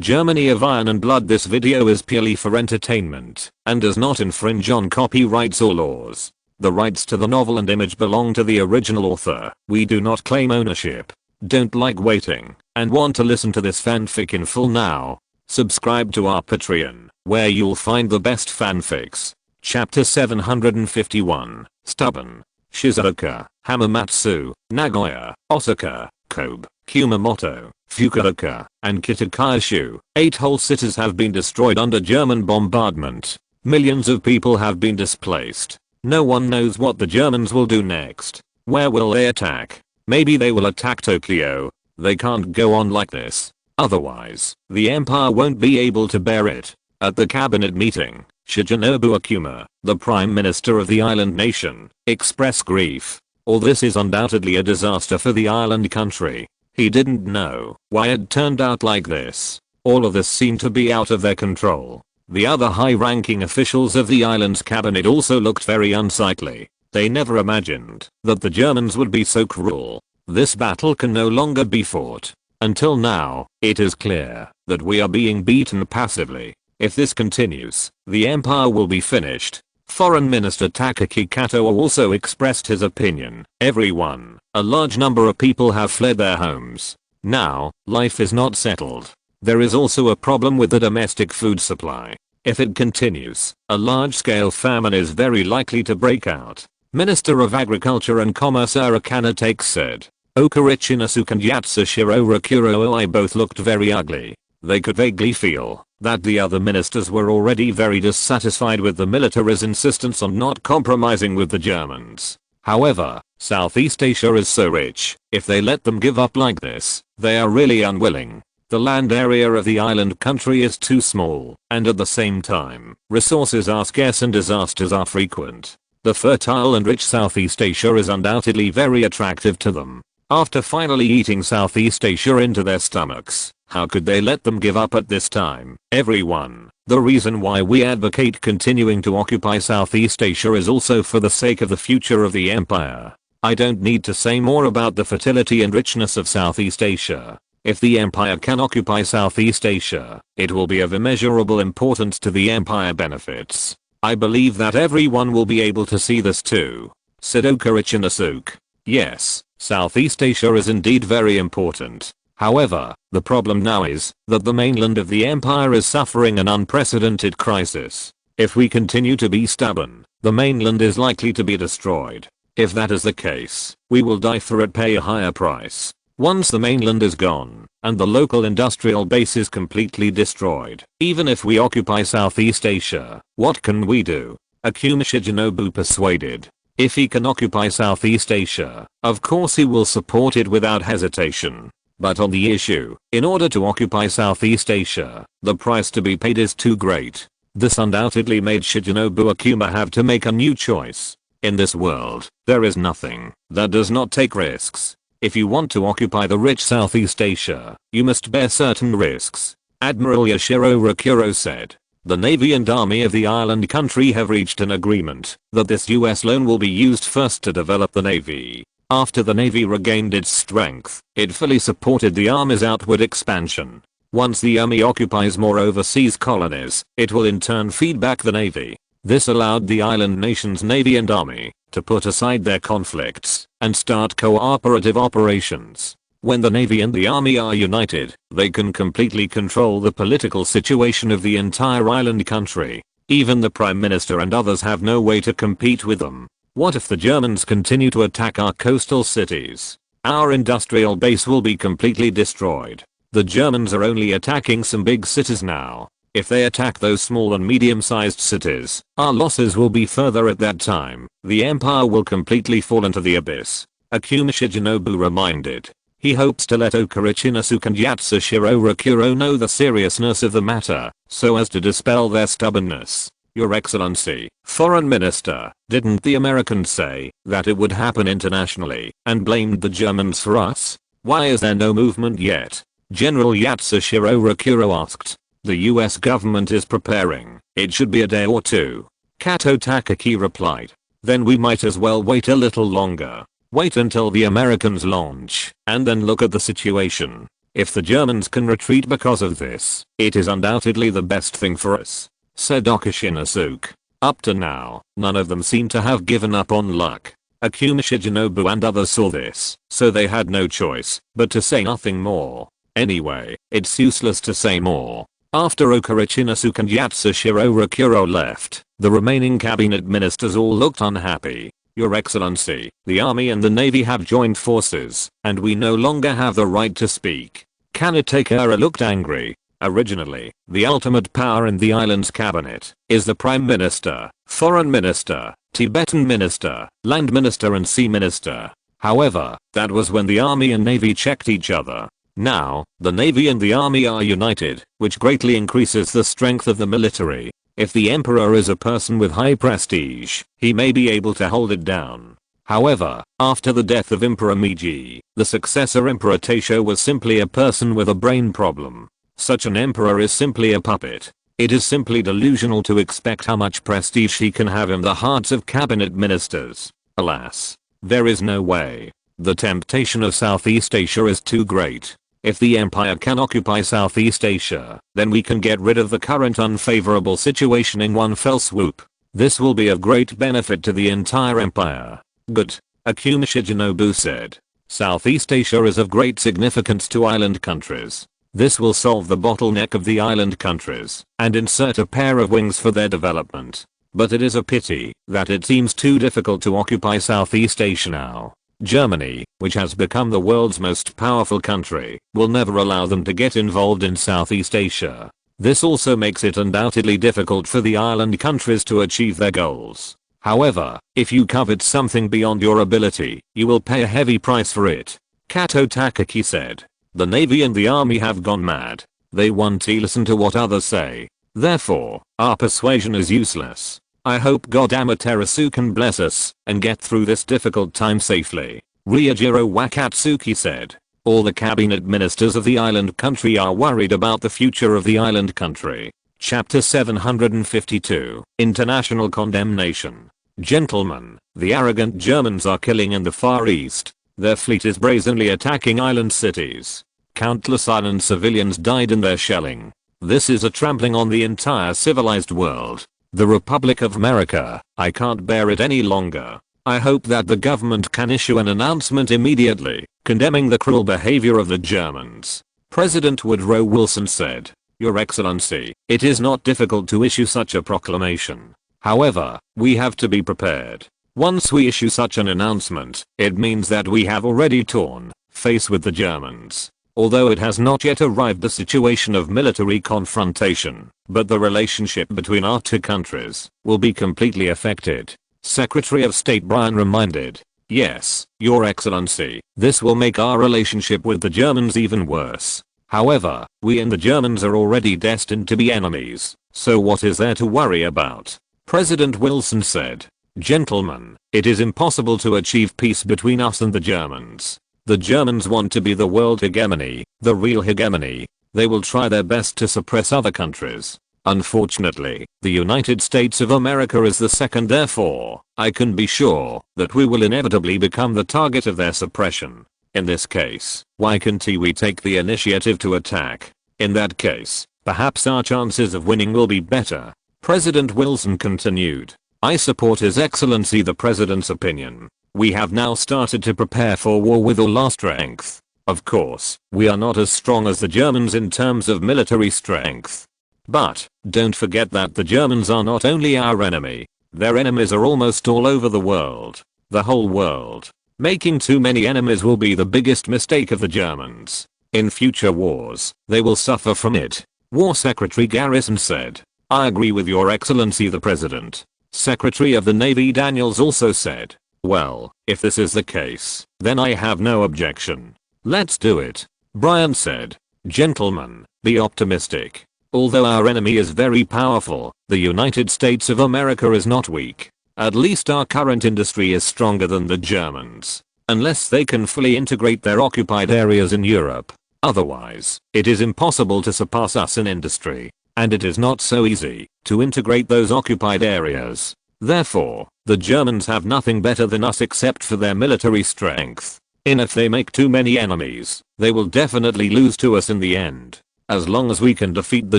Germany of Iron and Blood. This video is purely for entertainment and does not infringe on copyrights or laws. The rights to the novel and image belong to the original author. We do not claim ownership. Don't like waiting and want to listen to this fanfic in full now? Subscribe to our Patreon, where you'll find the best fanfics. Chapter 751, Stubborn. Shizuoka, Hamamatsu, Nagoya, Osaka, Kobe, Kumamoto, Fukuoka, and Kitakaishi. 8 whole cities have been destroyed under German bombardment. Millions of people have been displaced. No one knows what the Germans will do next. Where will they attack? Maybe they will attack Tokyo. They can't go on like this. Otherwise, the empire won't be able to bear it. At the cabinet meeting, Shigeru Akuma, the prime minister of the island nation, expressed grief. All this is undoubtedly a disaster for the island country. He didn't know why it turned out like this. All of this seemed to be out of their control. The other high-ranking officials of the island's cabinet also looked very unsightly. They never imagined that the Germans would be so cruel. This battle can no longer be fought. Until now, it is clear that we are being beaten passively. If this continues, the empire will be finished. Foreign Minister Takaki Kato also expressed his opinion. Everyone, a large number of people have fled their homes. Now, life is not settled. There is also a problem with the domestic food supply. If it continues, a large-scale famine is very likely to break out. Minister of Agriculture and Commerce Arikana Take said. Okarichi Nasuke and Yatsushiro Kurooi both looked very ugly. They could vaguely feel that the other ministers were already very dissatisfied with the military's insistence on not compromising with the Germans. However, Southeast Asia is so rich, if they let them give up like this, they are really unwilling. The land area of the island country is too small, and at the same time, resources are scarce and disasters are frequent. The fertile and rich Southeast Asia is undoubtedly very attractive to them. After finally eating Southeast Asia into their stomachs, how could they let them give up at this time? Everyone, the reason why we advocate continuing to occupy Southeast Asia is also for the sake of the future of the empire. I don't need to say more about the fertility and richness of Southeast Asia. If the empire can occupy Southeast Asia, it will be of immeasurable importance to the empire benefits. I believe that everyone will be able to see this too, said Okarichi Nasuke. Yes, Southeast Asia is indeed very important. However, the problem now is that the mainland of the empire is suffering an unprecedented crisis. If we continue to be stubborn, the mainland is likely to be destroyed. If that is the case, we will die for it, pay a higher price. Once the mainland is gone, and the local industrial base is completely destroyed, even if we occupy Southeast Asia, what can we do? Akuma Shigenobu persuaded. If he can occupy Southeast Asia, of course he will support it without hesitation. But on the issue, in order to occupy Southeast Asia, the price to be paid is too great. This undoubtedly made Shigenobu Akuma have to make a new choice. In this world, there is nothing that does not take risks. If you want to occupy the rich Southeast Asia, you must bear certain risks. Admiral Yoshiro Rakuro said. The Navy and Army of the island country have reached an agreement that this US loan will be used first to develop the Navy. After the Navy regained its strength, it fully supported the Army's outward expansion. Once the Army occupies more overseas colonies, it will in turn feed back the Navy. This allowed the island nation's Navy and Army to put aside their conflicts and start cooperative operations. When the Navy and the Army are united, they can completely control the political situation of the entire island country. Even the Prime Minister and others have no way to compete with them. What if the Germans continue to attack our coastal cities? Our industrial base will be completely destroyed. The Germans are only attacking some big cities now. If they attack those small and medium-sized cities, our losses will be further at that time. The empire will completely fall into the abyss. Akuma Shigenobu reminded. He hopes to let Okarichi Nasuke and Yatsushiro Rakuro know the seriousness of the matter, so as to dispel their stubbornness. Your Excellency, Foreign Minister, didn't the Americans say that it would happen internationally and blamed the Germans for us? Why is there no movement yet? General Yatsushiro Rakuro asked. The US government is preparing. It should be a day or two. Kato Takaki replied. Then we might as well wait a little longer. Wait until the Americans launch, and then look at the situation. If the Germans can retreat because of this, it is undoubtedly the best thing for us, said Okashinosuke. Up to now, none of them seem to have given up on luck. Akuma Shigenobu and others saw this, so they had no choice but to say nothing more. Anyway, it's useless to say more. After Okashinosuke and Yatsushiro Rakuro left, the remaining cabinet ministers all looked unhappy. Your Excellency, the army and the navy have joined forces, and we no longer have the right to speak. Kanatekara looked angry. Originally, the ultimate power in the island's cabinet is the Prime Minister, Foreign Minister, Tibetan Minister, Land Minister and Sea Minister. However, that was when the army and navy checked each other. Now, the navy and the army are united, which greatly increases the strength of the military. If the emperor is a person with high prestige, he may be able to hold it down. However, after the death of Emperor Meiji, the successor Emperor Taisho was simply a person with a brain problem. Such an emperor is simply a puppet. It is simply delusional to expect how much prestige he can have in the hearts of cabinet ministers. Alas, there is no way. The temptation of Southeast Asia is too great. If the empire can occupy Southeast Asia, then we can get rid of the current unfavorable situation in one fell swoop. This will be of great benefit to the entire empire. Good, Akuma Shigenobu said. Southeast Asia is of great significance to island countries. This will solve the bottleneck of the island countries and insert a pair of wings for their development. But it is a pity that it seems too difficult to occupy Southeast Asia now. Germany, which has become the world's most powerful country, will never allow them to get involved in Southeast Asia. This also makes it undoubtedly difficult for the island countries to achieve their goals. However, if you covet something beyond your ability, you will pay a heavy price for it. Kato Takaki said. The navy and the army have gone mad. They want to listen to what others say. Therefore, our persuasion is useless. I hope God Amaterasu can bless us and get through this difficult time safely. Ryujiro Wakatsuki said. All the cabinet ministers of the island country are worried about the future of the island country. Chapter 752. International Condemnation. Gentlemen, the arrogant Germans are killing in the Far East. Their fleet is brazenly attacking island cities. Countless island civilians died in their shelling. This is a trampling on the entire civilized world. The Republic of America, I can't bear it any longer. I hope that the government can issue an announcement immediately, condemning the cruel behavior of the Germans. President Woodrow Wilson said, Your Excellency, it is not difficult to issue such a proclamation. However, we have to be prepared. Once we issue such an announcement, it means that we have already torn face with the Germans. Although it has not yet arrived the situation of military confrontation, but the relationship between our two countries will be completely affected. Secretary of State Bryan reminded. Yes, Your Excellency, this will make our relationship with the Germans even worse. However, we and the Germans are already destined to be enemies, so what is there to worry about? President Wilson said. Gentlemen, it is impossible to achieve peace between us and the Germans. The Germans want to be the world hegemony, the real hegemony. They will try their best to suppress other countries. Unfortunately, the United States of America is the second, therefore, I can be sure that we will inevitably become the target of their suppression. In this case, why can't we take the initiative to attack? In that case, perhaps our chances of winning will be better. President Wilson continued. I support His Excellency the President's opinion. We have now started to prepare for war with all our strength. Of course, we are not as strong as the Germans in terms of military strength. But, don't forget that the Germans are not only our enemy. Their enemies are almost all over the world. The whole world. Making too many enemies will be the biggest mistake of the Germans. In future wars, they will suffer from it. War Secretary Garrison said. I agree with Your Excellency the President. Secretary of the Navy Daniels also said. Well, if this is the case, then I have no objection. Let's do it. Bryan said. Gentlemen, be optimistic. Although our enemy is very powerful, the United States of America is not weak. At least our current industry is stronger than the Germans. Unless they can fully integrate their occupied areas in Europe. Otherwise, it is impossible to surpass us in industry. And it is not so easy to integrate those occupied areas. Therefore, the Germans have nothing better than us except for their military strength. And if they make too many enemies, they will definitely lose to us in the end. As long as we can defeat the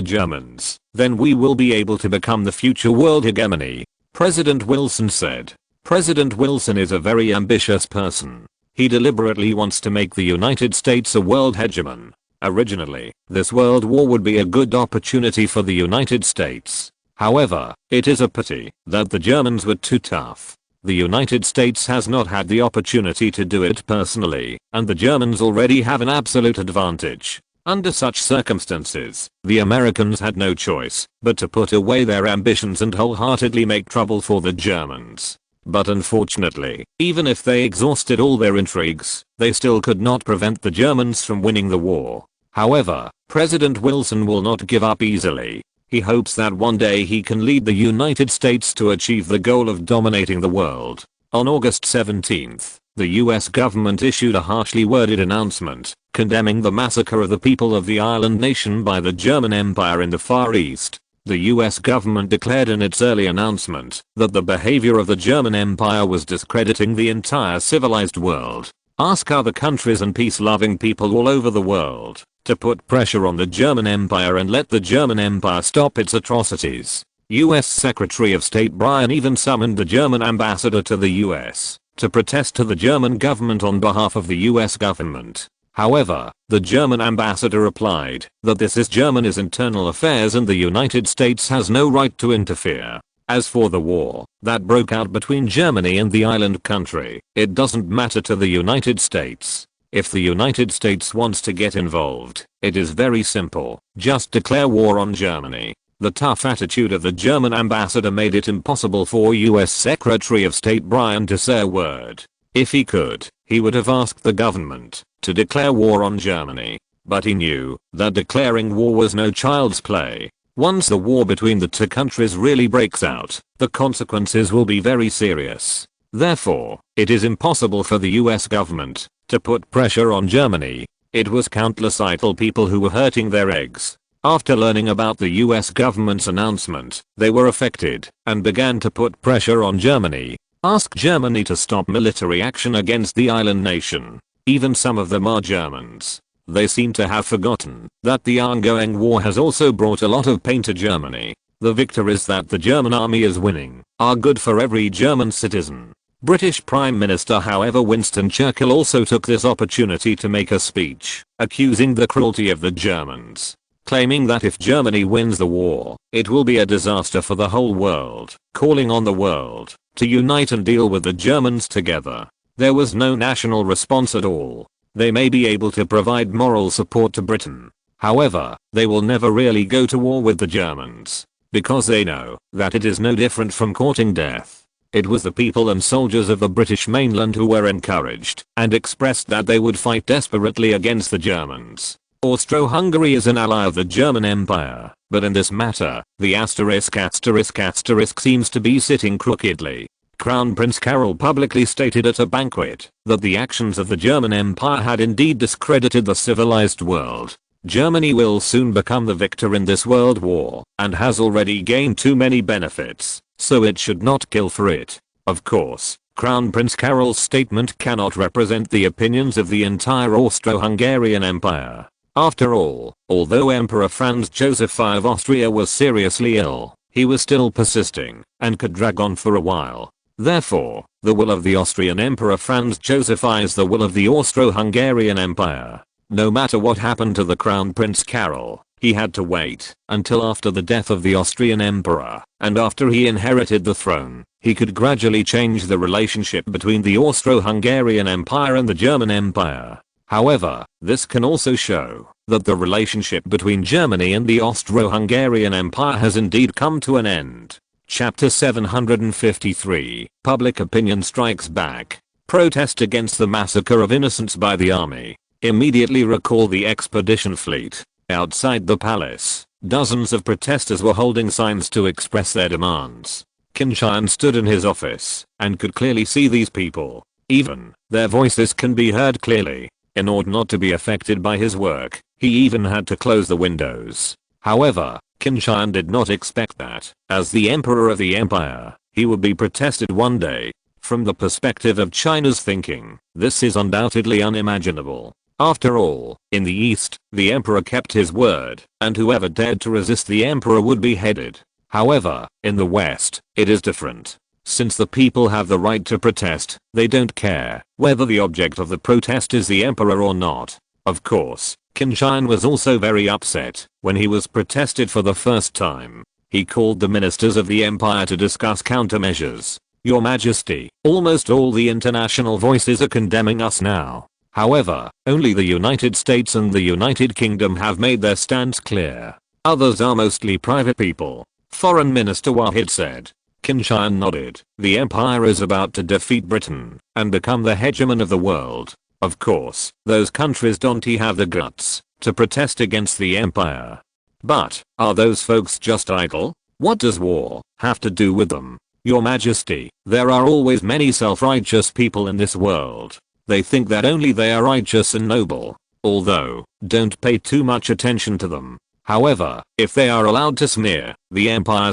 Germans, then we will be able to become the future world hegemony, President Wilson said. President Wilson is a very ambitious person. He deliberately wants to make the United States a world hegemon. Originally, this world war would be a good opportunity for the United States. However, it is a pity that the Germans were too tough. The United States has not had the opportunity to do it personally, and the Germans already have an absolute advantage. Under such circumstances, the Americans had no choice but to put away their ambitions and wholeheartedly make trouble for the Germans. But unfortunately, even if they exhausted all their intrigues, they still could not prevent the Germans from winning the war. However, President Wilson will not give up easily. He hopes that one day he can lead the United States to achieve the goal of dominating the world. On August 17th, the US government issued a harshly worded announcement condemning the massacre of the people of the island nation by the German Empire in the Far East. The US government declared in its early announcement that the behavior of the German Empire was discrediting the entire civilized world. Ask other countries and peace-loving people all over the world to put pressure on the German Empire and let the German Empire stop its atrocities. US Secretary of State Brian even summoned the German ambassador to the US to protest to the German government on behalf of the US government. However, the German ambassador replied that this is Germany's internal affairs and the United States has no right to interfere. As for the war that broke out between Germany and the island country, it doesn't matter to the United States. If the United States wants to get involved, it is very simple. Just declare war on Germany. The tough attitude of the German ambassador made it impossible for US Secretary of State Brian to say a word. If he could, he would have asked the government to declare war on Germany. But he knew that declaring war was no child's play. Once the war between the two countries really breaks out, the consequences will be very serious. Therefore, it is impossible for the US government to put pressure on Germany. It was countless idle people who were hurting their eggs. After learning about the US government's announcement, they were affected and began to put pressure on Germany. Ask Germany to stop military action against the island nation. Even some of them are Germans. They seem to have forgotten that the ongoing war has also brought a lot of pain to Germany. The victories that the German army is winning are good for every German citizen. British Prime Minister however Winston Churchill also took this opportunity to make a speech, accusing the cruelty of the Germans, claiming that if Germany wins the war, it will be a disaster for the whole world, calling on the world to unite and deal with the Germans together. There was no national response at all. They may be able to provide moral support to Britain. However, they will never really go to war with the Germans, because they know that it is no different from courting death. It was the people and soldiers of the British mainland who were encouraged and expressed that they would fight desperately against the Germans. Austro-Hungary is an ally of the German Empire, but in this matter, the **** seems to be sitting crookedly. Crown Prince Carol publicly stated at a banquet that the actions of the German Empire had indeed discredited the civilized world. Germany will soon become the victor in this world war and has already gained too many benefits, so it should not kill for it. Of course, Crown Prince Carol's statement cannot represent the opinions of the entire Austro-Hungarian Empire. After all, although Emperor Franz Joseph I of Austria was seriously ill, he was still persisting and could drag on for a while. Therefore, the will of the Austrian Emperor Franz Joseph I is the will of the Austro-Hungarian Empire. No matter what happened to the Crown Prince Carol, he had to wait until after the death of the Austrian Emperor, and after he inherited the throne, he could gradually change the relationship between the Austro-Hungarian Empire and the German Empire. However, this can also show that the relationship between Germany and the Austro-Hungarian Empire has indeed come to an end. Chapter 753, Public Opinion Strikes Back. Protest against the massacre of innocents by the army. Immediately recall the expedition fleet. Outside the palace, dozens of protesters were holding signs to express their demands. Qin Tian stood in his office and could clearly see these people. Even their voices can be heard clearly. In order not to be affected by his work, he even had to close the windows. However, Qin Tian did not expect that, as the emperor of the empire, he would be protested one day. From the perspective of China's thinking, this is undoubtedly unimaginable. After all, in the East, the emperor kept his word, and whoever dared to resist the emperor would be beheaded. However, in the West, it is different. Since the people have the right to protest, they don't care whether the object of the protest is the emperor or not. Of course, Qin Tian was also very upset when he was protested for the first time. He called the ministers of the empire to discuss countermeasures. Your Majesty, almost all the international voices are condemning us now. However, only the United States and the United Kingdom have made their stance clear. Others are mostly private people. Foreign Minister Wahid said. Qin Tian nodded. The empire is about to defeat Britain and become the hegemon of the world. Of course, those countries don't have the guts to protest against the empire. But, are those folks just idle? What does war have to do with them? Your Majesty, there are always many self-righteous people in this world. They think that only they are righteous and noble. Although, don't pay too much attention to them. However, if they are allowed to smear the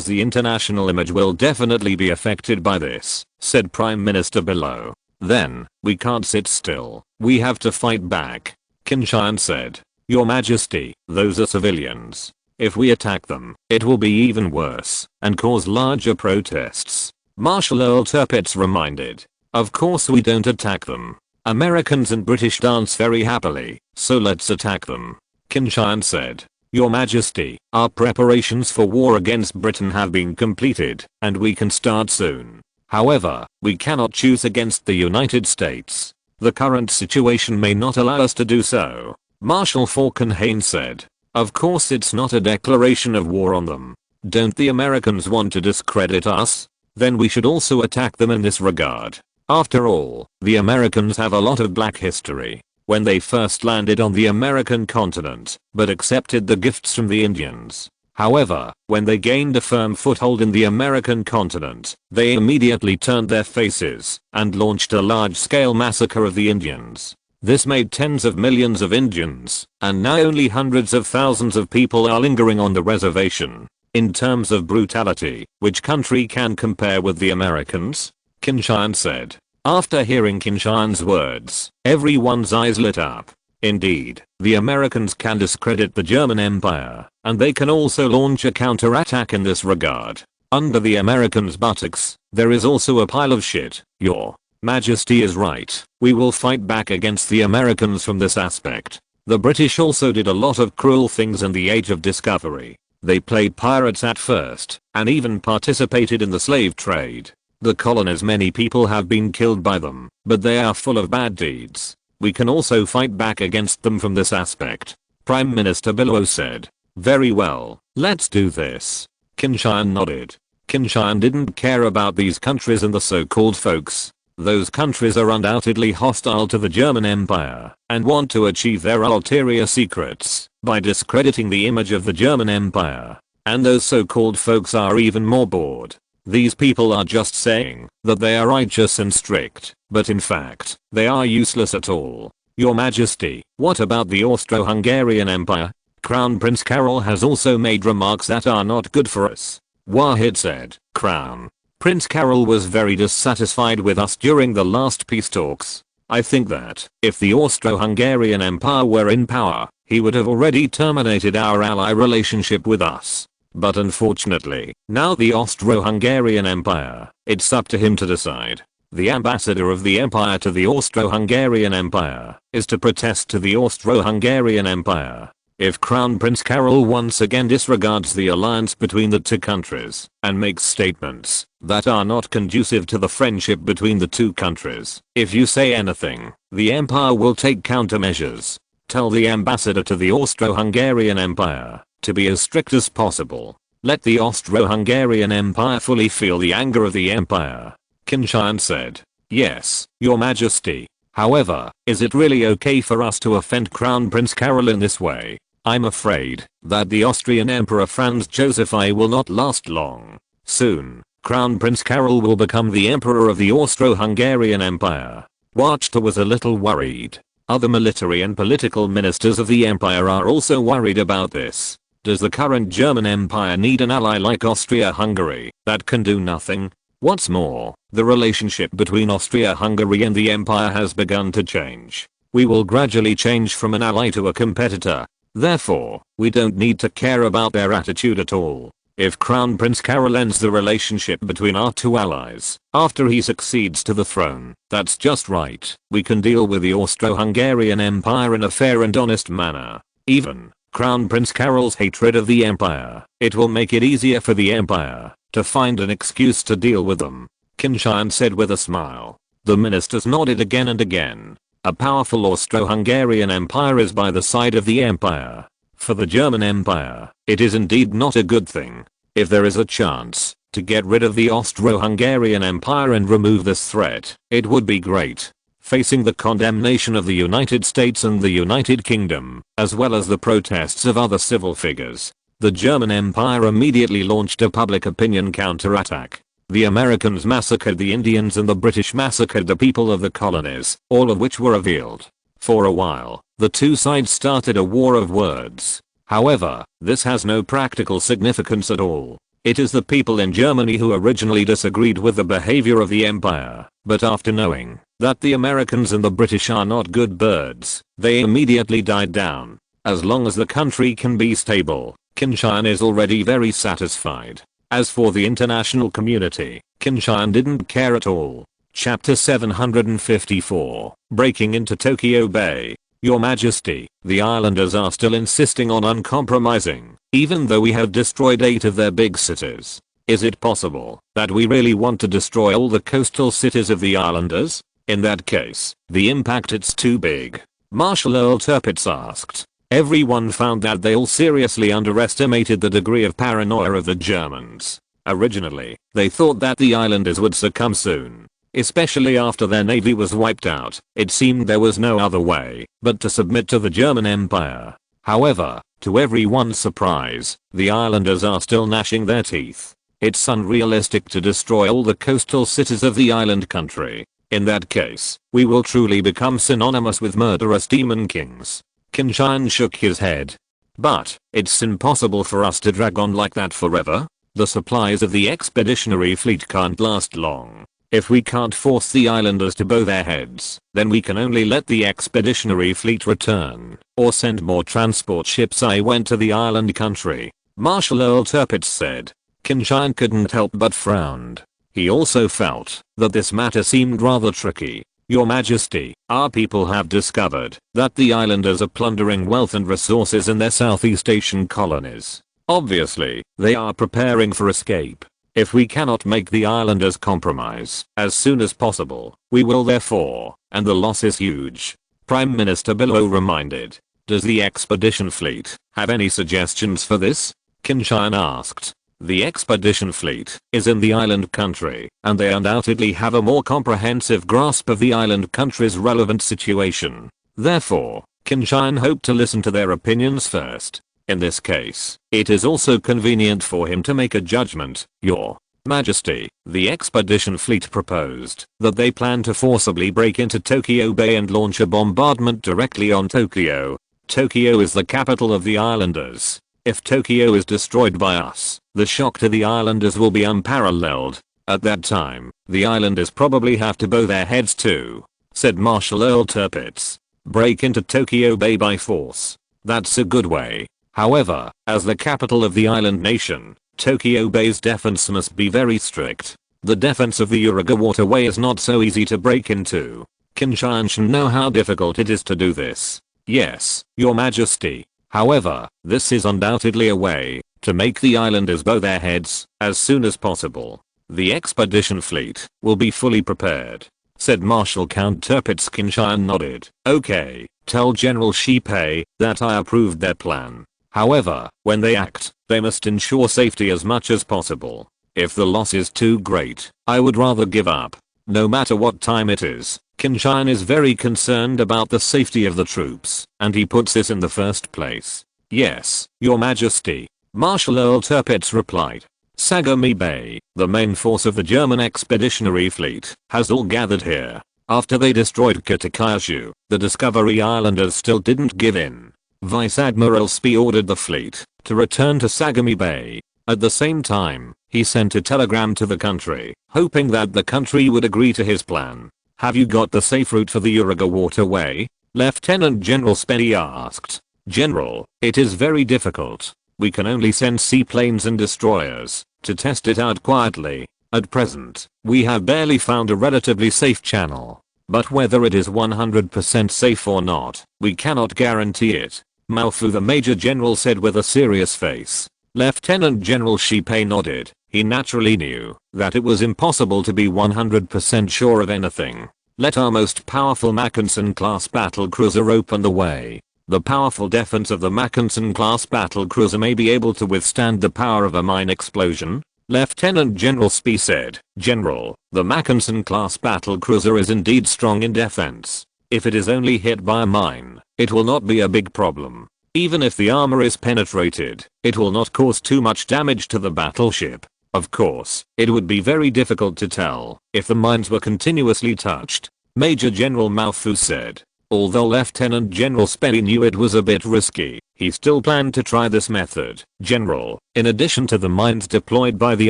the international image will definitely be affected by this, said Prime Minister below. Then, we can't sit still. We have to fight back. Qin Tian said. Your Majesty, those are civilians. If we attack them, it will be even worse and cause larger protests. Marshal Earl Tirpitz reminded. Of course we don't attack them. Americans and British dance very happily, so let's attack them. Qin Tian said. Your Majesty, our preparations for war against Britain have been completed, and we can start soon. However, we cannot choose against the United States. The current situation may not allow us to do so. Marshal Falkenhayn said. Of course it's not a declaration of war on them. Don't the Americans want to discredit us? Then we should also attack them in this regard. After all, the Americans have a lot of black history. When they first landed on the American continent, but accepted the gifts from the Indians. However, when they gained a firm foothold in the American continent, they immediately turned their faces and launched a large-scale massacre of the Indians. This made tens of millions of Indians, and now only hundreds of thousands of people are lingering on the reservation. In terms of brutality, which country can compare with the Americans? Qin Tian said. After hearing Qin Tian's words, everyone's eyes lit up. Indeed, the Americans can discredit the German Empire, and they can also launch a counterattack in this regard. Under the Americans' buttocks, there is also a pile of shit. Your Majesty is right. We will fight back against the Americans from this aspect. The British also did a lot of cruel things in the Age of Discovery. They played pirates at first, and even participated in the slave trade. The colonies, many people have been killed by them, but they are full of bad deeds. We can also fight back against them from this aspect. Prime Minister below said. Very well, let's do this. Qin Tian nodded. Qin Tian didn't care about these countries and the so-called folks. Those countries are undoubtedly hostile to the German Empire and want to achieve their ulterior secrets by discrediting the image of the German Empire. And those so-called folks are even more bored. These people are just saying that they are righteous and strict, but in fact, they are useless at all. Your Majesty, what about the Austro-Hungarian Empire? Crown Prince Carol has also made remarks that are not good for us. Wahid said. Crown Prince Carol was very dissatisfied with us during the last peace talks. I think that if the Austro-Hungarian Empire were in power, he would have already terminated our ally relationship with us. But unfortunately, now the Austro-Hungarian Empire, it's up to him to decide. The ambassador of the empire to the Austro-Hungarian Empire is to protest to the Austro-Hungarian Empire. If Crown Prince Carol once again disregards the alliance between the two countries and makes statements that are not conducive to the friendship between the two countries, if you say anything, the empire will take countermeasures. Tell the ambassador to the Austro-Hungarian Empire to be as strict as possible. Let the Austro-Hungarian Empire fully feel the anger of the empire. Qin Tian said. Yes, Your Majesty. However, is it really okay for us to offend Crown Prince Carol in this way? I'm afraid that the Austrian Emperor Franz Joseph I will not last long. Soon, Crown Prince Carol will become the Emperor of the Austro-Hungarian Empire. Wachter was a little worried. Other military and political ministers of the empire are also worried about this. Does the current German Empire need an ally like Austria-Hungary that can do nothing? What's more, The relationship between Austria-Hungary and the empire has begun to change. We will gradually change from an ally to a competitor. Therefore, we don't need to care about their attitude at all. If Crown Prince Carol ends the relationship between our two allies after he succeeds to the throne, that's just right. We can deal with the Austro-Hungarian Empire in a fair and honest manner. Even Crown Prince Carol's hatred of the empire, it will make it easier for the empire to find an excuse to deal with them, Qin Tian said with a smile. The ministers nodded again and again. A powerful Austro-Hungarian empire is by the side of the empire. For the German Empire, it is indeed not a good thing. If there is a chance to get rid of the Austro-Hungarian Empire and remove this threat, it would be great. Facing the condemnation of the United States and the United Kingdom, as well as the protests of other civil figures, the German Empire immediately launched a public opinion counterattack. The Americans massacred the Indians and the British massacred the people of the colonies, all of which were revealed. For a while, the two sides started a war of words. However, this has no practical significance at all. It is the people in Germany who originally disagreed with the behavior of the empire, but after knowing that the Americans and the British are not good birds, they immediately died down. As long as the country can be stable, Qin Tian is already very satisfied. As for the international community, Qin Tian didn't care at all. Chapter 754, Breaking into Tokyo Bay. Your Majesty, the islanders are still insisting on uncompromising, even though we have destroyed 8 of their big cities. Is it possible that we really want to destroy all the coastal cities of the islanders? In that case, the impact it's too big. Marshal Earl Tirpitz asked. Everyone found that they all seriously underestimated the degree of paranoia of the Germans. Originally, they thought that the islanders would succumb soon. Especially after their navy was wiped out, it seemed there was no other way but to submit to the German Empire. However, to everyone's surprise, the islanders are still gnashing their teeth. It's unrealistic to destroy all the coastal cities of the island country. In that case, we will truly become synonymous with murderous demon kings. Qin Tian shook his head. But, it's impossible for us to drag on like that forever. The supplies of the expeditionary fleet can't last long. If we can't force the islanders to bow their heads, then we can only let the expeditionary fleet return, or send more transport ships. I went to the island country, Marshal Earl Tirpitz said. Qin Tian couldn't help but frowned. He also felt that this matter seemed rather tricky. Your Majesty, our people have discovered that the islanders are plundering wealth and resources in their Southeast Asian colonies. Obviously, they are preparing for escape. If we cannot make the islanders compromise as soon as possible, we will therefore, and the loss is huge. Prime Minister Bismarck reminded. Does the expedition fleet have any suggestions for this? Qin Tian asked. The expedition fleet is in the island country, and they undoubtedly have a more comprehensive grasp of the island country's relevant situation. Therefore, Qin Tian hoped to listen to their opinions first. In this case, it is also convenient for him to make a judgment. Your Majesty, the expedition fleet proposed that they plan to forcibly break into Tokyo Bay and launch a bombardment directly on Tokyo. Tokyo is the capital of the islanders. If Tokyo is destroyed by us, the shock to the islanders will be unparalleled. At that time, the islanders probably have to bow their heads too, said Marshal Earl Tirpitz. Break into Tokyo Bay by force. That's a good way. However, as the capital of the island nation, Tokyo Bay's defense must be very strict. The defense of the Uruguay waterway is not so easy to break into. Qin Tian should know how difficult it is to do this. Yes, Your Majesty. However, this is undoubtedly a way to make the islanders bow their heads as soon as possible. The expedition fleet will be fully prepared, said Marshal Count Tirpitz. Qin Tian nodded. Okay, tell General Shipei that I approved their plan. However, when they act, they must ensure safety as much as possible. If the loss is too great, I would rather give up. No matter what time it is, Qin Tian is very concerned about the safety of the troops, and he puts this in the first place. Yes, Your Majesty, Marshal Earl Tirpitz replied. Sagami Bay, the main force of the German expeditionary fleet, has all gathered here. After they destroyed Kitakyushu, the Discovery Islanders still didn't give in. Vice Admiral Spee ordered the fleet to return to Sagami Bay. At the same time, He sent a telegram to the country, hoping that the country would agree to his plan. "Have you got the safe route for the Uriga waterway?" Lieutenant General Spedy asked. "General, it is very difficult. We can only send seaplanes and destroyers to test it out quietly. At present, we have barely found a relatively safe channel. But whether it is 100% safe or not, we cannot guarantee it." Mao Fu, the Major General, said with a serious face. Lieutenant General Shipei nodded. He naturally knew that it was impossible to be 100% sure of anything. "Let our most powerful Mackensen-class battlecruiser open the way. The powerful defense of the Mackensen-class battlecruiser may be able to withstand the power of a mine explosion." Lieutenant General Spee said. "General, the Mackensen-class battlecruiser is indeed strong in defense. If it is only hit by a mine, it will not be a big problem. Even if the armor is penetrated, it will not cause too much damage to the battleship. Of course, it would be very difficult to tell if the mines were continuously touched," Major General Mao Fu said. Although Lieutenant General Spedy knew it was a bit risky, he still planned to try this method. "General, in addition to the mines deployed by the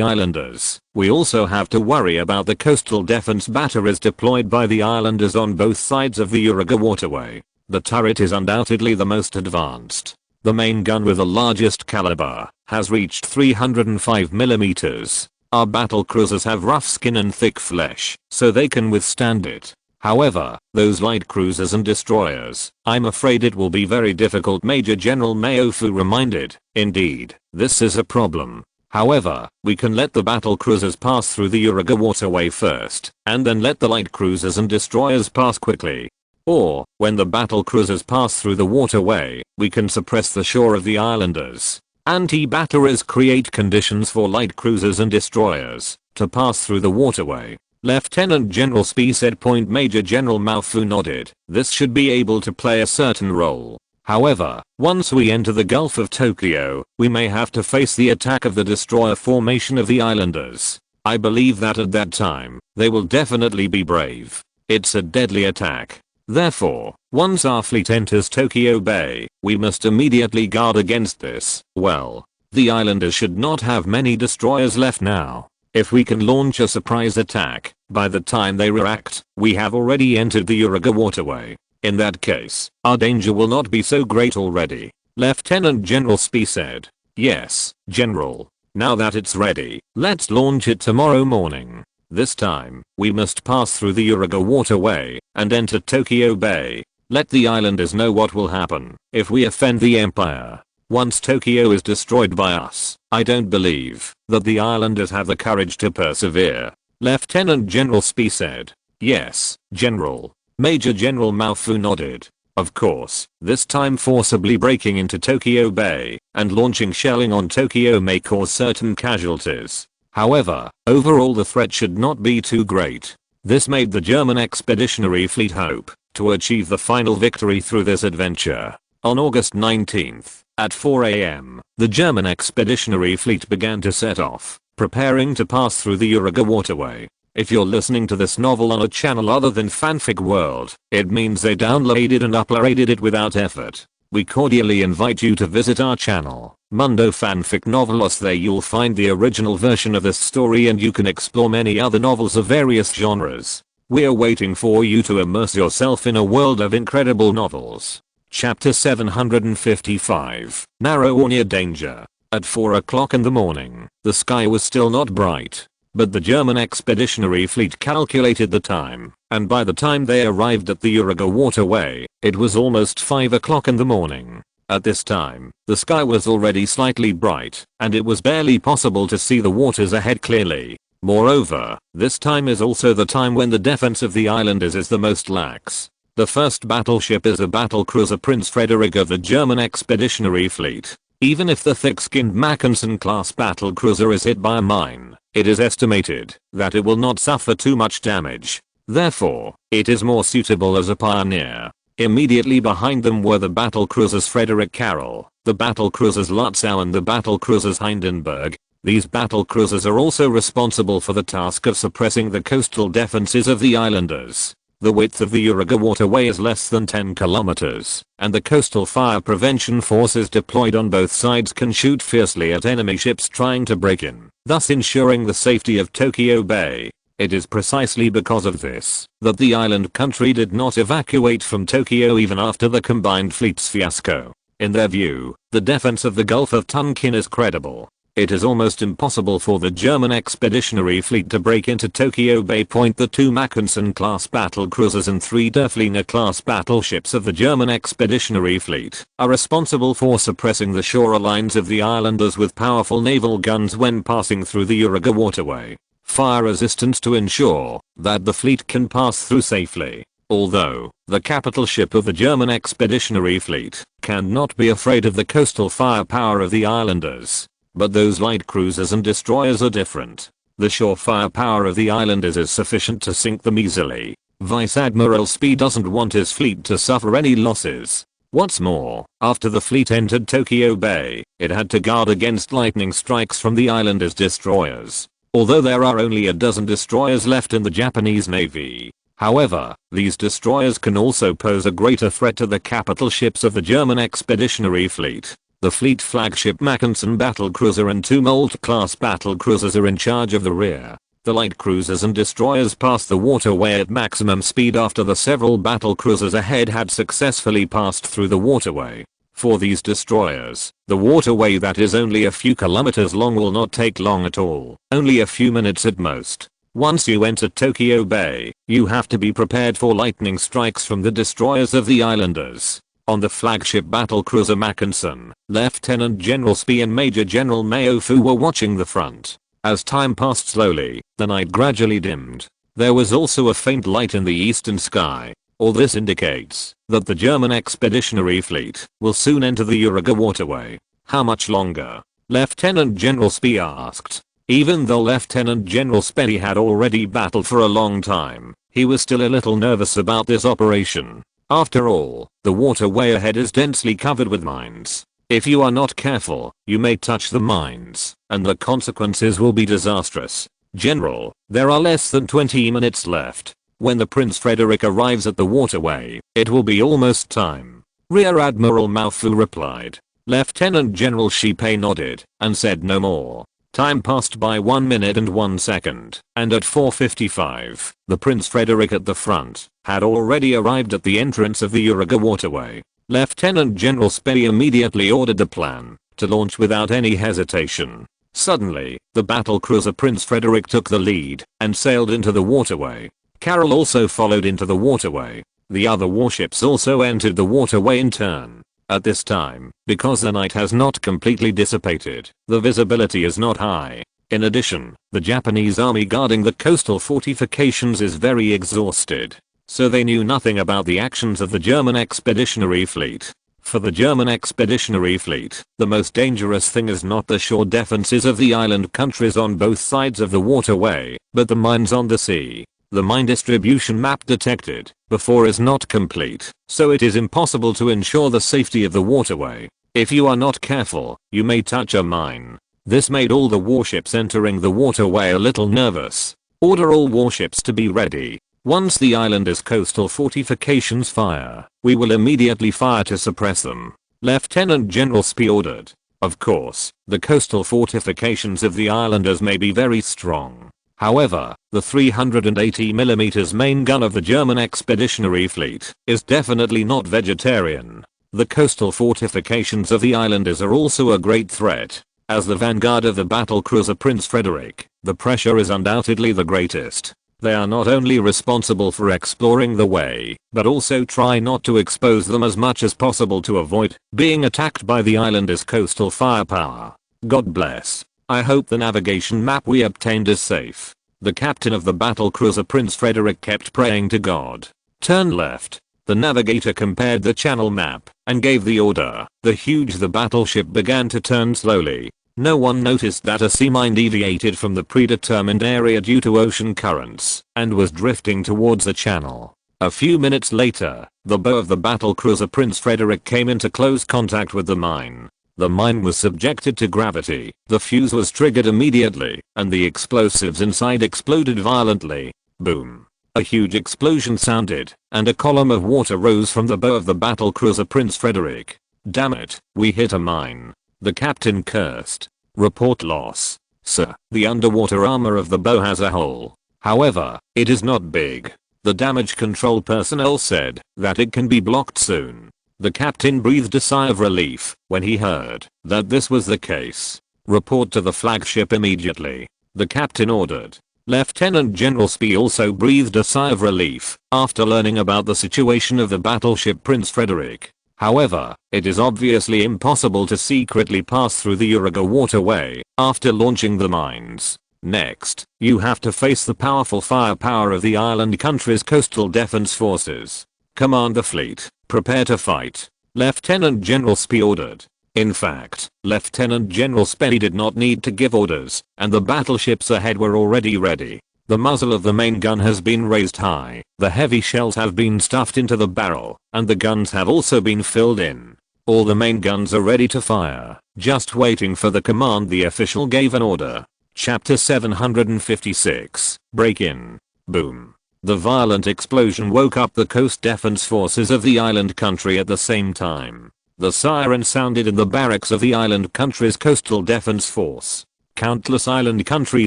islanders, we also have to worry about the coastal defense batteries deployed by the islanders on both sides of the Uriga waterway. The turret is undoubtedly the most advanced. The main gun with the largest caliber has reached 305mm. Our battle cruisers have rough skin and thick flesh, so they can withstand it. However, those light cruisers and destroyers, I'm afraid it will be very difficult," Major General Mao Fu reminded. "Indeed, this is a problem. However, we can let the battle cruisers pass through the Uriga waterway first, and then let the light cruisers and destroyers pass quickly. Or, when the battle cruisers pass through the waterway, we can suppress the shore of the islanders. Anti-batteries create conditions for light cruisers and destroyers to pass through the waterway." Lieutenant General Spee said. Major General Mao Fu nodded. "This should be able to play a certain role. However, once we enter the Gulf of Tokyo, we may have to face the attack of the destroyer formation of the islanders. I believe that at that time, they will definitely be brave. It's a deadly attack. Therefore, once our fleet enters Tokyo Bay, we must immediately guard against this. Well, the islanders should not have many destroyers left now. If we can launch a surprise attack, by the time they react, we have already entered the Uriga waterway. In that case, our danger will not be so great already." Lieutenant General Spee said. "Yes, General. Now that it's ready, let's launch it tomorrow morning. This time, we must pass through the Uriga waterway and enter Tokyo Bay. Let the islanders know what will happen if we offend the Empire. Once Tokyo is destroyed by us, I don't believe that the islanders have the courage to persevere." Lieutenant General Spee said. "Yes, General." Major General Mao Fu nodded. "Of course, this time forcibly breaking into Tokyo Bay and launching shelling on Tokyo may cause certain casualties. However, overall the threat should not be too great." This made the German Expeditionary Fleet hope to achieve the final victory through this adventure. On August 19th, at 4 AM, the German Expeditionary Fleet began to set off, preparing to pass through the Uriga waterway. If you're listening to this novel on a channel other than Fanfic World, it means they downloaded and uploaded it without effort. We cordially invite you to visit our channel, Mundo Fanfic Novelos. There you'll find the original version of this story and you can explore many other novels of various genres. We're waiting for you to immerse yourself in a world of incredible novels. Chapter 755, Narrow or Near Danger. At 4 o'clock in the morning, the sky was still not bright, but the German Expeditionary Fleet calculated the time, and by the time they arrived at the Uriga waterway, it was almost 5 o'clock in the morning. At this time, the sky was already slightly bright, and it was barely possible to see the waters ahead clearly. Moreover, this time is also the time when the defense of the islanders is the most lax. The first battleship is a battlecruiser Prince Frederick of the German Expeditionary Fleet. Even if the thick-skinned Mackensen-class battlecruiser is hit by a mine, it is estimated that it will not suffer too much damage. Therefore, it is more suitable as a pioneer. Immediately behind them were the battlecruisers Frederick Carroll, the battlecruisers Lutzow and the battlecruisers Hindenburg. These battlecruisers are also responsible for the task of suppressing the coastal defenses of the islanders. The width of the Uraga waterway is less than 10 kilometers, and the coastal fire prevention forces deployed on both sides can shoot fiercely at enemy ships trying to break in, thus ensuring the safety of Tokyo Bay. It is precisely because of this that the island country did not evacuate from Tokyo even after the combined fleet's fiasco. In their view, the defense of the Gulf of Tonkin is credible. It is almost impossible for the German expeditionary fleet to break into Tokyo Bay. The 2 Mackensen-class battle cruisers and 3 Derfliner-class battleships of the German expeditionary fleet are responsible for suppressing the shorelines of the islanders with powerful naval guns when passing through the Uraga waterway. Fire resistance to ensure that the fleet can pass through safely. Although the capital ship of the German expeditionary fleet cannot be afraid of the coastal firepower of the islanders. But those light cruisers and destroyers are different. The shore firepower of the islanders is sufficient to sink them easily. Vice Admiral Spee doesn't want his fleet to suffer any losses. What's more, after the fleet entered Tokyo Bay, it had to guard against lightning strikes from the islanders' destroyers. Although there are only a dozen destroyers left in the Japanese Navy. However, these destroyers can also pose a greater threat to the capital ships of the German expeditionary fleet. The fleet flagship Mackensen battlecruiser and 2 Molt-class battlecruisers are in charge of the rear. The light cruisers and destroyers pass the waterway at maximum speed after the several battlecruisers ahead had successfully passed through the waterway. For these destroyers, the waterway that is only a few kilometers long will not take long at all, only a few minutes at most. Once you enter Tokyo Bay, you have to be prepared for lightning strikes from the destroyers of the islanders. On the flagship battlecruiser Mackensen, Lieutenant General Spee and Major General Maofu were watching the front. As time passed slowly, the night gradually dimmed. There was also a faint light in the eastern sky. All this indicates that the German expeditionary fleet will soon enter the Uraga waterway. How much longer? Lieutenant General Spee asked. Even though Lieutenant General Spee had already battled for a long time, he was still a little nervous about this operation. After all, the waterway ahead is densely covered with mines. If you are not careful, you may touch the mines, and the consequences will be disastrous. General, there are less than 20 minutes left. When the Prince Frederick arrives at the waterway, it will be almost time. Rear Admiral Maofu replied. Lieutenant General Shippei nodded and said no more. Time passed by 1 minute and 1 second, and at 4:55, the Prince Frederick at the front had already arrived at the entrance of the Uraga waterway. Lieutenant General Spee immediately ordered the plan to launch without any hesitation. Suddenly, the battlecruiser Prince Frederick took the lead and sailed into the waterway. Carroll also followed into the waterway. The other warships also entered the waterway in turn. At this time, because the night has not completely dissipated, the visibility is not high. In addition, the Japanese army guarding the coastal fortifications is very exhausted. So they knew nothing about the actions of the German expeditionary fleet. For the German expeditionary fleet, the most dangerous thing is not the shore defenses of the island countries on both sides of the waterway, but the mines on the sea. The mine distribution map detected before is not complete, so it is impossible to ensure the safety of the waterway. If you are not careful, you may touch a mine. This made all the warships entering the waterway a little nervous. Order all warships to be ready. Once the islanders' coastal fortifications fire, we will immediately fire to suppress them. Lieutenant General Spee ordered. Of course, the coastal fortifications of the islanders may be very strong. However, the 380mm main gun of the German expeditionary fleet is definitely not vegetarian. The coastal fortifications of the islanders are also a great threat. As the vanguard of the battlecruiser Prince Frederick, the pressure is undoubtedly the greatest. They are not only responsible for exploring the way, but also try not to expose them as much as possible to avoid being attacked by the islanders' coastal firepower. God bless. I hope the navigation map we obtained is safe. The captain of the battlecruiser Prince Frederick kept praying to God. Turn left. The navigator compared the channel map and gave the order. The battleship began to turn slowly. No one noticed that a sea mine deviated from the predetermined area due to ocean currents and was drifting towards the channel. A few minutes later, the bow of the battlecruiser Prince Frederick came into close contact with the mine. The mine was subjected to gravity, the fuse was triggered immediately, and the explosives inside exploded violently. Boom. A huge explosion sounded, and a column of water rose from the bow of the battlecruiser Prince Frederick. "Damn it, we hit a mine," the captain cursed. "Report loss. Sir, the underwater armor of the bow has a hole. However, it is not big. The damage control personnel said that it can be blocked soon." The captain breathed a sigh of relief when he heard that this was the case. "Report to the flagship immediately," the captain ordered. Lieutenant General Spee also breathed a sigh of relief after learning about the situation of the battleship Prince Frederick. However, it is obviously impossible to secretly pass through the Uruguay waterway after launching the mines. Next, you have to face the powerful firepower of the island country's coastal defense forces. "Command the fleet, prepare to fight," Lieutenant General Spee ordered. In fact, Lieutenant General Spee did not need to give orders, and the battleships ahead were already ready. The muzzle of the main gun has been raised high, the heavy shells have been stuffed into the barrel, and the guns have also been filled in. All the main guns are ready to fire, just waiting for the command the official gave an order. Chapter 756, Break-in. Boom. The violent explosion woke up the coast defense forces of the island country at the same time. The siren sounded in the barracks of the island country's coastal defense force. Countless island country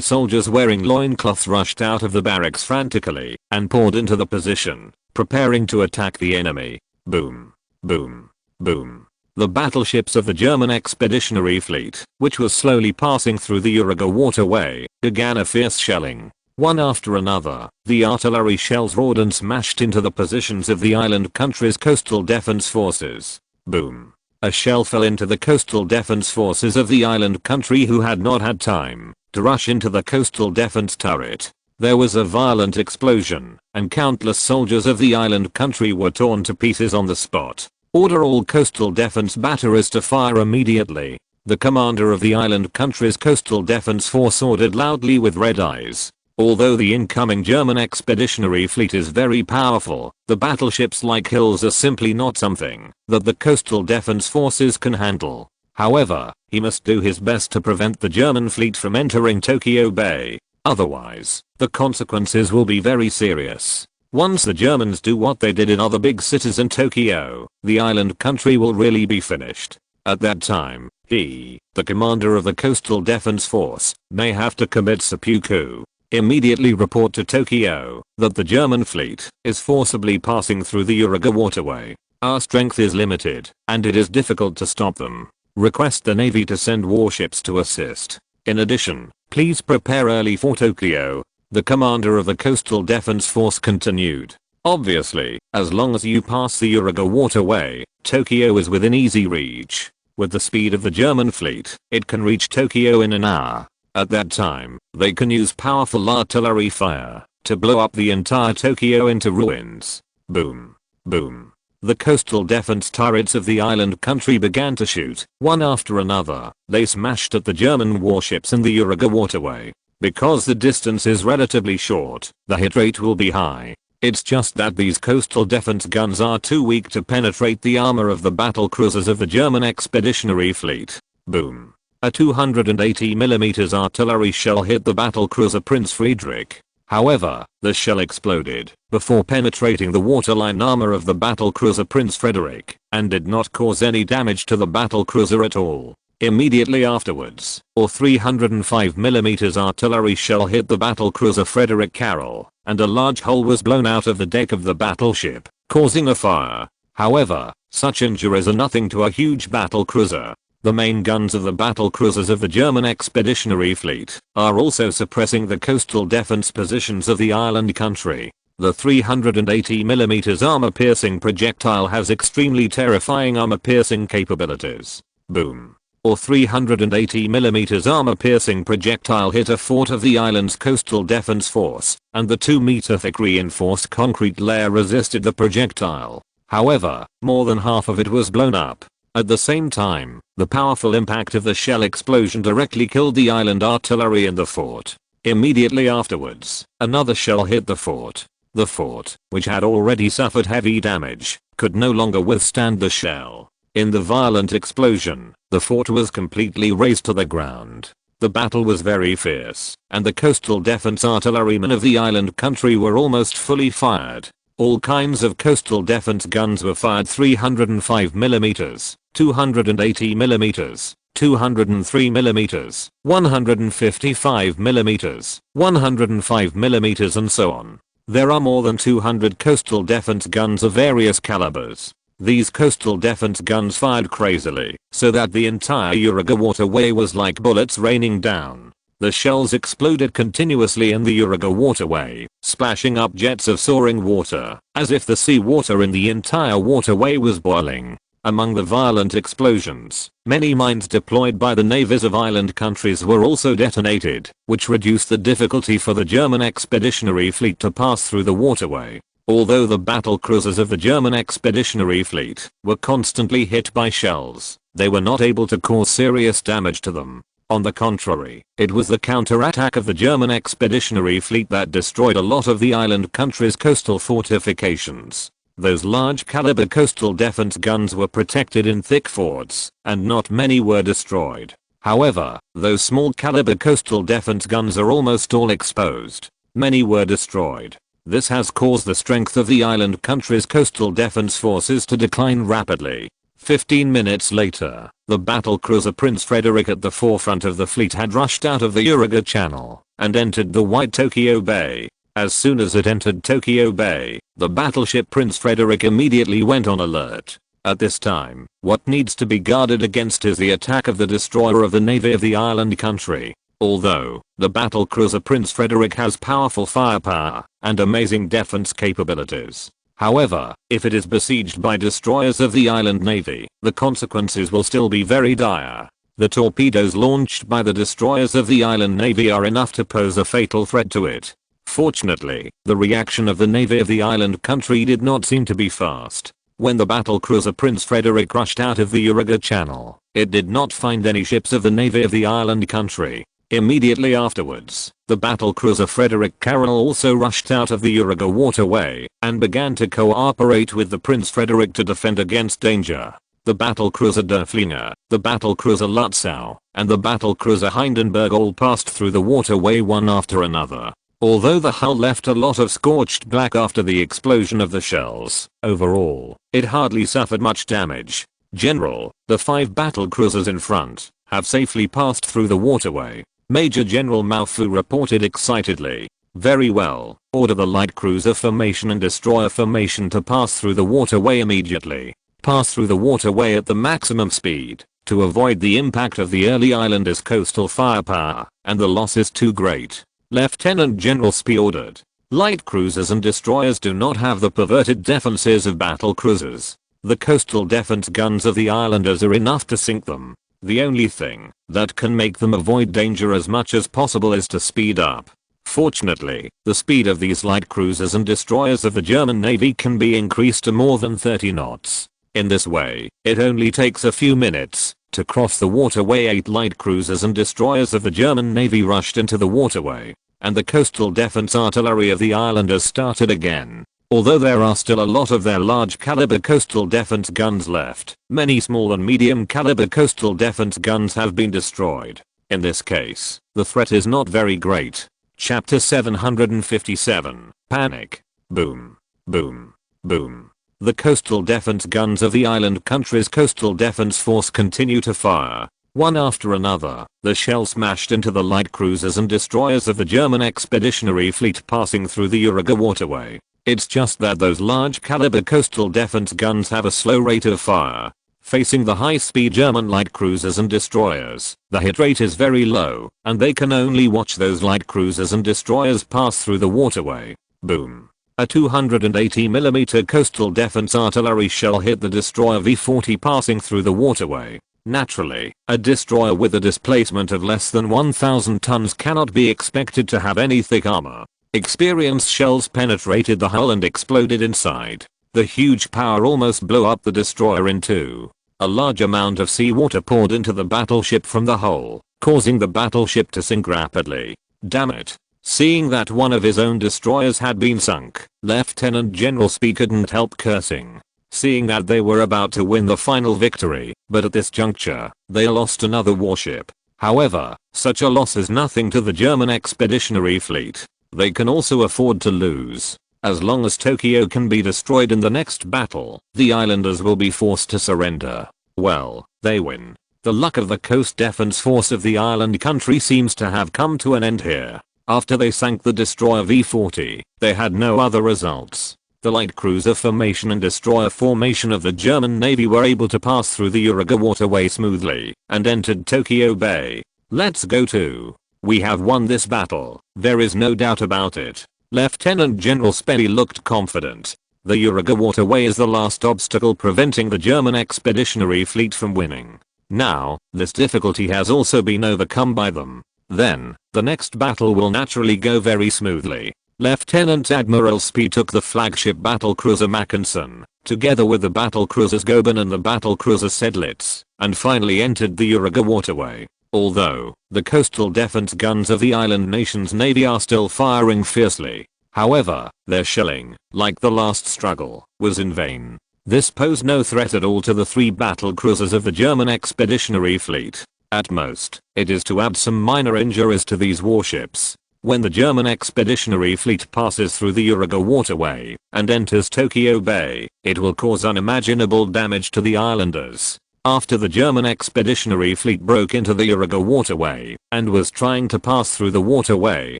soldiers wearing loincloths rushed out of the barracks frantically and poured into the position, preparing to attack the enemy. Boom. Boom. Boom. The battleships of the German Expeditionary Fleet, which was slowly passing through the Uruguay waterway, began a fierce shelling. One after another, the artillery shells roared and smashed into the positions of the island country's coastal defense forces. Boom. A shell fell into the coastal defense forces of the island country, who had not had time to rush into the coastal defense turret. There was a violent explosion, and countless soldiers of the island country were torn to pieces on the spot. "Order all coastal defense batteries to fire immediately," the commander of the island country's coastal defense force ordered loudly with red eyes. Although the incoming German Expeditionary Fleet is very powerful, the battleships like Hills are simply not something that the coastal defense forces can handle. However, he must do his best to prevent the German fleet from entering Tokyo Bay. Otherwise, the consequences will be very serious. Once the Germans do what they did in other big cities in Tokyo, the island country will really be finished. At that time, he, the commander of the coastal defense force, may have to commit seppuku. Immediately report to Tokyo that the German fleet is forcibly passing through the Uruguay waterway. Our strength is limited, and it is difficult to stop them. Request the Navy to send warships to assist. In addition, please prepare early for Tokyo, the commander of the coastal defense force continued. Obviously, as long as you pass the Uruguay waterway, Tokyo is within easy reach. With the speed of the German fleet, it can reach Tokyo in an hour. At that time, they can use powerful artillery fire to blow up the entire Tokyo into ruins. Boom. Boom. The coastal defense turrets of the island country began to shoot, one after another. They smashed at the German warships in the Uruguay waterway. Because the distance is relatively short, the hit rate will be high. It's just that these coastal defense guns are too weak to penetrate the armor of the battle cruisers of the German Expeditionary Fleet. Boom. A 280mm artillery shell hit the battlecruiser Prince Friedrich. However, the shell exploded before penetrating the waterline armor of the battlecruiser Prince Frederick and did not cause any damage to the battlecruiser at all. Immediately afterwards, a 305mm artillery shell hit the battlecruiser Frederick Carroll, and a large hole was blown out of the deck of the battleship, causing a fire. However, such injuries are nothing to a huge battlecruiser. The main guns of the battlecruisers of the German Expeditionary Fleet are also suppressing the coastal defense positions of the island country. The 380mm armor-piercing projectile has extremely terrifying armor-piercing capabilities. Boom. A 380mm armor-piercing projectile hit a fort of the island's coastal defense force, and the 2-meter thick reinforced concrete layer resisted the projectile. However, more than half of it was blown up. At the same time, the powerful impact of the shell explosion directly killed the island artillery in the fort. Immediately afterwards, another shell hit the fort. The fort, which had already suffered heavy damage, could no longer withstand the shell. In the violent explosion, the fort was completely razed to the ground. The battle was very fierce, and the coastal defense artillerymen of the island country were almost fully fired. All kinds of coastal defense guns were fired: 305mm, 280mm, 203mm, 155mm, 105mm, and so on. There are more than 200 coastal defense guns of various calibers. These coastal defense guns fired crazily, so that the entire Uraga waterway was like bullets raining down. The shells exploded continuously in the Uraga waterway, splashing up jets of soaring water, as if the sea water in the entire waterway was boiling. Among the violent explosions, many mines deployed by the navies of island countries were also detonated, which reduced the difficulty for the German expeditionary fleet to pass through the waterway. Although the battle cruisers of the German expeditionary fleet were constantly hit by shells, they were not able to cause serious damage to them. On the contrary, it was the counterattack of the German expeditionary fleet that destroyed a lot of the island country's coastal fortifications. Those large caliber coastal defense guns were protected in thick forts, and not many were destroyed. However, those small caliber coastal defense guns are almost all exposed. Many were destroyed. This has caused the strength of the island country's coastal defense forces to decline rapidly. 15 minutes later, the battle cruiser Prince Frederick at the forefront of the fleet had rushed out of the Uraga Channel and entered the wide Tokyo Bay. As soon as it entered Tokyo Bay, the battleship Prince Frederick immediately went on alert. At this time, what needs to be guarded against is the attack of the destroyer of the navy of the island country. Although, the battle cruiser Prince Frederick has powerful firepower and amazing defense capabilities. However, if it is besieged by destroyers of the island navy, the consequences will still be very dire. The torpedoes launched by the destroyers of the island navy are enough to pose a fatal threat to it. Fortunately, the reaction of the navy of the island country did not seem to be fast. When the battle cruiser Prince Frederick rushed out of the Uraga Channel, it did not find any ships of the navy of the island country. Immediately afterwards, the battle cruiser Frederick Carroll also rushed out of the Uraga waterway and began to cooperate with the Prince Frederick to defend against danger. The battle cruiser Derflinger, the battle cruiser Lutzow, and the battle cruiser Hindenburg all passed through the waterway one after another. Although the hull left a lot of scorched black after the explosion of the shells, overall, it hardly suffered much damage. General, the 5 battle cruisers in front have safely passed through the waterway. Major General Maufu reported excitedly. Very well, order the light cruiser formation and destroyer formation to pass through the waterway immediately. Pass through the waterway at the maximum speed, to avoid the impact of the early islanders' coastal firepower, and the loss is too great. Lieutenant General Spee ordered. Light cruisers and destroyers do not have the perverted defenses of battle cruisers. The coastal defense guns of the islanders are enough to sink them. The only thing that can make them avoid danger as much as possible is to speed up. Fortunately, the speed of these light cruisers and destroyers of the German Navy can be increased to more than 30 knots. In this way, it only takes a few minutes to cross the waterway. 8 light cruisers and destroyers of the German Navy rushed into the waterway, and the coastal defense artillery of the islanders started again. Although there are still a lot of their large caliber coastal defense guns left, many small and medium caliber coastal defense guns have been destroyed. In this case, the threat is not very great. Chapter 757, Panic. Boom. Boom. Boom. The coastal defense guns of the island country's coastal defense force continue to fire. One after another, the shell smashed into the light cruisers and destroyers of the German expeditionary fleet passing through the Uraga waterway. It's just that those large caliber coastal defense guns have a slow rate of fire. Facing the high-speed German light cruisers and destroyers, the hit rate is very low, and they can only watch those light cruisers and destroyers pass through the waterway. Boom. A 280mm coastal defense artillery shell hit the destroyer V-40 passing through the waterway. Naturally, a destroyer with a displacement of less than 1,000 tons cannot be expected to have any thick armor. Experienced shells penetrated the hull and exploded inside. The huge power almost blew up the destroyer in two. A large amount of seawater poured into the battleship from the hull, causing the battleship to sink rapidly. Damn it. Seeing that one of his own destroyers had been sunk, Lieutenant General Spee couldn't help cursing. Seeing that they were about to win the final victory, but at this juncture, they lost another warship. However, such a loss is nothing to the German expeditionary fleet. They can also afford to lose. As long as Tokyo can be destroyed in the next battle, the islanders will be forced to surrender. Well, they win. The luck of the coast defense force of the island country seems to have come to an end here. After they sank the destroyer V-40, they had no other results. The light cruiser formation and destroyer formation of the German Navy were able to pass through the Uraga waterway smoothly and entered Tokyo Bay. Let's go to. We have won this battle, there is no doubt about it. Lieutenant General Spelly looked confident. The Uraga waterway is the last obstacle preventing the German expeditionary fleet from winning. Now, this difficulty has also been overcome by them. Then, the next battle will naturally go very smoothly. Lieutenant Admiral Spee took the flagship battlecruiser Mackensen, together with the battlecruisers Goeben and the battlecruiser Sedlitz, and finally entered the Uraga waterway. Although, the coastal defense guns of the island nation's navy are still firing fiercely. However, their shelling, like the last struggle, was in vain. This posed no threat at all to the 3 battlecruisers of the German expeditionary fleet. At most, it is to add some minor injuries to these warships. When the German expeditionary fleet passes through the Uraga waterway and enters Tokyo Bay, it will cause unimaginable damage to the islanders. After the German expeditionary fleet broke into the Uraga waterway and was trying to pass through the waterway,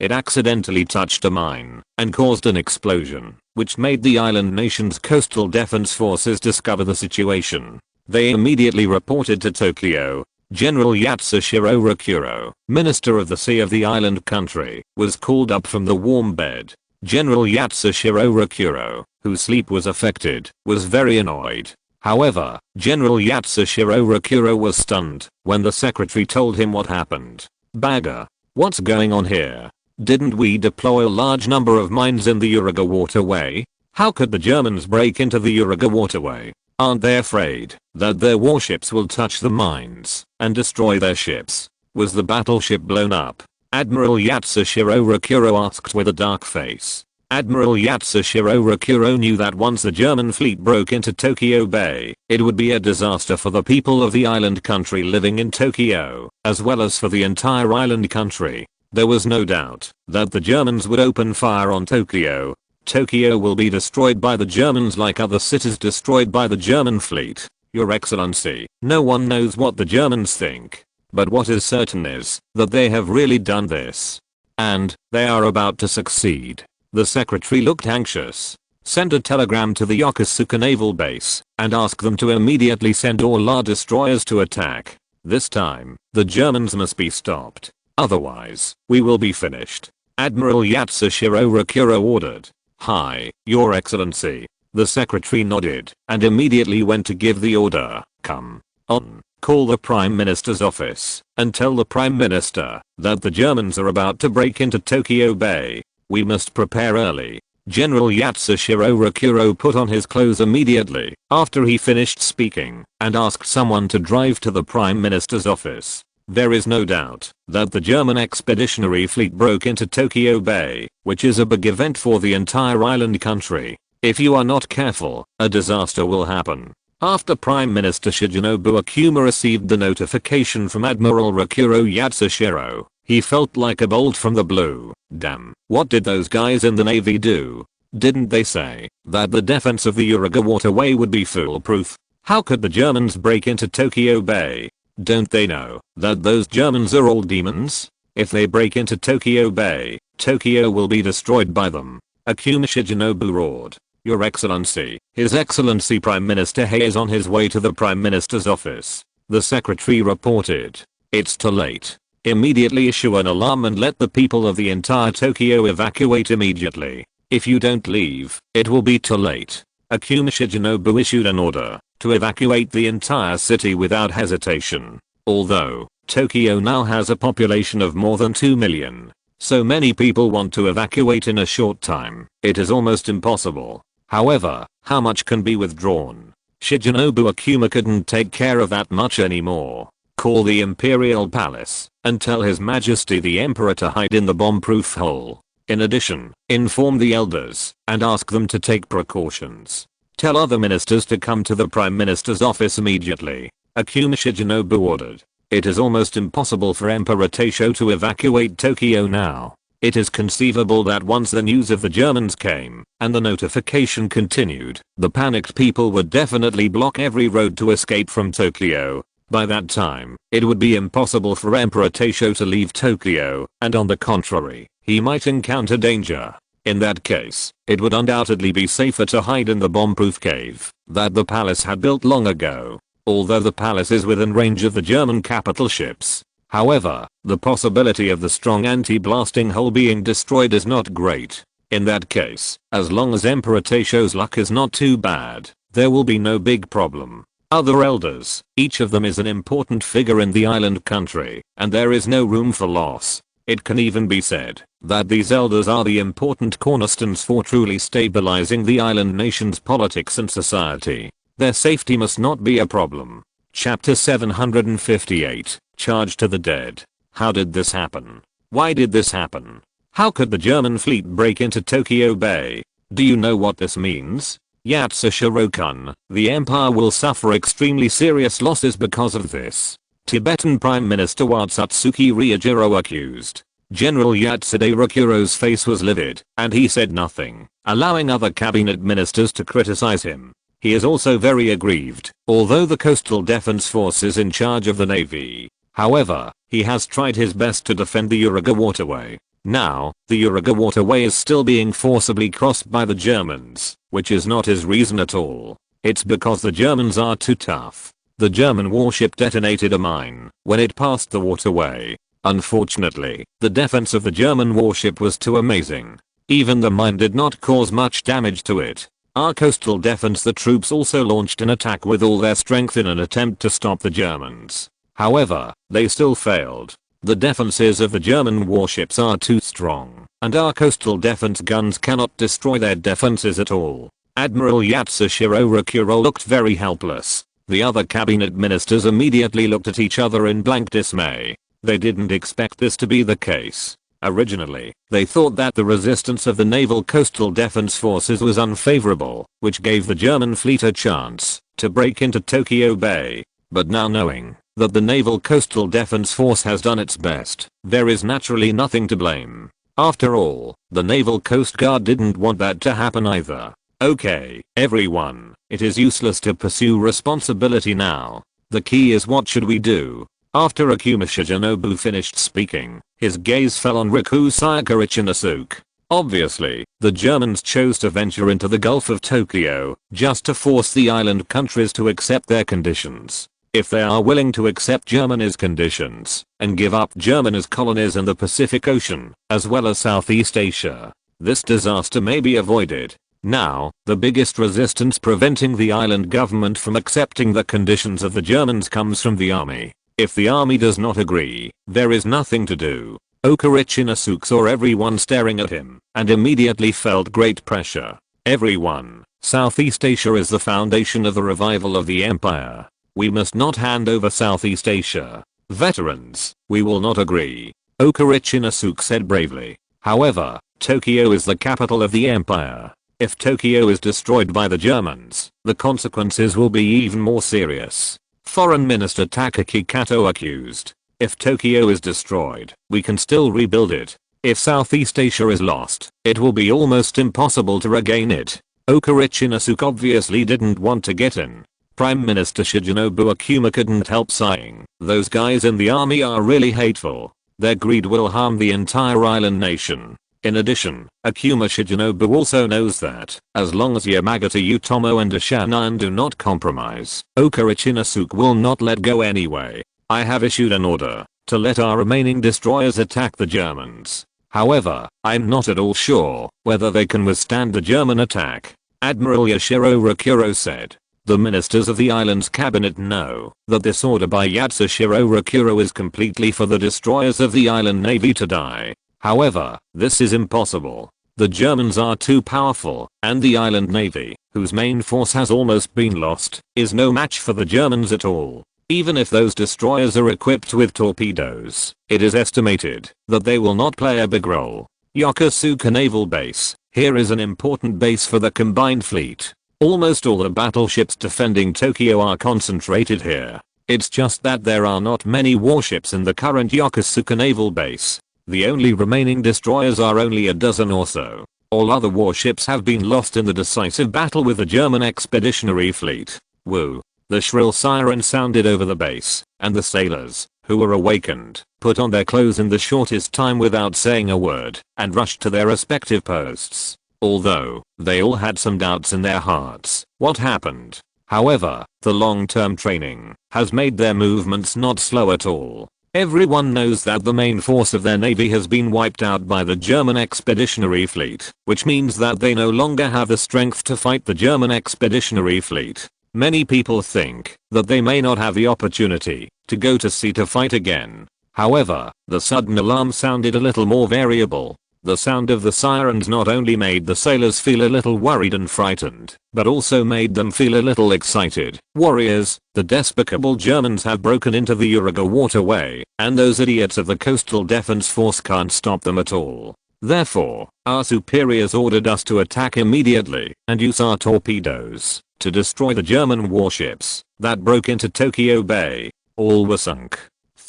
it accidentally touched a mine and caused an explosion, which made the island nation's coastal defense forces discover the situation. They immediately reported to Tokyo. General Yatsushiro Rokuro, Minister of the Sea of the island country, was called up from the warm bed. General Yatsushiro Rokuro, whose sleep was affected, was very annoyed. However, General Yatsushiro Rokuro was stunned when the secretary told him what happened. "Bagger, what's going on here? Didn't we deploy a large number of mines in the Uraga waterway? How could the Germans break into the Uraga waterway? Aren't they afraid that their warships will touch the mines and destroy their ships? Was the battleship blown up?" Admiral Yatsushiro Rokuro asked with a dark face. Admiral Yatsushiro Rokuro knew that once the German fleet broke into Tokyo Bay, it would be a disaster for the people of the island country living in Tokyo, as well as for the entire island country. There was no doubt that the Germans would open fire on Tokyo. Tokyo will be destroyed by the Germans like other cities destroyed by the German fleet. Your Excellency, no one knows what the Germans think. But what is certain is that they have really done this. And they are about to succeed. The secretary looked anxious. Send a telegram to the Yokosuka Naval Base and ask them to immediately send all our destroyers to attack. This time, the Germans must be stopped. Otherwise, we will be finished. Admiral Yatsushiro Rokuro ordered. "Hi, Your Excellency." The secretary nodded and immediately went to give the order. "Come on, call the Prime Minister's office and tell the Prime Minister that the Germans are about to break into Tokyo Bay. We must prepare early." General Yatsushiro Rokuro put on his clothes immediately after he finished speaking and asked someone to drive to the Prime Minister's office. There is no doubt that the German expeditionary fleet broke into Tokyo Bay, which is a big event for the entire island country. If you are not careful, a disaster will happen. After Prime Minister Shigenobu Akuma received the notification from Admiral Rokuro Yatsushiro, he felt like a bolt from the blue. Damn, what did those guys in the Navy do? Didn't they say that the defense of the Uraga waterway would be foolproof? How could the Germans break into Tokyo Bay? Don't they know that those Germans are all demons? If they break into Tokyo Bay, Tokyo will be destroyed by them. Akuma Shigenobu roared. "Your Excellency, His Excellency Prime Minister Hei is on his way to the Prime Minister's office." The secretary reported. "It's too late. Immediately issue an alarm and let the people of the entire Tokyo evacuate immediately. If you don't leave, it will be too late." Akuma Shigenobu issued an order to evacuate the entire city without hesitation. Although Tokyo now has a population of more than 2 million, so many people want to evacuate in a short time, it is almost impossible. However, how much can be withdrawn? Shigenobu Akuma couldn't take care of that much anymore. Call the Imperial Palace and tell His Majesty the Emperor to hide in the bomb-proof hole. In addition, inform the elders and ask them to take precautions. Tell other ministers to come to the Prime Minister's office immediately. Akuma Shigenobu ordered. It is almost impossible for Emperor Taisho to evacuate Tokyo now. It is conceivable that once the news of the Germans came, and the notification continued, the panicked people would definitely block every road to escape from Tokyo. By that time, it would be impossible for Emperor Taisho to leave Tokyo, and on the contrary, he might encounter danger. In that case, it would undoubtedly be safer to hide in the bomb-proof cave that the palace had built long ago. Although the palace is within range of the German capital ships. However, the possibility of the strong anti-blasting hull being destroyed is not great. In that case, as long as Emperor Taisho's luck is not too bad, there will be no big problem. Other elders, each of them is an important figure in the island country, and there is no room for loss. It can even be said that these elders are the important cornerstones for truly stabilizing the island nation's politics and society. Their safety must not be a problem. Chapter 758, Charge to the Dead. How did this happen? Why did this happen? How could the German fleet break into Tokyo Bay? Do you know what this means? Yatsushiro-kun, the empire will suffer extremely serious losses because of this. Tibetan Prime Minister Watsutsuki Ryujiro accused. General Yatsude Rakuro's face was livid, and he said nothing, allowing other cabinet ministers to criticize him. He is also very aggrieved, although the Coastal Defense Force is in charge of the Navy. However, he has tried his best to defend the Uraga Waterway. Now, the Uraga Waterway is still being forcibly crossed by the Germans, which is not his reason at all. It's because the Germans are too tough. The German warship detonated a mine when it passed the waterway. Unfortunately, the defense of the German warship was too amazing. Even the mine did not cause much damage to it. Our coastal defense, the troops also launched an attack with all their strength in an attempt to stop the Germans. However, they still failed. The defenses of the German warships are too strong, and our coastal defense guns cannot destroy their defenses at all. Admiral Yatsushiro Rakuro looked very helpless. The other cabinet ministers immediately looked at each other in blank dismay. They didn't expect this to be the case. Originally, they thought that the resistance of the naval coastal defense forces was unfavorable, which gave the German fleet a chance to break into Tokyo Bay. But now knowing that the naval coastal defense force has done its best, there is naturally nothing to blame. After all, the naval coast guard didn't want that to happen either. Okay, everyone, it is useless to pursue responsibility now. The key is, what should we do? After Akuma Shigenobu finished speaking, his gaze fell on Riku Sayaka Inosuke. Obviously, the Germans chose to venture into the Gulf of Tokyo just to force the island countries to accept their conditions. If they are willing to accept Germany's conditions and give up Germany's colonies in the Pacific Ocean, as well as Southeast Asia, this disaster may be avoided. Now, the biggest resistance preventing the island government from accepting the conditions of the Germans comes from the army. If the army does not agree, there is nothing to do. Okurichi Inosuke saw everyone staring at him and immediately felt great pressure. Everyone, Southeast Asia is the foundation of the revival of the empire. We must not hand over Southeast Asia. Veterans, we will not agree. Okurichi Inosuke said bravely. However, Tokyo is the capital of the empire. If Tokyo is destroyed by the Germans, the consequences will be even more serious. Foreign Minister Takaki Kato accused. If Tokyo is destroyed, we can still rebuild it. If Southeast Asia is lost, it will be almost impossible to regain it. Okurichi Inosuke obviously didn't want to get in. Prime Minister Shigenobu Akuma couldn't help sighing. Those guys in the army are really hateful. Their greed will harm the entire island nation. In addition, Akuma Shigenobu also knows that, as long as Yamagata Utomo and Ashanan do not compromise, Okurichi Inosuke will not let go anyway. I have issued an order to let our remaining destroyers attack the Germans. However, I'm not at all sure whether they can withstand the German attack. Admiral Yashiro Rakuro said. The ministers of the island's cabinet know that this order by Yatsushiro Rakuro is completely for the destroyers of the island navy to die. However, this is impossible. The Germans are too powerful, and the island navy, whose main force has almost been lost, is no match for the Germans at all. Even if those destroyers are equipped with torpedoes, it is estimated that they will not play a big role. Yokosuka Naval Base. Here is an important base for the combined fleet. Almost all the battleships defending Tokyo are concentrated here. It's just that there are not many warships in the current Yokosuka naval base. The only remaining destroyers are only a dozen or so. All other warships have been lost in the decisive battle with the German expeditionary fleet. Woo. The shrill siren sounded over the base, and the sailors, who were awakened, put on their clothes in the shortest time without saying a word, and rushed to their respective posts. Although, they all had some doubts in their hearts. What happened? However, the long-term training has made their movements not slow at all. Everyone knows that the main force of their navy has been wiped out by the German expeditionary fleet, which means that they no longer have the strength to fight the German expeditionary fleet. Many people think that they may not have the opportunity to go to sea to fight again. However, the sudden alarm sounded a little more variable. The sound of the sirens not only made the sailors feel a little worried and frightened, but also made them feel a little excited. Warriors, the despicable Germans have broken into the Uraga waterway, and those idiots of the Coastal Defense Force can't stop them at all. Therefore, our superiors ordered us to attack immediately and use our torpedoes to destroy the German warships that broke into Tokyo Bay. All were sunk.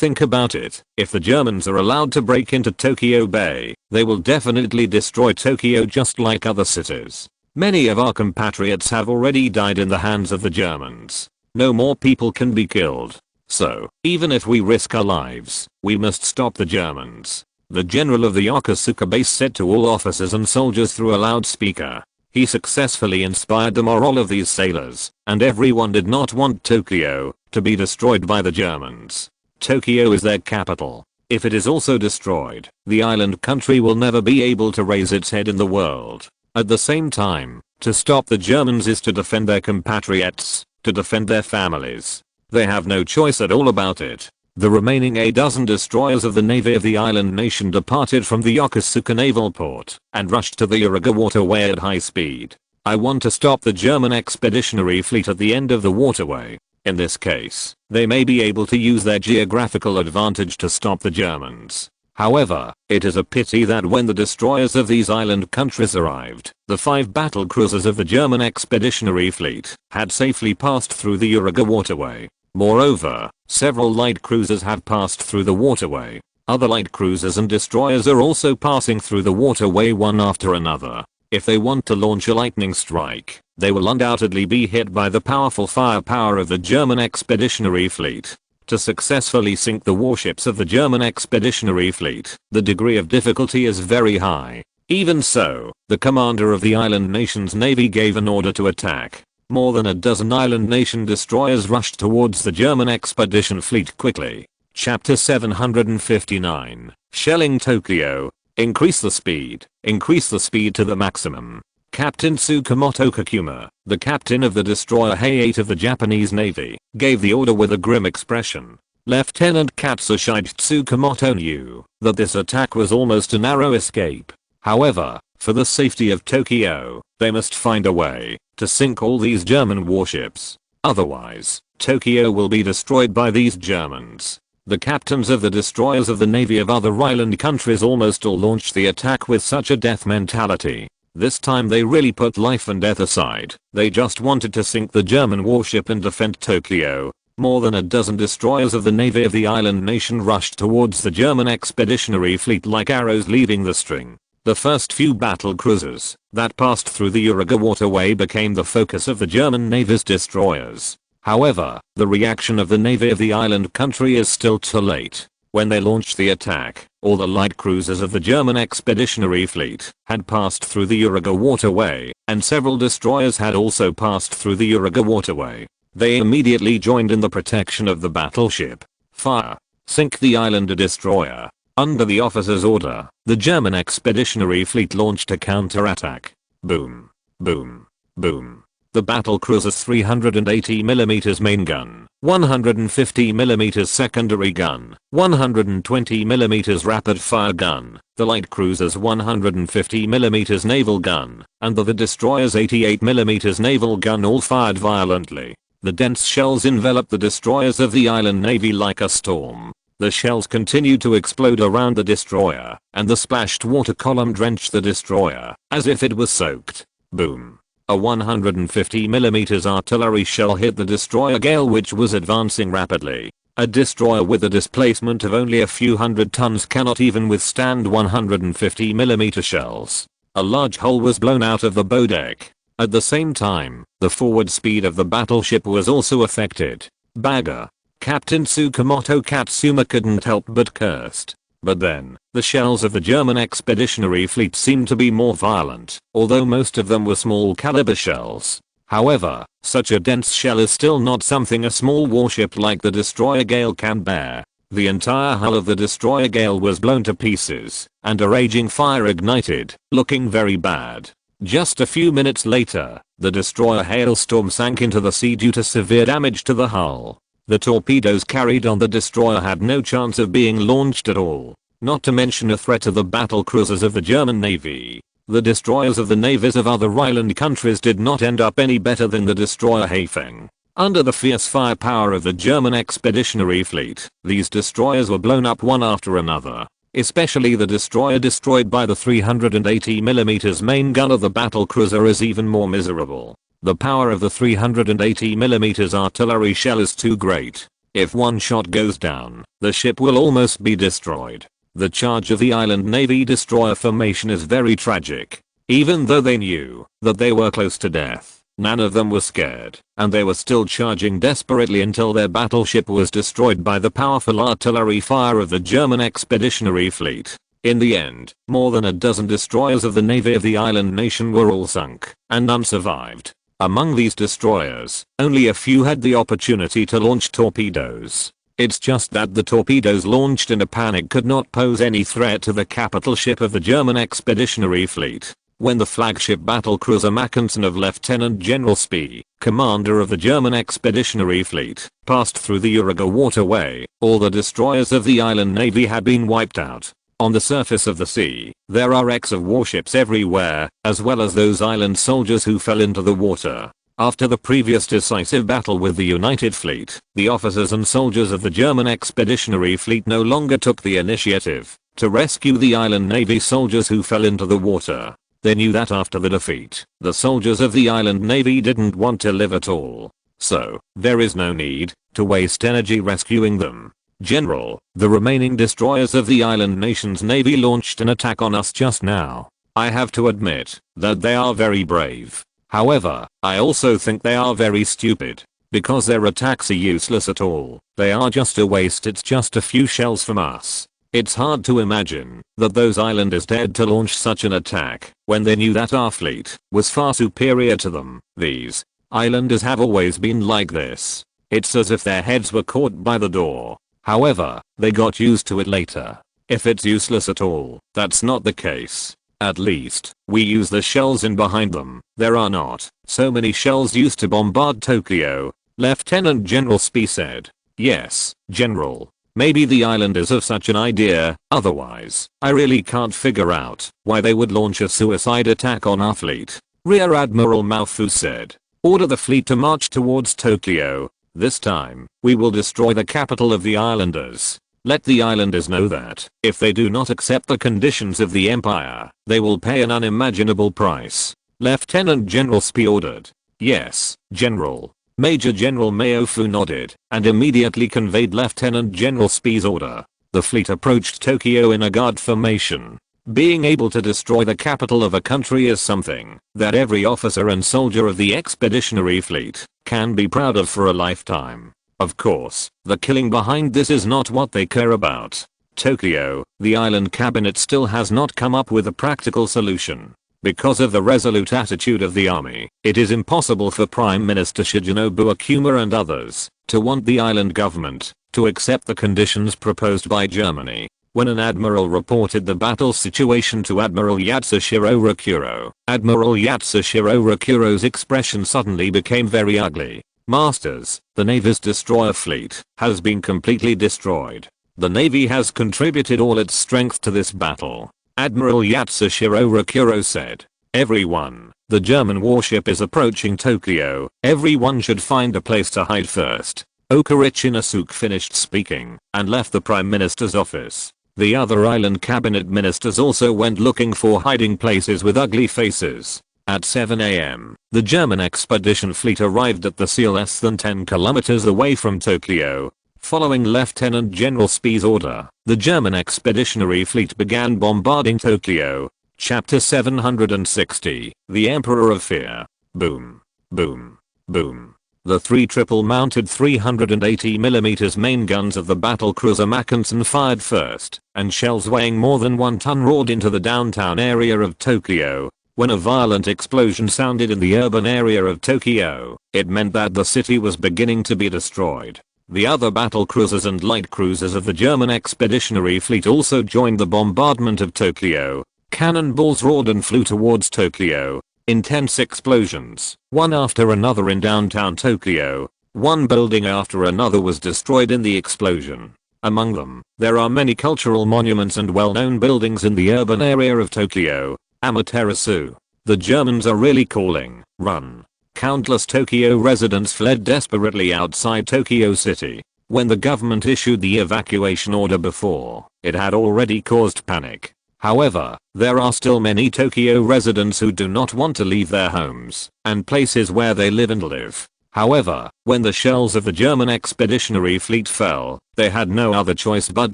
Think about it, if the Germans are allowed to break into Tokyo Bay, they will definitely destroy Tokyo just like other cities. Many of our compatriots have already died in the hands of the Germans. No more people can be killed. So, even if we risk our lives, we must stop the Germans. The general of the Yokosuka base said to all officers and soldiers through a loudspeaker. He successfully inspired the morale of these sailors, and everyone did not want Tokyo to be destroyed by the Germans. Tokyo is their capital. If it is also destroyed, the island country will never be able to raise its head in the world. At the same time, to stop the Germans is to defend their compatriots, to defend their families. They have no choice at all about it. The remaining a dozen destroyers of the navy of the island nation departed from the Yokosuka naval port and rushed to the Uraga waterway at high speed. I want to stop the German expeditionary fleet at the end of the waterway. In this case, they may be able to use their geographical advantage to stop the Germans. However, it is a pity that when the destroyers of these island countries arrived, the 5 battle cruisers of the German expeditionary fleet had safely passed through the Uraga waterway. Moreover, several light cruisers have passed through the waterway. Other light cruisers and destroyers are also passing through the waterway one after another. If they want to launch a lightning strike, they will undoubtedly be hit by the powerful firepower of the German expeditionary fleet. To successfully sink the warships of the German expeditionary fleet, the degree of difficulty is very high. Even so, the commander of the island nation's navy gave an order to attack. More than a dozen island nation destroyers rushed towards the German expedition fleet quickly. Chapter 759. Shelling Tokyo. Increase the speed. Increase the speed to the maximum. Captain Tsukamoto Kakuma, the captain of the destroyer Heir of the Japanese Navy, gave the order with a grim expression. Lieutenant Katsushige Tsukamoto knew that this attack was almost a narrow escape. However, for the safety of Tokyo, they must find a way to sink all these German warships. Otherwise, Tokyo will be destroyed by these Germans. The captains of the destroyers of the navy of other island countries almost all launched the attack with such a death mentality. This time they really put life and death aside. They just wanted to sink the German warship and defend Tokyo. More than a dozen destroyers of the navy of the island nation rushed towards the German expeditionary fleet like arrows leaving the string. The first few battle cruisers that passed through the Uraga waterway became the focus of the German navy's destroyers. However, the reaction of the navy of the island country is still too late. When they launched the attack, all the light cruisers of the German expeditionary fleet had passed through the Uraga waterway, and several destroyers had also passed through the Uraga waterway. They immediately joined in the protection of the battleship. Fire! Sink the island destroyer! Under the officer's order, the German expeditionary fleet launched a counterattack. Boom! Boom! Boom! The battle cruiser's 380mm main gun, 150mm secondary gun, 120mm rapid fire gun, the light cruiser's 150mm naval gun, and the destroyer's 88mm naval gun all fired violently. The dense shells enveloped the destroyers of the island navy like a storm. The shells continued to explode around the destroyer, and the splashed water column drenched the destroyer, as if it was soaked. Boom. A 150mm artillery shell hit the destroyer Gale, which was advancing rapidly. A destroyer with a displacement of only a few hundred tons cannot even withstand 150mm shells. A large hole was blown out of the bow deck. At the same time, the forward speed of the battleship was also affected. Bagger. Captain Tsukamoto Katsuma couldn't help but cursed. But then, the shells of the German expeditionary fleet seemed to be more violent, although most of them were small caliber shells. However, such a dense shell is still not something a small warship like the destroyer Gale can bear. The entire hull of the destroyer Gale was blown to pieces, and a raging fire ignited, looking very bad. Just a few minutes later, the destroyer Hailstorm sank into the sea due to severe damage to the hull. The torpedoes carried on the destroyer had no chance of being launched at all, not to mention a threat to the battle cruisers of the German Navy. The destroyers of the navies of other island countries did not end up any better than the destroyer Haifeng. Under the fierce firepower of the German expeditionary fleet, these destroyers were blown up one after another. Especially the destroyer destroyed by the 380mm main gun of the battle cruiser is even more miserable. The power of the 380mm artillery shell is too great. If one shot goes down, the ship will almost be destroyed. The charge of the island navy destroyer formation is very tragic. Even though they knew that they were close to death, none of them were scared, and they were still charging desperately until their battleship was destroyed by the powerful artillery fire of the German expeditionary fleet. In the end, more than a dozen destroyers of the navy of the island nation were all sunk, and none survived. Among these destroyers, only a few had the opportunity to launch torpedoes. It's just that the torpedoes launched in a panic could not pose any threat to the capital ship of the German expeditionary fleet. When the flagship battlecruiser Mackensen of Lieutenant General Spee, commander of the German expeditionary fleet, passed through the Uriga waterway, all the destroyers of the island navy had been wiped out. On the surface of the sea, there are wrecks of warships everywhere, as well as those island soldiers who fell into the water. After the previous decisive battle with the United Fleet, the officers and soldiers of the German expeditionary fleet no longer took the initiative to rescue the island navy soldiers who fell into the water. They knew that after the defeat, the soldiers of the island navy didn't want to live at all. So, there is no need to waste energy rescuing them. General, the remaining destroyers of the island nation's navy launched an attack on us just now. I have to admit that they are very brave. However, I also think they are very stupid. Because their attacks are useless at all. They are just a waste. It's just a few shells from us. It's hard to imagine that those islanders dared to launch such an attack when they knew that our fleet was far superior to them. These islanders have always been like this. It's as if their heads were caught by the door. However, they got used to it later. If it's useless at all, that's not the case. At least, we use the shells in behind them. There are not so many shells used to bombard Tokyo, Lieutenant General Spee said. Yes, General. Maybe the islanders have such an idea, otherwise, I really can't figure out why they would launch a suicide attack on our fleet. Rear Admiral Maofu said. Order the fleet to march towards Tokyo. This time, we will destroy the capital of the islanders. Let the islanders know that, if they do not accept the conditions of the empire, they will pay an unimaginable price. Lieutenant General Spee ordered. Yes, General. Major General Maofu nodded, and immediately conveyed Lieutenant General Spee's order. The fleet approached Tokyo in a guard formation. Being able to destroy the capital of a country is something that every officer and soldier of the expeditionary fleet can be proud of for a lifetime. Of course, the killing behind this is not what they care about. Tokyo, the island cabinet still has not come up with a practical solution. Because of the resolute attitude of the army, it is impossible for Prime Minister Shigenobu Akuma and others to want the island government to accept the conditions proposed by Germany. When an admiral reported the battle situation to Admiral Yatsushiro Rakuro, Admiral Yatsushiro Rakuro's expression suddenly became very ugly. Masters, the Navy's destroyer fleet has been completely destroyed. The Navy has contributed all its strength to this battle. Admiral Yatsushiro Rakuro said. Everyone, the German warship is approaching Tokyo. Everyone should find a place to hide first. Okarichi Nasuke finished speaking and left the Prime Minister's office. The other island cabinet ministers also went looking for hiding places with ugly faces. At 7 a.m., the German expedition fleet arrived at the sea less than 10 kilometers away from Tokyo. Following Lieutenant General Spee's order, the German expeditionary fleet began bombarding Tokyo. Chapter 760, The Emperor of Fear. Boom. Boom. Boom. The three triple-mounted 380mm main guns of the battlecruiser Mackensen fired first, and shells weighing more than 1 ton roared into the downtown area of Tokyo. When a violent explosion sounded in the urban area of Tokyo, it meant that the city was beginning to be destroyed. The other battlecruisers and light cruisers of the German expeditionary fleet also joined the bombardment of Tokyo. Cannonballs roared and flew towards Tokyo. Intense explosions, one after another in downtown Tokyo. One building after another was destroyed in the explosion. Among them, there are many cultural monuments and well-known buildings in the urban area of Tokyo. Amaterasu. The Germans are really calling, run. Countless Tokyo residents fled desperately outside Tokyo City. When the government issued the evacuation order before, it had already caused panic. However, there are still many Tokyo residents who do not want to leave their homes and places where they live and live. However, when the shells of the German expeditionary fleet fell, they had no other choice but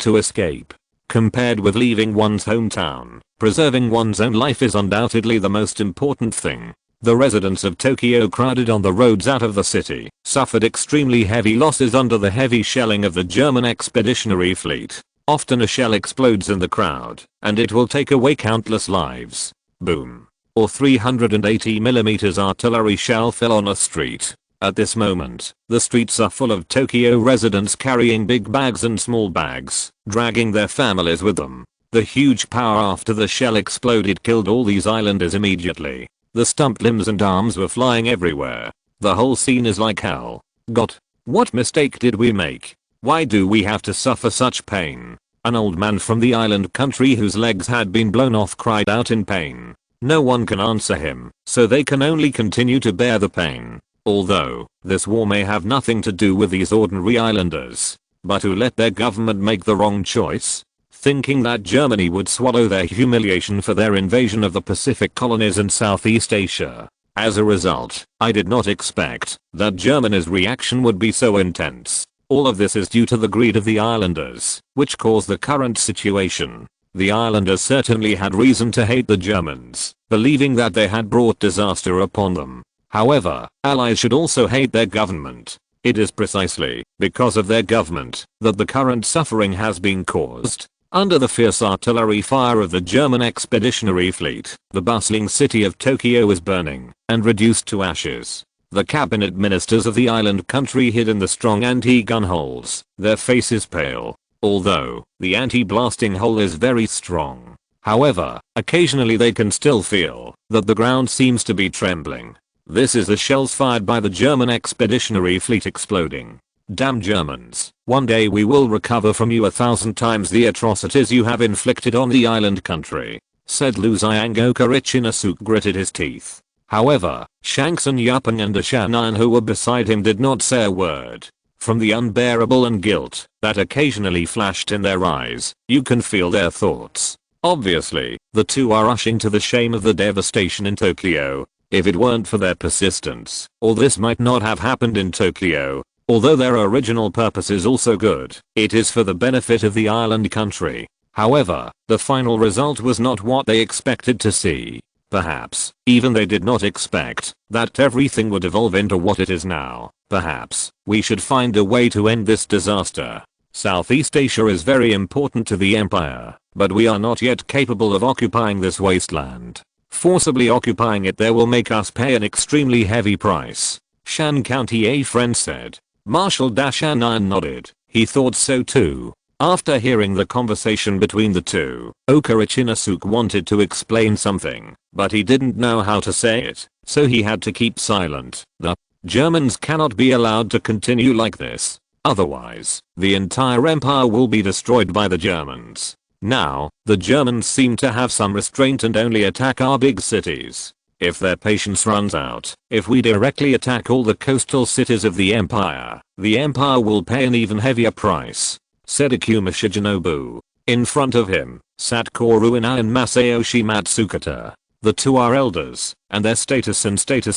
to escape. Compared with leaving one's hometown, preserving one's own life is undoubtedly the most important thing. The residents of Tokyo crowded on the roads out of the city, suffered extremely heavy losses under the heavy shelling of the German expeditionary fleet. Often a shell explodes in the crowd, and it will take away countless lives. Boom. Or 380mm artillery shell fell on a street. At this moment, the streets are full of Tokyo residents carrying big bags and small bags, dragging their families with them. The huge power after the shell exploded killed all these islanders immediately. The stumped limbs and arms were flying everywhere. The whole scene is like hell. God, what mistake did we make? Why do we have to suffer such pain? An old man from the island country whose legs had been blown off cried out in pain. No one can answer him, so they can only continue to bear the pain. Although, this war may have nothing to do with these ordinary islanders, but who let their government make the wrong choice? Thinking that Germany would swallow their humiliation for their invasion of the Pacific colonies in Southeast Asia. As a result, I did not expect that Germany's reaction would be so intense. All of this is due to the greed of the islanders, which caused the current situation. The islanders certainly had reason to hate the Germans, believing that they had brought disaster upon them. However, allies should also hate their government. It is precisely because of their government that the current suffering has been caused. Under the fierce artillery fire of the German expeditionary fleet, the bustling city of Tokyo is burning and reduced to ashes. The cabinet ministers of the island country hid in the strong anti-gun holes, their faces pale. Although, the anti-blasting hole is very strong. However, occasionally they can still feel that the ground seems to be trembling. This is the shells fired by the German expeditionary fleet exploding. Damn Germans, one day we will recover from you 1,000 times the atrocities you have inflicted on the island country, said Luxiango Richinasuk gritted his teeth. However, Shanxun Yapeng and Ashanan who were beside him did not say a word. From the unbearable and guilt that occasionally flashed in their eyes, you can feel their thoughts. Obviously, the two are rushing to the shame of the devastation in Tokyo. If it weren't for their persistence, all this might not have happened in Tokyo. Although their original purpose is also good, it is for the benefit of the island country. However, the final result was not what they expected to see. Perhaps, even they did not expect that everything would evolve into what it is now. Perhaps, we should find a way to end this disaster. Southeast Asia is very important to the empire, but we are not yet capable of occupying this wasteland. Forcibly occupying it there will make us pay an extremely heavy price. Shan County a friend said. Marshal Dashanan nodded. He thought so too. After hearing the conversation between the two, Okarichinasuk wanted to explain something, but he didn't know how to say it, so he had to keep silent. The Germans cannot be allowed to continue like this. Otherwise, the entire empire will be destroyed by the Germans. Now, the Germans seem to have some restraint and only attack our big cities. If their patience runs out, if we directly attack all the coastal cities of the empire will pay an even heavier price, said Akuma Shijinobu. In front of him, sat Koruina and Masayoshi Matsukata. The two are elders, and their status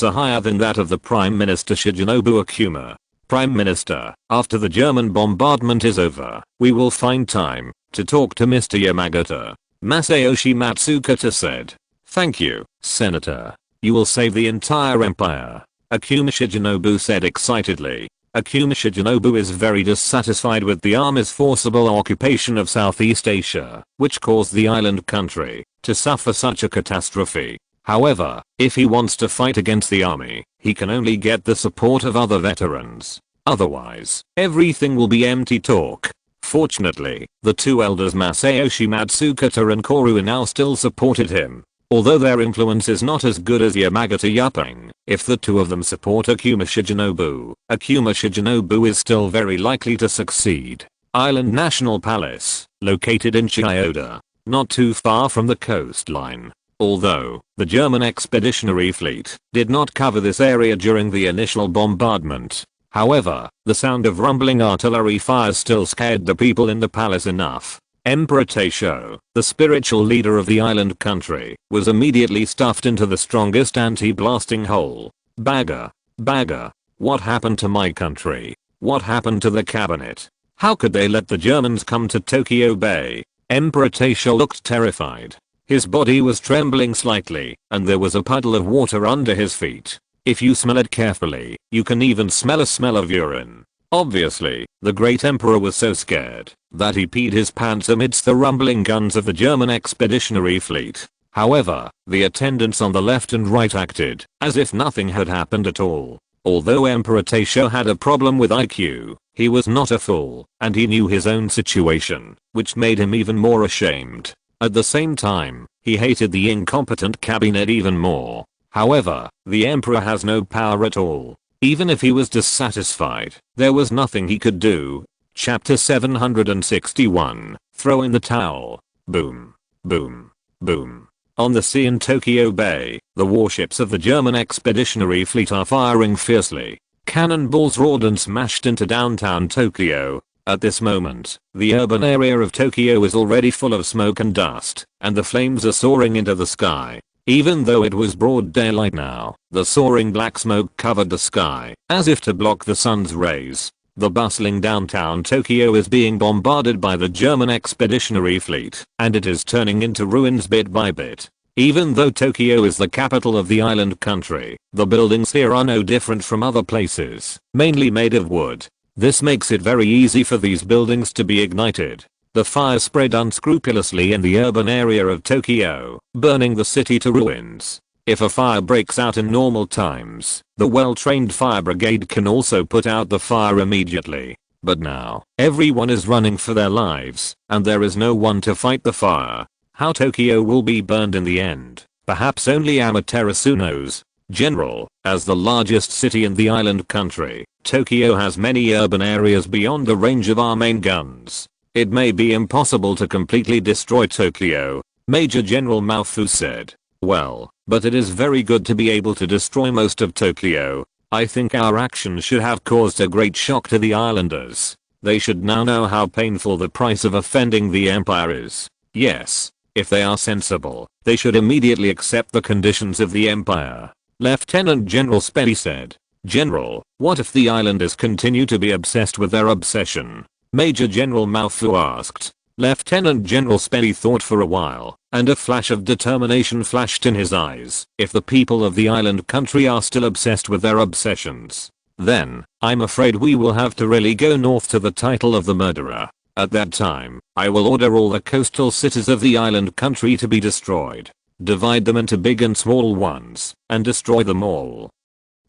are higher than that of the Prime Minister Shigenobu Akuma. Prime Minister, after the German bombardment is over, we will find time to talk to Mr. Yamagata. Masayoshi Matsukata said. Thank you, Senator. You will save the entire empire. Akuma Shigenobu said excitedly. Akuma Shigenobu is very dissatisfied with the army's forcible occupation of Southeast Asia, which caused the island country to suffer such a catastrophe. However, if he wants to fight against the army, he can only get the support of other veterans. Otherwise, everything will be empty talk. Fortunately, the two elders Masayoshi Matsukata and Koru now still supported him. Although their influence is not as good as Yamagata Yupping, if the two of them support Akuma Shigenobu is still very likely to succeed. Island National Palace, located in Chiyoda, not too far from the coastline. Although, the German Expeditionary Fleet did not cover this area during the initial bombardment. However, the sound of rumbling artillery fires still scared the people in the palace enough. Emperor Taisho, the spiritual leader of the island country, was immediately stuffed into the strongest anti-blasting hole. Bagger. What happened to my country? What happened to the cabinet? How could they let the Germans come to Tokyo Bay? Emperor Taisho looked terrified. His body was trembling slightly, and there was a puddle of water under his feet. If you smell it carefully, you can even smell a smell of urine. Obviously, the great emperor was so scared that he peed his pants amidst the rumbling guns of the German Expeditionary Fleet. However, the attendants on the left and right acted as if nothing had happened at all. Although Emperor Taisho had a problem with IQ, he was not a fool, and he knew his own situation, which made him even more ashamed. At the same time, he hated the incompetent cabinet even more. However, the emperor has no power at all. Even if he was dissatisfied, there was nothing he could do. Chapter 761, Throw in the Towel. Boom. Boom. Boom. On the sea in Tokyo Bay, the warships of the German Expeditionary Fleet are firing fiercely. Cannonballs roared and smashed into downtown Tokyo. At this moment, the urban area of Tokyo is already full of smoke and dust, and the flames are soaring into the sky. Even though it was broad daylight now, the soaring black smoke covered the sky, as if to block the sun's rays. The bustling downtown Tokyo is being bombarded by the German Expeditionary Fleet, and it is turning into ruins bit by bit. Even though Tokyo is the capital of the island country, the buildings here are no different from other places, mainly made of wood. This makes it very easy for these buildings to be ignited. The fire spread unscrupulously in the urban area of Tokyo, burning the city to ruins. If a fire breaks out in normal times, the well-trained fire brigade can also put out the fire immediately. But now, everyone is running for their lives, and there is no one to fight the fire. How Tokyo will be burned in the end, perhaps only Amaterasu knows. General, as the largest city in the island country, Tokyo has many urban areas beyond the range of our main guns. It may be impossible to completely destroy Tokyo, Major General Maofu said. Well, but it is very good to be able to destroy most of Tokyo. I think our actions should have caused a great shock to the islanders. They should now know how painful the price of offending the empire is. Yes, if they are sensible, they should immediately accept the conditions of the empire. Lieutenant General Spedy said. General, what if the islanders continue to be obsessed with their obsession? Major General Maofu asked. Lieutenant General Spedy thought for a while, and a flash of determination flashed in his eyes. If the people of the island country are still obsessed with their obsessions, then, I'm afraid we will have to really go north to the title of the murderer. At that time, I will order all the coastal cities of the island country to be destroyed. Divide them into big and small ones, and destroy them all.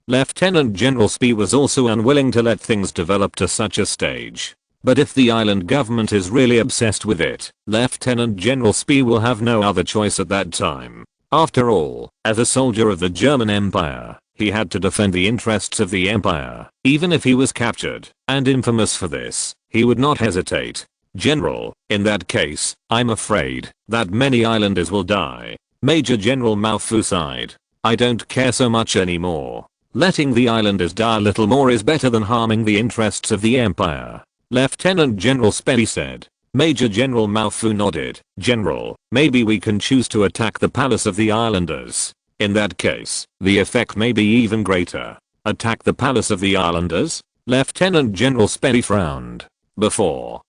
Lieutenant General Spee was also unwilling to let things develop to such a stage. But if the island government is really obsessed with it, Lieutenant General Spee will have no other choice at that time. After all, as a soldier of the German Empire, he had to defend the interests of the empire, even if he was captured, and infamous for this, he would not hesitate. General, in that case, I'm afraid that many islanders will die. Major General Maofu sighed. I don't care so much anymore. Letting the islanders die a little more is better than harming the interests of the empire. Lieutenant General Spedy said. Major General Mao Fu nodded. General, maybe we can choose to attack the palace of the islanders. In that case, the effect may be even greater. Attack the palace of the islanders? Lieutenant General Spedy frowned.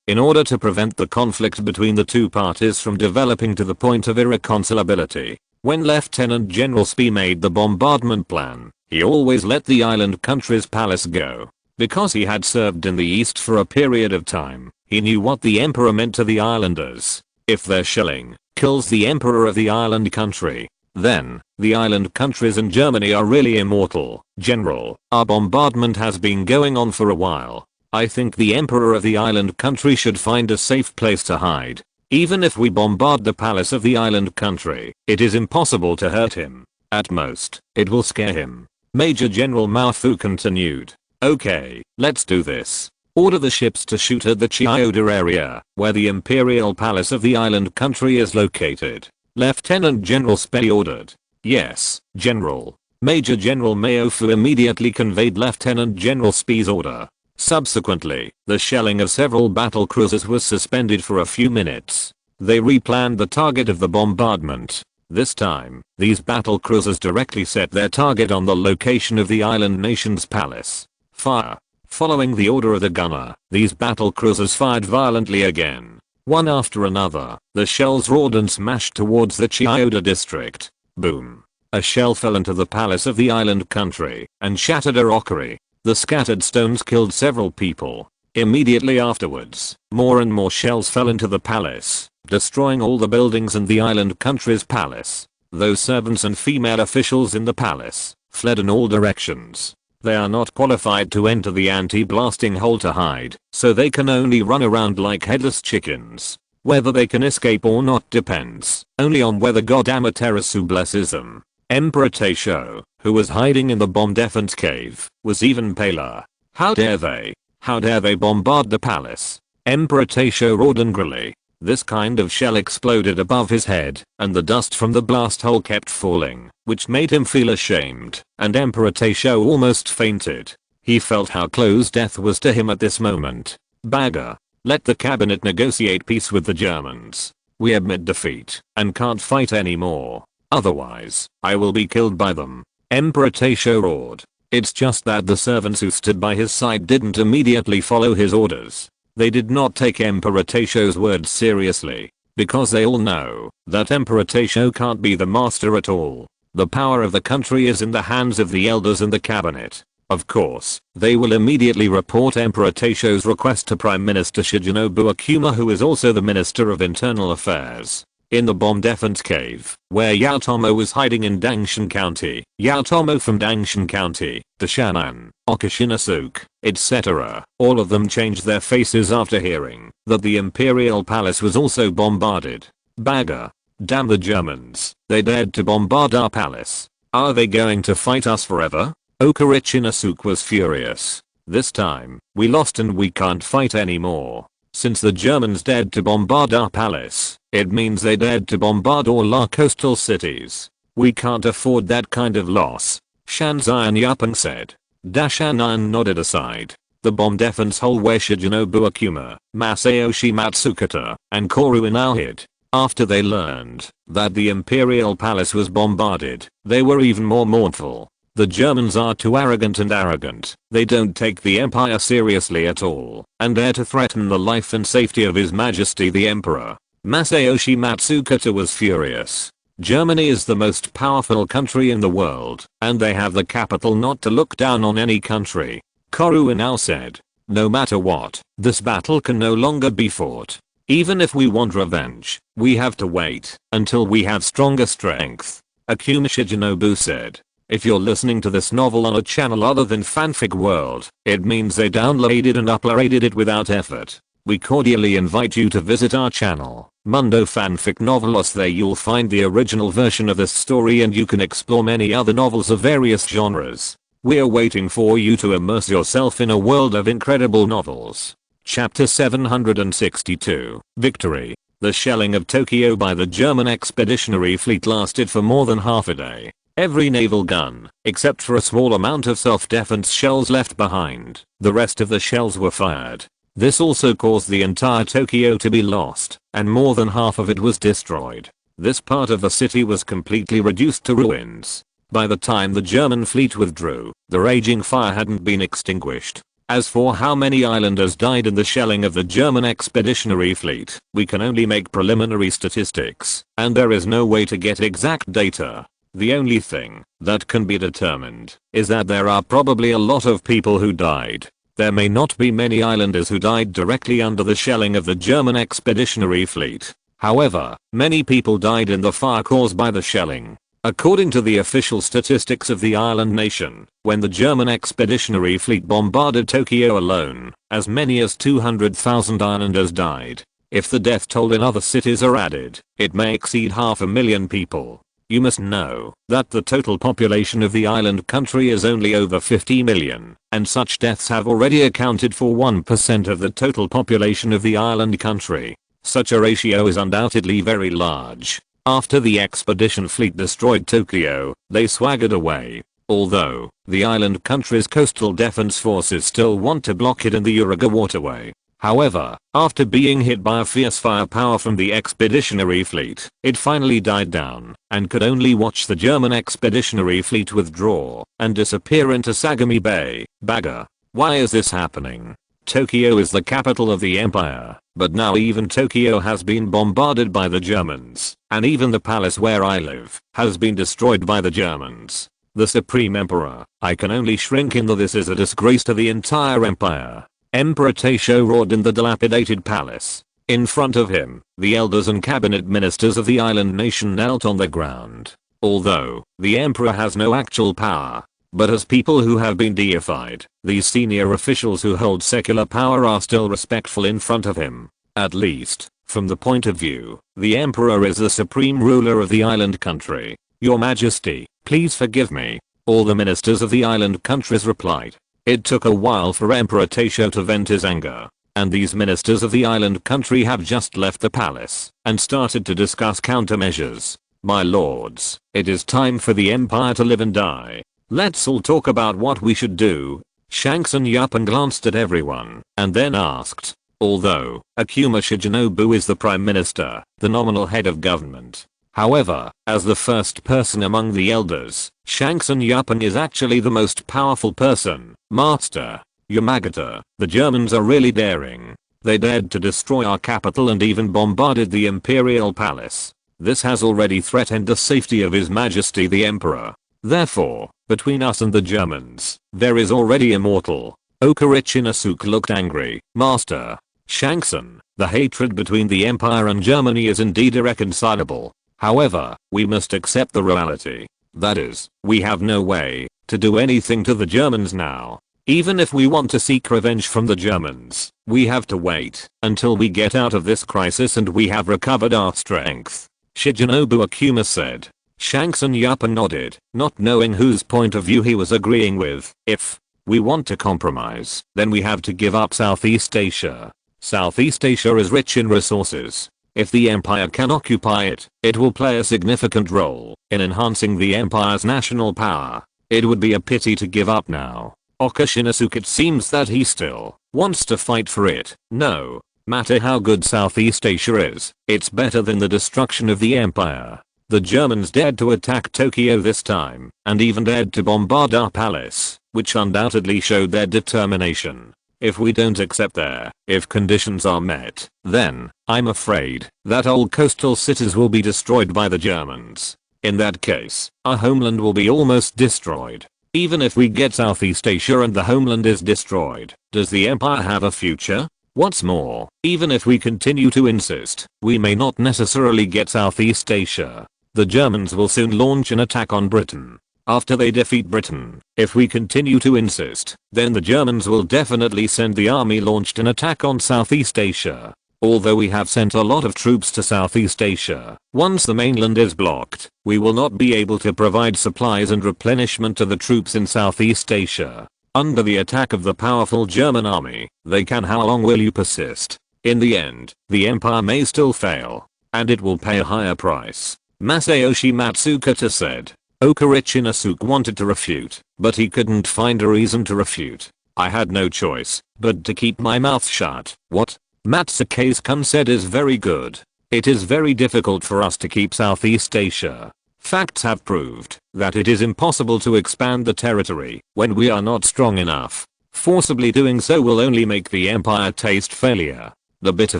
In order to prevent the conflict between the two parties from developing to the point of irreconcilability, when Lieutenant General Spee made the bombardment plan, he always let the island country's palace go. Because he had served in the east for a period of time, he knew what the emperor meant to the islanders. If their shelling kills the emperor of the island country, then the island countries in Germany are really immortal. General, our bombardment has been going on for a while. I think the emperor of the island country should find a safe place to hide. Even if we bombard the palace of the island country, it is impossible to hurt him. At most, it will scare him. Major General Mao Fu continued. Okay, let's do this. Order the ships to shoot at the Chiyoda area, where the imperial palace of the island country is located. Lieutenant General Spey ordered. Yes, General. Major General Mao Fu immediately conveyed Lieutenant General Spey's order. Subsequently, the shelling of several battle cruisers was suspended for a few minutes. They replanned the target of the bombardment. This time, these battle cruisers directly set their target on the location of the island nation's palace. Fire. Following the order of the gunner, these battle cruisers fired violently again. One after another, the shells roared and smashed towards the Chiyoda district. Boom. A shell fell into the palace of the island country and shattered a rockery. The scattered stones killed several people. Immediately afterwards, more and more shells fell into the palace, destroying all the buildings in the island country's palace. Those servants and female officials in the palace fled in all directions. They are not qualified to enter the anti-blasting hole to hide, so they can only run around like headless chickens. Whether they can escape or not depends only on whether Godama Terasu blesses them. Emperor Taisho, who was hiding in the bomb defense cave, was even paler. How dare they? How dare they bombard the palace? Emperor Taisho roared angrily. This kind of shell exploded above his head, and the dust from the blast hole kept falling, which made him feel ashamed, and Emperor Taisho almost fainted. He felt how close death was to him at this moment. Bagger. Let the cabinet negotiate peace with the Germans. We admit defeat, and can't fight anymore. Otherwise, I will be killed by them. Emperor Taisho roared. It's just that the servants who stood by his side didn't immediately follow his orders. They did not take Emperor Taisho's words seriously, because they all know that Emperor Taisho can't be the master at all. The power of the country is in the hands of the elders and the cabinet. Of course, they will immediately report Emperor Taisho's request to Prime Minister Shigenobu Akuma, who is also the Minister of Internal Affairs. In the bomb defense cave, where Yaotomo was hiding in Dangshan County, Yaotomo from Dangshan County, Dashanan, Okashinasuke, etc., all of them changed their faces after hearing that the Imperial Palace was also bombarded. Bagger. Damn the Germans, they dared to bombard our palace. Are they going to fight us forever? Okarichinasuke was furious. This time, we lost and we can't fight anymore. Since the Germans dared to bombard our palace, it means they dared to bombard all our coastal cities. We can't afford that kind of loss. Shanzian Yapeng said. Dashanan nodded aside. The bomb defense hole where Shigenobu Akuma, Masayoshi Matsukata, and Koru Inao hid. After they learned that the Imperial Palace was bombarded, they were even more mournful. The Germans are too arrogant. They don't take the empire seriously at all, and dare to threaten the life and safety of His Majesty the Emperor. Masayoshi Matsukata was furious. Germany is the most powerful country in the world, and they have the capital not to look down on any country. Koru Inao said. No matter what, this battle can no longer be fought. Even if we want revenge, we have to wait until we have stronger strength. Akuma Shigenobu said. If you're listening to this novel on a channel other than Fanfic World, it means they downloaded and uploaded it without effort. We cordially invite you to visit our channel, Mundo Fanfic Novelos. There you'll find the original version of this story and you can explore many other novels of various genres. We're waiting for you to immerse yourself in a world of incredible novels. Chapter 762, Victory. The shelling of Tokyo by the German Expeditionary Fleet lasted for more than half a day. Every naval gun, except for a small amount of self-defense shells left behind, the rest of the shells were fired. This also caused the entire Tokyo to be lost, and more than half of it was destroyed. This part of the city was completely reduced to ruins. By the time the German fleet withdrew, the raging fire hadn't been extinguished. As for how many islanders died in the shelling of the German expeditionary fleet, we can only make preliminary statistics, and there is no way to get exact data. The only thing that can be determined is that there are probably a lot of people who died. There may not be many islanders who died directly under the shelling of the German expeditionary fleet. However, many people died in the fire caused by the shelling. According to the official statistics of the island nation, when the German expeditionary fleet bombarded Tokyo alone, as many as 200,000 islanders died. If the death toll in other cities are added, it may exceed 500,000 people. You must know that the total population of the island country is only over 50 million, and such deaths have already accounted for 1% of the total population of the island country. Such a ratio is undoubtedly very large. After the expedition fleet destroyed Tokyo, they swaggered away. Although, the island country's coastal defense forces still want to block it in the Uraga waterway. However, after being hit by a fierce firepower from the expeditionary fleet, it finally died down, and could only watch the German expeditionary fleet withdraw and disappear into Sagami Bay, Baga. Why is this happening? Tokyo is the capital of the empire, but now even Tokyo has been bombarded by the Germans, and even the palace where I live has been destroyed by the Germans. The Supreme Emperor, I can only shrink in that this is a disgrace to the entire empire. Emperor Taisho roared in the dilapidated palace. In front of him, the elders and cabinet ministers of the island nation knelt on the ground. Although, the emperor has no actual power, but as people who have been deified, these senior officials who hold secular power are still respectful in front of him. At least, from the point of view, the emperor is the supreme ruler of the island country. Your Majesty, please forgive me. All the ministers of the island countries replied. It took a while for Emperor Taisho to vent his anger, and these ministers of the island country have just left the palace and started to discuss countermeasures. My lords, it is time for the empire to live and die. Let's all talk about what we should do. Shanks and Yupan glanced at everyone and then asked. Although, Akuma Shigenobu is the prime minister, the nominal head of government. However, as the first person among the elders, Shanks and Yupan is actually the most powerful person. Master Yamagata, the Germans are really daring. They dared to destroy our capital and even bombarded the imperial palace. This has already threatened the safety of His Majesty the Emperor. Therefore, between us and the Germans, there is already a mortal. Okurichi Inosuke looked angry. Master Shankson, the hatred between the Empire and Germany is indeed irreconcilable. However, we must accept the reality. That is, we have no way to do anything to the Germans now. Even if we want to seek revenge from the Germans, we have to wait until we get out of this crisis and we have recovered our strength. Shigenobu Akuma said. Shanks and Yupan nodded, not knowing whose point of view he was agreeing with. If we want to compromise, then we have to give up Southeast Asia. Southeast Asia is rich in resources. If the empire can occupy it, it will play a significant role in enhancing the empire's national power. It would be a pity to give up now. Okashinosuke, it seems that he still wants to fight for it. No matter how good Southeast Asia is, it's better than the destruction of the empire. The Germans dared to attack Tokyo this time, and even dared to bombard our palace, which undoubtedly showed their determination. If we don't accept if conditions are met, then, I'm afraid, that all coastal cities will be destroyed by the Germans. In that case, our homeland will be almost destroyed. Even if we get Southeast Asia and the homeland is destroyed, does the empire have a future? What's more, even if we continue to insist, we may not necessarily get Southeast Asia. The Germans will soon launch an attack on Britain. After they defeat Britain, if we continue to insist, then the Germans will definitely send the army launched an attack on Southeast Asia. Although we have sent a lot of troops to Southeast Asia, once the mainland is blocked, we will not be able to provide supplies and replenishment to the troops in Southeast Asia. Under the attack of the powerful German army, they can. How long will you persist? In the end, the empire may still fail, and it will pay a higher price. Masayoshi Matsukata said. Okurichi Inosuke wanted to refute, but he couldn't find a reason to refute. I had no choice but to keep my mouth shut. What Matsukaze-kun said is very good. It is very difficult for us to keep Southeast Asia. Facts have proved that it is impossible to expand the territory when we are not strong enough. Forcibly doing so will only make the empire taste failure. The bitter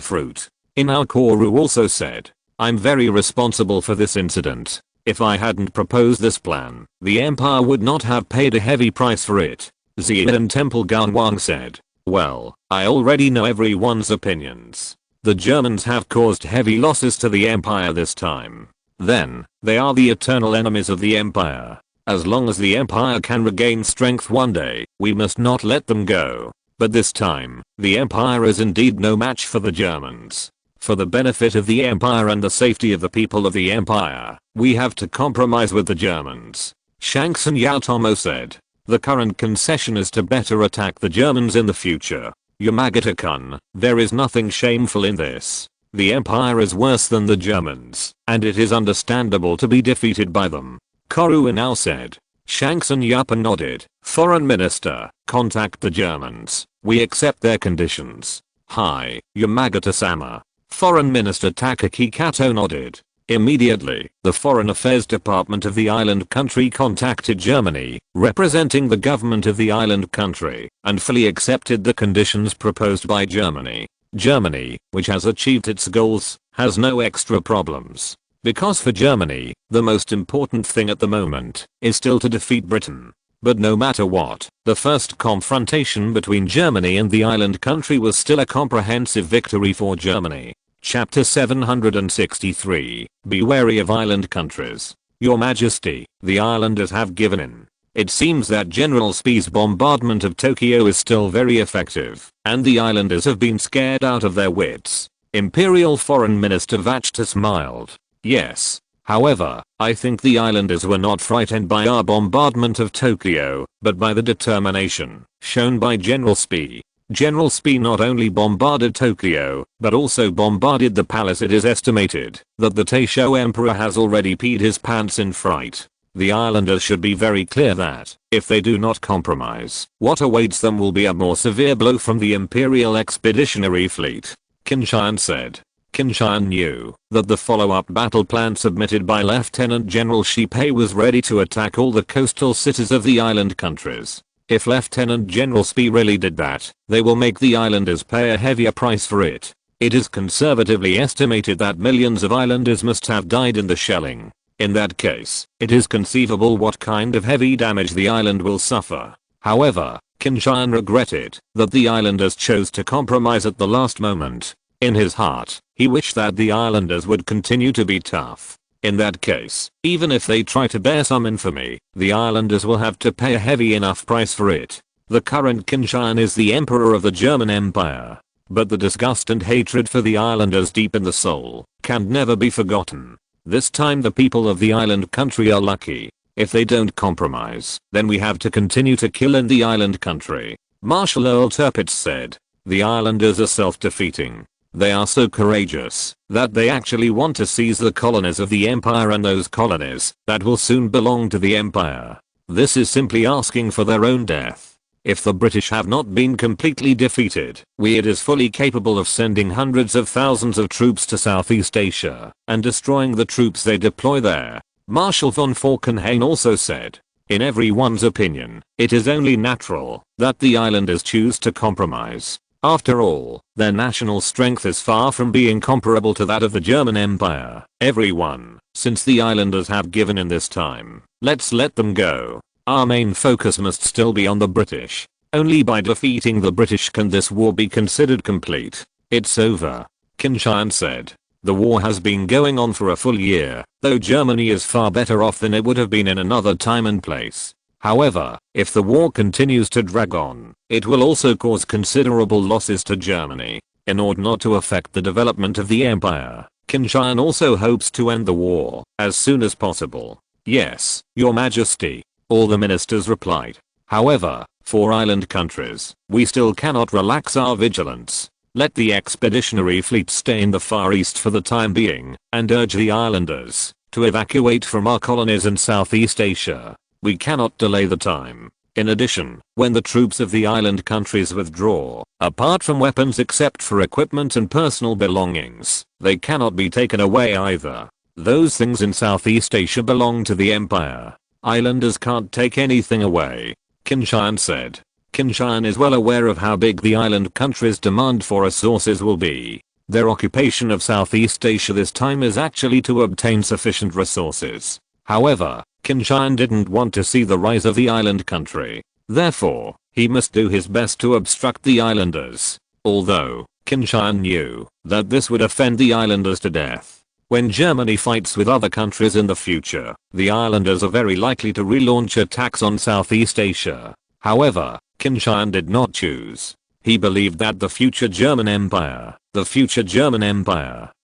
fruit. Inaokoru also said, I'm very responsible for this incident. If I hadn't proposed this plan, the empire would not have paid a heavy price for it. Xian Temple Ganwang said, well, I already know everyone's opinions. The Germans have caused heavy losses to the empire this time. Then, they are the eternal enemies of the empire. As long as the empire can regain strength one day, we must not let them go. But this time, the empire is indeed no match for the Germans. For the benefit of the empire and the safety of the people of the empire, we have to compromise with the Germans. Shanksan Yaotomo said, the current concession is to better attack the Germans in the future. Yamagata-kun, there is nothing shameful in this. The empire is worse than the Germans, and it is understandable to be defeated by them. Koru Inao said. Shanksan Yapa nodded. Foreign Minister, contact the Germans. We accept their conditions. Hi, Yamagata-sama. Foreign Minister Takaki Kato nodded. Immediately, the Foreign Affairs Department of the island country contacted Germany, representing the government of the island country, and fully accepted the conditions proposed by Germany. Germany, which has achieved its goals, has no extra problems. Because for Germany, the most important thing at the moment is still to defeat Britain. But no matter what, the first confrontation between Germany and the island country was still a comprehensive victory for Germany. Chapter 763. Be wary of island countries. Your Majesty, the islanders have given in. It seems that General Spee's bombardment of Tokyo is still very effective, and the islanders have been scared out of their wits. Imperial Foreign Minister Vachta smiled. Yes. However, I think the islanders were not frightened by our bombardment of Tokyo, but by the determination shown by General Spee. General Spee not only bombarded Tokyo, but also bombarded the palace. It is estimated that the Taisho Emperor has already peed his pants in fright. The islanders should be very clear that, if they do not compromise, what awaits them will be a more severe blow from the Imperial Expeditionary Fleet. Qin Tian said. Qin Tian knew that the follow-up battle plan submitted by Lieutenant General Shipei was ready to attack all the coastal cities of the island countries. If Lieutenant General Spee really did that, they will make the islanders pay a heavier price for it. It is conservatively estimated that millions of islanders must have died in the shelling. In that case, it is conceivable what kind of heavy damage the island will suffer. However, Qin Tian regretted that the islanders chose to compromise at the last moment. In his heart, he wished that the islanders would continue to be tough. In that case, even if they try to bear some infamy, the islanders will have to pay a heavy enough price for it. The current Qin Tian is the emperor of the German Empire. But the disgust and hatred for the islanders deep in the soul can never be forgotten. This time the people of the island country are lucky. If they don't compromise, then we have to continue to kill in the island country. Marshal Earl Tirpitz said. The islanders are self-defeating. They are so courageous that they actually want to seize the colonies of the empire and those colonies that will soon belong to the empire. This is simply asking for their own death. If the British have not been completely defeated, it is fully capable of sending hundreds of thousands of troops to Southeast Asia and destroying the troops they deploy there. Marshal von Falkenhayn also said. In everyone's opinion, it is only natural that the islanders choose to compromise. After all, their national strength is far from being comparable to that of the German Empire. Everyone, since the islanders have given in this time, let's let them go. Our main focus must still be on the British. Only by defeating the British can this war be considered complete. It's over. Qin Tian said. The war has been going on for a full year, though Germany is far better off than it would have been in another time and place. However, if the war continues to drag on, it will also cause considerable losses to Germany. In order not to affect the development of the empire, Qin Tian also hopes to end the war as soon as possible. Yes, Your Majesty, all the ministers replied. However, for island countries, we still cannot relax our vigilance. Let the expeditionary fleet stay in the Far East for the time being, and urge the islanders to evacuate from our colonies in Southeast Asia. We cannot delay the time. In addition, when the troops of the island countries withdraw, apart from weapons except for equipment and personal belongings, they cannot be taken away either. Those things in Southeast Asia belong to the empire. Islanders can't take anything away, Qin Tian said. Qin Tian is well aware of how big the island countries' demand for resources will be. Their occupation of Southeast Asia this time is actually to obtain sufficient resources. However, Qin Tian didn't want to see the rise of the island country. Therefore, he must do his best to obstruct the islanders. Although, Qin Tian knew that this would offend the islanders to death. When Germany fights with other countries in the future, the islanders are very likely to relaunch attacks on Southeast Asia. However, Qin Tian did not choose. He believed that the future German Empire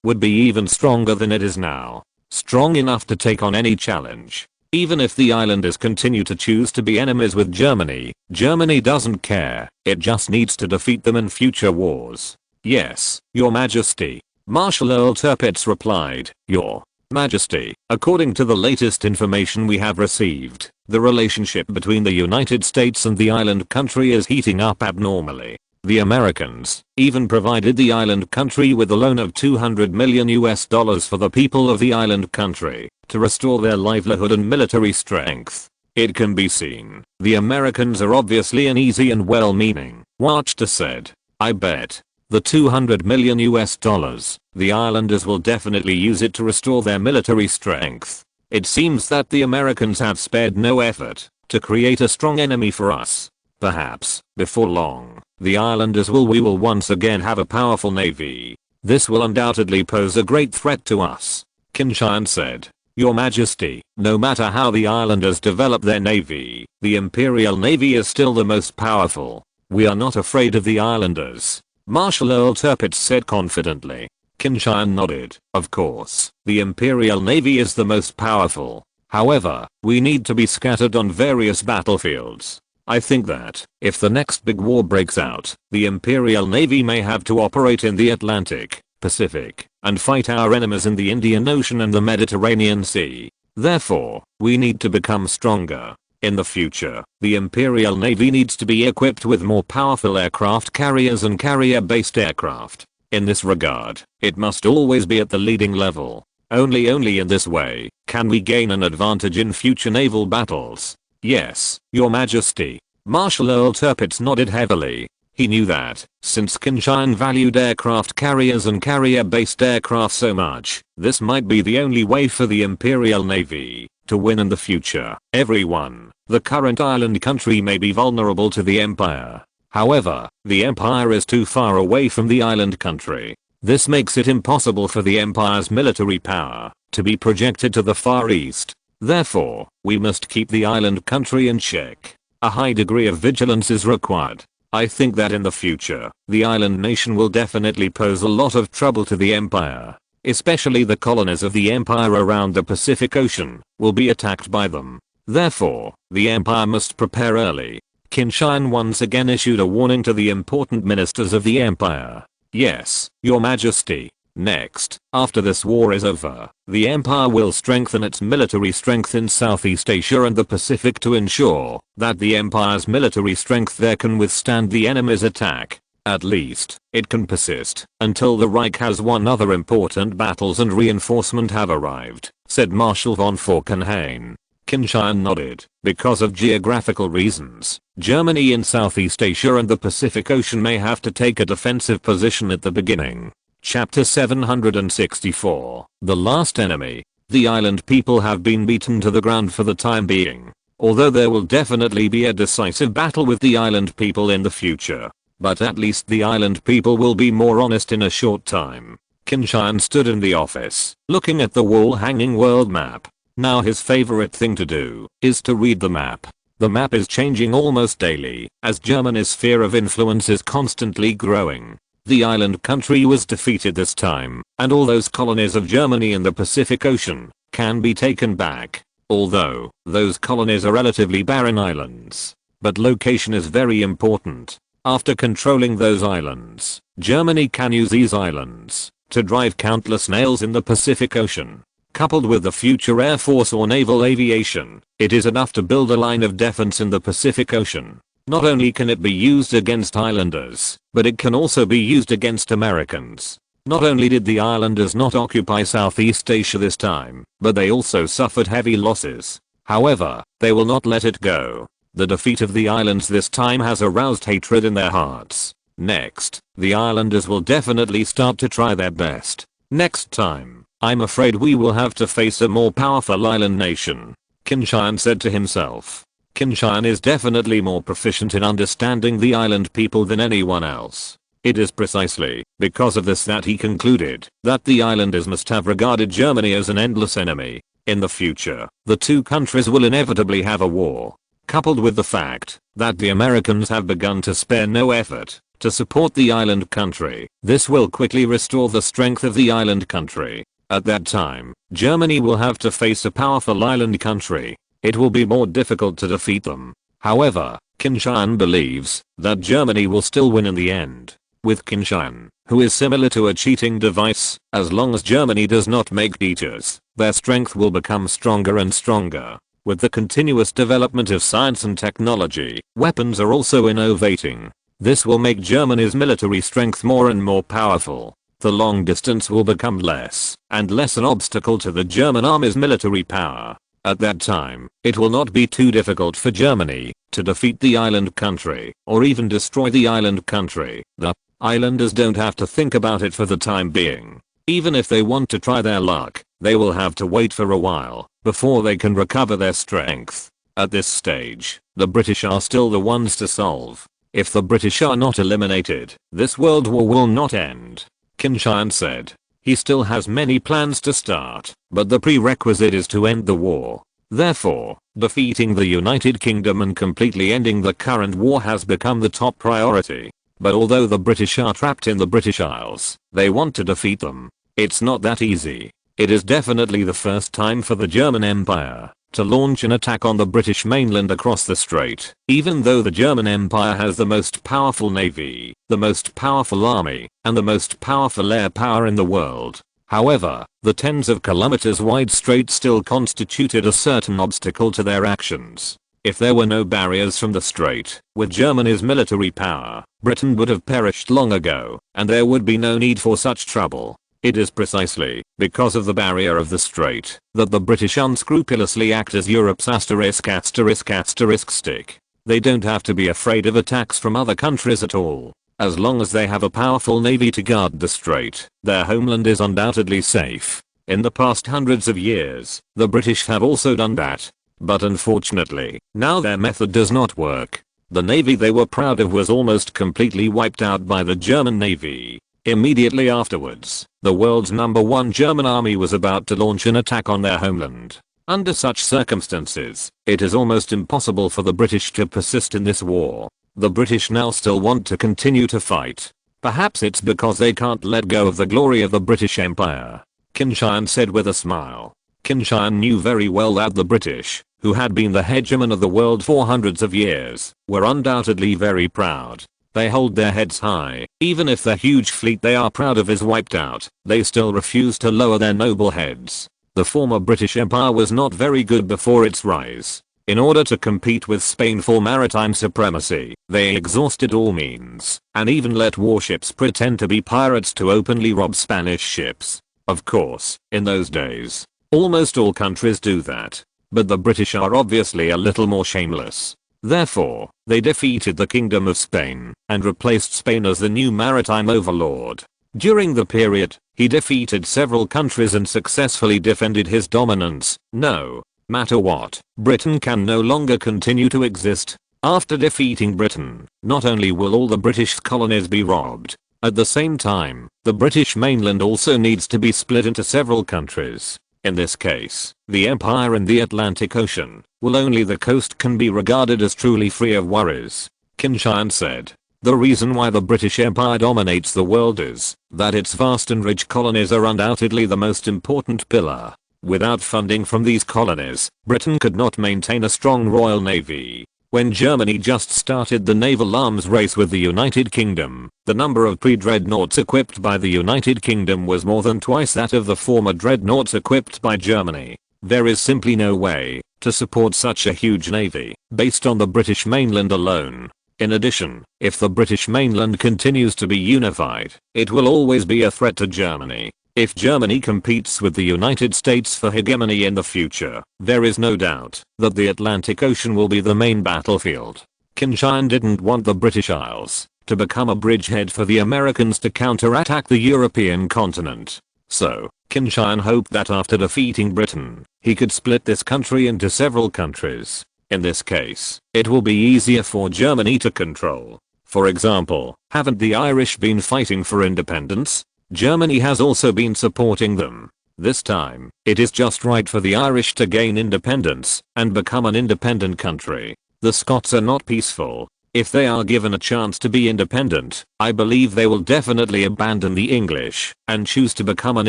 would be even stronger than it is now. Strong enough to take on any challenge. Even if the islanders continue to choose to be enemies with Germany, Germany doesn't care. It just needs to defeat them in future wars. Yes, Your Majesty. Marshal Earl Tirpitz replied, Your Majesty, according to the latest information we have received, the relationship between the United States and the island country is heating up abnormally. The Americans even provided the island country with a loan of $200 million for the people of the island country to restore their livelihood and military strength. It can be seen, the Americans are obviously an easy and well-meaning. Watchter said, I bet the $200 million, the islanders will definitely use it to restore their military strength. It seems that the Americans have spared no effort to create a strong enemy for us. Perhaps, before long, the islanders we will once again have a powerful navy. This will undoubtedly pose a great threat to us. Qin Tian said, Your Majesty, no matter how the islanders develop their navy, the Imperial Navy is still the most powerful. We are not afraid of the islanders. Marshal Earl Tirpitz said confidently. Qin Tian nodded. Of course, the Imperial Navy is the most powerful. However, we need to be scattered on various battlefields. I think that, if the next big war breaks out, the Imperial Navy may have to operate in the Atlantic, Pacific, and fight our enemies in the Indian Ocean and the Mediterranean Sea. Therefore, we need to become stronger. In the future, the Imperial Navy needs to be equipped with more powerful aircraft carriers and carrier-based aircraft. In this regard, it must always be at the leading level. Only in this way can we gain an advantage in future naval battles. Yes, Your Majesty. Marshal Earl Tirpitz nodded heavily. He knew that, since Qin Tian valued aircraft carriers and carrier-based aircraft so much, this might be the only way for the Imperial Navy to win in the future. Everyone, the current island country may be vulnerable to the Empire. However, the Empire is too far away from the island country. This makes it impossible for the Empire's military power to be projected to the Far East. Therefore, we must keep the island country in check. A high degree of vigilance is required. I think that in the future, the island nation will definitely pose a lot of trouble to the Empire. Especially the colonies of the Empire around the Pacific Ocean will be attacked by them. Therefore, the Empire must prepare early. Qin Tian once again issued a warning to the important ministers of the Empire. Yes, Your Majesty. Next, after this war is over, the Empire will strengthen its military strength in Southeast Asia and the Pacific to ensure that the Empire's military strength there can withstand the enemy's attack. At least, it can persist until the Reich has won other important battles and reinforcement have arrived, said Marshal von Falkenhayn. Qin Tian nodded. Because of geographical reasons, Germany in Southeast Asia and the Pacific Ocean may have to take a defensive position at the beginning. Chapter 764. The Last Enemy. The island people have been beaten to the ground for the time being. Although there will definitely be a decisive battle with the island people in the future. But at least the island people will be more honest in a short time. Qin Tian stood in the office, looking at the wall-hanging world map. Now his favorite thing to do is to read the map. The map is changing almost daily, as Germany's sphere of influence is constantly growing. The island country was defeated this time, and all those colonies of Germany in the Pacific Ocean can be taken back. Although, those colonies are relatively barren islands. But location is very important. After controlling those islands, Germany can use these islands to drive countless nails in the Pacific Ocean. Coupled with the future air force or naval aviation, it is enough to build a line of defense in the Pacific Ocean. Not only can it be used against islanders, but it can also be used against Americans. Not only did the islanders not occupy Southeast Asia this time, but they also suffered heavy losses. However, they will not let it go. The defeat of the islands this time has aroused hatred in their hearts. Next, the islanders will definitely start to try their best. Next time, I'm afraid we will have to face a more powerful island nation. Qin Tian said to himself. Qin Tian is definitely more proficient in understanding the island people than anyone else. It is precisely because of this that he concluded that the islanders must have regarded Germany as an endless enemy. In the future, the two countries will inevitably have a war. Coupled with the fact that the Americans have begun to spare no effort to support the island country, this will quickly restore the strength of the island country. At that time, Germany will have to face a powerful island country. It will be more difficult to defeat them. However, Qin Tian believes that Germany will still win in the end. With Qin Tian, who is similar to a cheating device, as long as Germany does not make cheaters, their strength will become stronger and stronger. With the continuous development of science and technology, weapons are also innovating. This will make Germany's military strength more and more powerful. The long distance will become less and less an obstacle to the German army's military power. At that time, it will not be too difficult for Germany to defeat the island country or even destroy the island country. The islanders don't have to think about it for the time being. Even if they want to try their luck, they will have to wait for a while before they can recover their strength. At this stage, the British are still the ones to solve. If the British are not eliminated, this world war will not end. Qin Tian said. He still has many plans to start, but the prerequisite is to end the war. Therefore, defeating the United Kingdom and completely ending the current war has become the top priority. But although the British are trapped in the British Isles, they want to defeat them. It's not that easy. It is definitely the first time for the German Empire to launch an attack on the British mainland across the strait. Even though the German Empire has the most powerful navy, the most powerful army, and the most powerful air power in the world. However, the tens of kilometers wide strait still constituted a certain obstacle to their actions. If there were no barriers from the strait, with Germany's military power, Britain would have perished long ago, and there would be no need for such trouble. It is precisely because of the barrier of the strait that the British unscrupulously act as Europe's **** stick. They don't have to be afraid of attacks from other countries at all. As long as they have a powerful navy to guard the strait, their homeland is undoubtedly safe. In the past hundreds of years, the British have also done that. But unfortunately, now their method does not work. The navy they were proud of was almost completely wiped out by the German navy. Immediately afterwards, the world's #1 German army was about to launch an attack on their homeland. Under such circumstances, it is almost impossible for the British to persist in this war. The British now still want to continue to fight. Perhaps it's because they can't let go of the glory of the British Empire. Qin Tian said with a smile. Qin Tian knew very well that the British, who had been the hegemon of the world for hundreds of years, were undoubtedly very proud. They hold their heads high. Even if the huge fleet they are proud of is wiped out, they still refuse to lower their noble heads. The former British Empire was not very good before its rise. In order to compete with Spain for maritime supremacy, they exhausted all means, and even let warships pretend to be pirates to openly rob Spanish ships. Of course, in those days, almost all countries do that. But the British are obviously a little more shameless. Therefore, they defeated the Kingdom of Spain and replaced Spain as the new maritime overlord. During the period, he defeated several countries and successfully defended his dominance. No matter what, Britain can no longer continue to exist. After defeating Britain, not only will all the British colonies be robbed, at the same time, the British mainland also needs to be split into several countries. In this case, the empire in the Atlantic Ocean, will only the coast can be regarded as truly free of worries. Qin Tian said. The reason why the British Empire dominates the world is that its vast and rich colonies are undoubtedly the most important pillar. Without funding from these colonies, Britain could not maintain a strong royal navy. When Germany just started the naval arms race with the United Kingdom, the number of pre-dreadnoughts equipped by the United Kingdom was more than twice that of the former dreadnoughts equipped by Germany. There is simply no way to support such a huge navy based on the British mainland alone. In addition, if the British mainland continues to be unified, it will always be a threat to Germany. If Germany competes with the United States for hegemony in the future, there is no doubt that the Atlantic Ocean will be the main battlefield. Qin Tian didn't want the British Isles to become a bridgehead for the Americans to counterattack the European continent. So, Qin Tian hoped that after defeating Britain, he could split this country into several countries. In this case, it will be easier for Germany to control. For example, haven't the Irish been fighting for independence? Germany has also been supporting them. This time, it is just right for the Irish to gain independence and become an independent country. The Scots are not peaceful. If they are given a chance to be independent, I believe they will definitely abandon the English and choose to become an